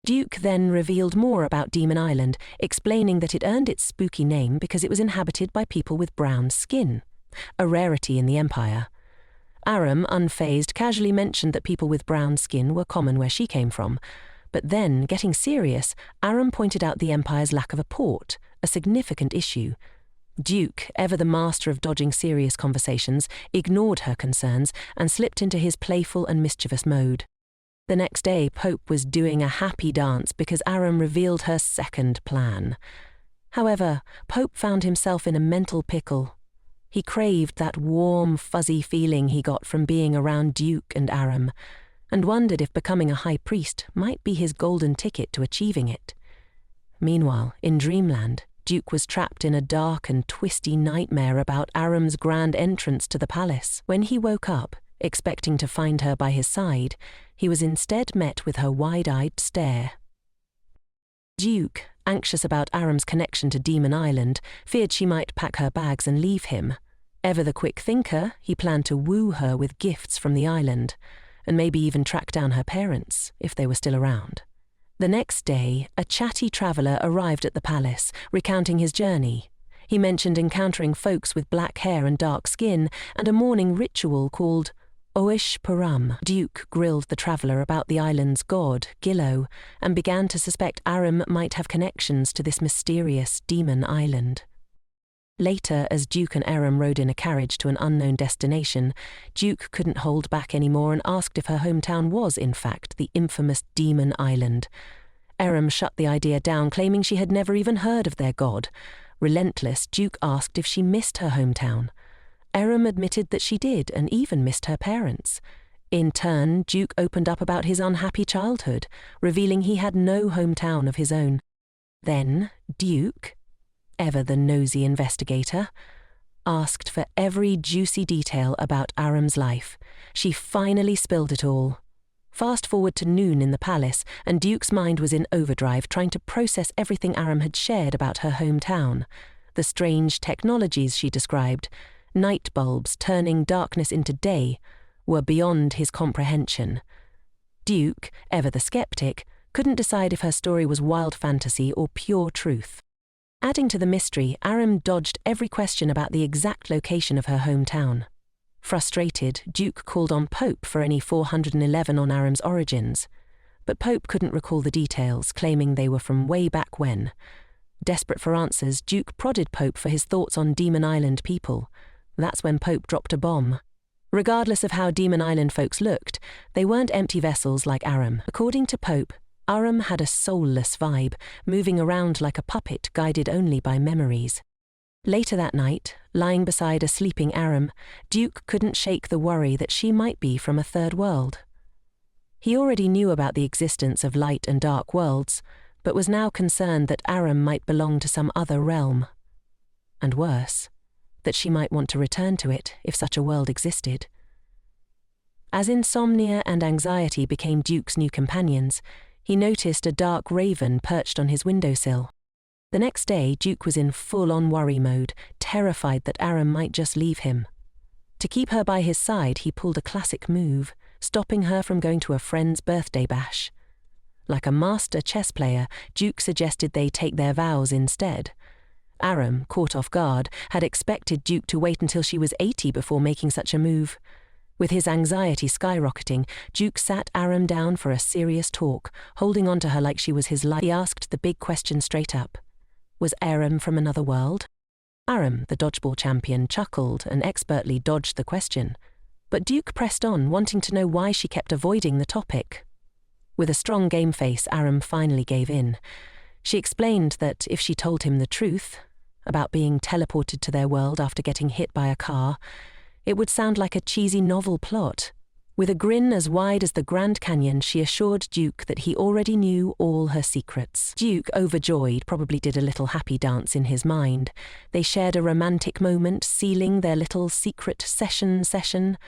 Duke then revealed more about Demon Island, explaining that it earned its spooky name because it was inhabited by people with brown skin, a rarity in the empire. Aram, unfazed, casually mentioned that people with brown skin were common where she came from. But then, getting serious, Aram pointed out the empire's lack of a port, a significant issue. Duke, ever the master of dodging serious conversations, ignored her concerns and slipped into his playful and mischievous mode. The next day, Pope was doing a happy dance because Aram revealed her second plan. However, Pope found himself in a mental pickle. He craved that warm, fuzzy feeling he got from being around Duke and Aram, and wondered if becoming a high priest might be his golden ticket to achieving it. Meanwhile, in Dreamland, Duke was trapped in a dark and twisty nightmare about Aram's grand entrance to the palace. When he woke up, expecting to find her by his side, he was instead met with her wide-eyed stare. Duke, anxious about Aram's connection to Demon Island, feared she might pack her bags and leave him. Ever the quick thinker, he planned to woo her with gifts from the island, and maybe even track down her parents, if they were still around. The next day, a chatty traveller arrived at the palace, recounting his journey. He mentioned encountering folks with black hair and dark skin, and a morning ritual called Oish Param. Duke grilled the traveller about the island's god, Gillo, and began to suspect Aram might have connections to this mysterious demon island. Later, as Duke and Aram rode in a carriage to an unknown destination, Duke couldn't hold back anymore and asked if her hometown was, in fact, the infamous Demon Island. Aram shut the idea down, claiming she had never even heard of their god. Relentless, Duke asked if she missed her hometown. Aram admitted that she did, and even missed her parents. In turn, Duke opened up about his unhappy childhood, revealing he had no hometown of his own. Then, Duke, ever the nosy investigator, asked for every juicy detail about Aram's life. She finally spilled it all. Fast forward to noon in the palace, and Duke's mind was in overdrive, trying to process everything Aram had shared about her hometown. The strange technologies she described, night bulbs turning darkness into day, were beyond his comprehension. Duke, ever the skeptic, couldn't decide if her story was wild fantasy or pure truth. Adding to the mystery, Aram dodged every question about the exact location of her hometown. Frustrated, Duke called on Pope for any 411 on Aram's origins, but Pope couldn't recall the details, claiming they were from way back when. Desperate for answers, Duke prodded Pope for his thoughts on Demon Island people. That's when Pope dropped a bomb. Regardless of how Demon Island folks looked, they weren't empty vessels like Aram. According to Pope, Aram had a soulless vibe, moving around like a puppet guided only by memories. Later that night, lying beside a sleeping Aram, Duke couldn't shake the worry that she might be from a third world. He already knew about the existence of light and dark worlds, but was now concerned that Aram might belong to some other realm. And worse, that she might want to return to it if such a world existed. As insomnia and anxiety became Duke's new companions, he noticed a dark raven perched on his windowsill. The next day, Duke was in full-on worry mode, terrified that Aram might just leave him. To keep her by his side, he pulled a classic move, stopping her from going to a friend's birthday bash. Like a master chess player, Duke suggested they take their vows instead. Aram, caught off guard, had expected Duke to wait until she was 80 before making such a move. With his anxiety skyrocketing, Duke sat Aram down for a serious talk, holding on to her like she was his life. He asked the big question straight up. Was Aram from another world? Aram, the dodgeball champion, chuckled and expertly dodged the question. But Duke pressed on, wanting to know why she kept avoiding the topic. With a strong game face, Aram finally gave in. She explained that if she told him the truth, about being teleported to their world after getting hit by a car, it would sound like a cheesy novel plot. With a grin as wide as the Grand Canyon, she assured Duke that he already knew all her secrets. Duke, overjoyed, probably did a little happy dance in his mind. They shared a romantic moment, sealing their little secret session.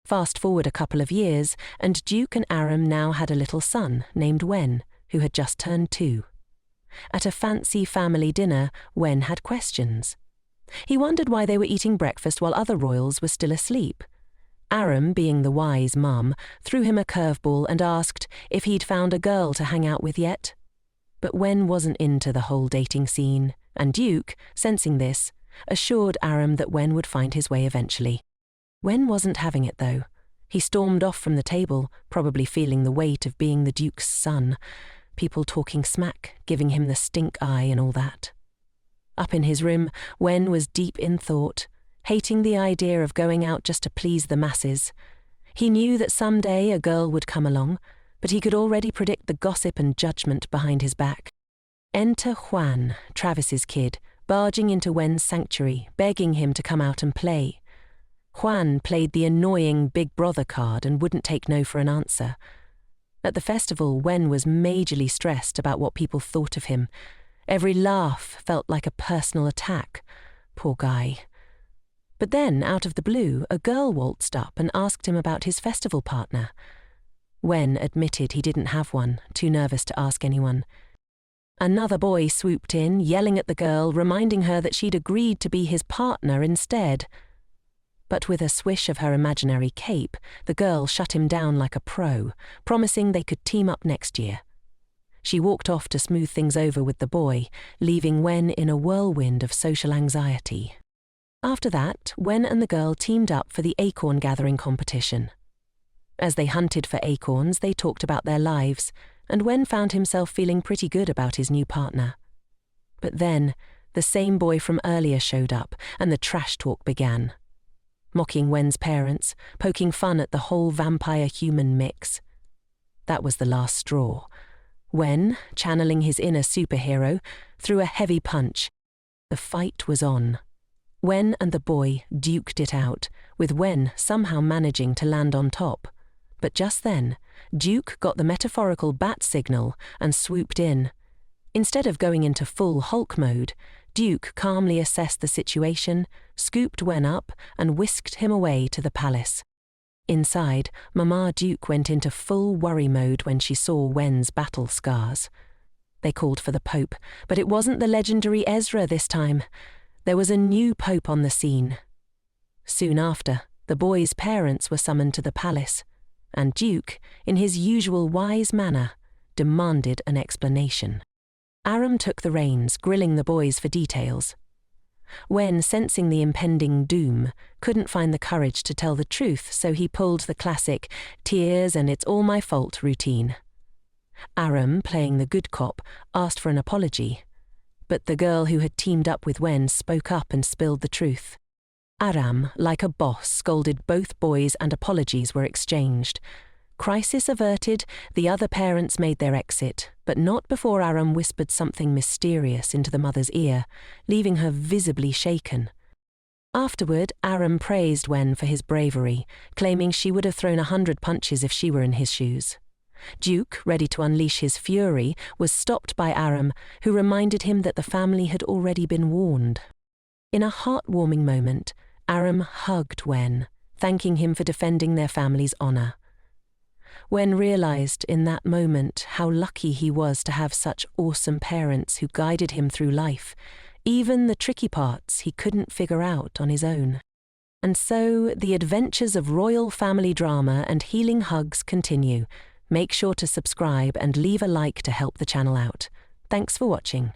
Fast forward a couple of years, and Duke and Aram now had a little son named Wen, who had just turned 2. At a fancy family dinner, Wen had questions. He wondered why they were eating breakfast while other royals were still asleep. Aram, being the wise mum, threw him a curveball and asked if he'd found a girl to hang out with yet. But Wen wasn't into the whole dating scene, and Duke, sensing this, assured Aram that Wen would find his way eventually. Wen wasn't having it, though. He stormed off from the table, probably feeling the weight of being the Duke's son, people talking smack, giving him the stink eye and all that. Up in his room, Wen was deep in thought, hating the idea of going out just to please the masses. He knew that someday a girl would come along, but he could already predict the gossip and judgment behind his back. Enter Juan, Travis's kid, barging into Wen's sanctuary, begging him to come out and play. Juan played the annoying big brother card and wouldn't take no for an answer. At the festival, Wen was majorly stressed about what people thought of him. Every laugh felt like a personal attack. Poor guy. But then, out of the blue, a girl waltzed up and asked him about his festival partner. Wen admitted he didn't have one, too nervous to ask anyone. Another boy swooped in, yelling at the girl, reminding her that she'd agreed to be his partner instead. But with a swish of her imaginary cape, the girl shut him down like a pro, promising they could team up next year. She walked off to smooth things over with the boy, leaving Wen in a whirlwind of social anxiety. After that, Wen and the girl teamed up for the acorn gathering competition. As they hunted for acorns, they talked about their lives, and Wen found himself feeling pretty good about his new partner. But then, the same boy from earlier showed up, and the trash talk began. Mocking Wen's parents, poking fun at the whole vampire-human mix. That was the last straw. Wen, channeling his inner superhero, threw a heavy punch. The fight was on. Wen and the boy duked it out, with Wen somehow managing to land on top. But just then, Duke got the metaphorical bat signal and swooped in. Instead of going into full Hulk mode, Duke calmly assessed the situation, scooped Wen up, and whisked him away to the palace. Inside, Mama Duke went into full worry mode when she saw Wen's battle scars. They called for the Pope, but it wasn't the legendary Ezra this time. There was a new Pope on the scene. Soon after, the boy's parents were summoned to the palace, and Duke, in his usual wise manner, demanded an explanation. Aram took the reins, grilling the boys for details. Wen, sensing the impending doom, couldn't find the courage to tell the truth, so he pulled the classic tears and it's all my fault routine. Aram, playing the good cop, asked for an apology, but the girl who had teamed up with Wen spoke up and spilled the truth. Aram, like a boss, scolded both boys and apologies were exchanged. Crisis averted, the other parents made their exit, but not before Aram whispered something mysterious into the mother's ear, leaving her visibly shaken. Afterward, Aram praised Wen for his bravery, claiming she would have thrown 100 punches if she were in his shoes. Duke, ready to unleash his fury, was stopped by Aram, who reminded him that the family had already been warned. In a heartwarming moment, Aram hugged Wen, thanking him for defending their family's honor. Wen realized in that moment how lucky he was to have such awesome parents who guided him through life, even the tricky parts he couldn't figure out on his own. And so, the adventures of royal family drama and healing hugs continue. Make sure to subscribe and leave a like to help the channel out. Thanks for watching.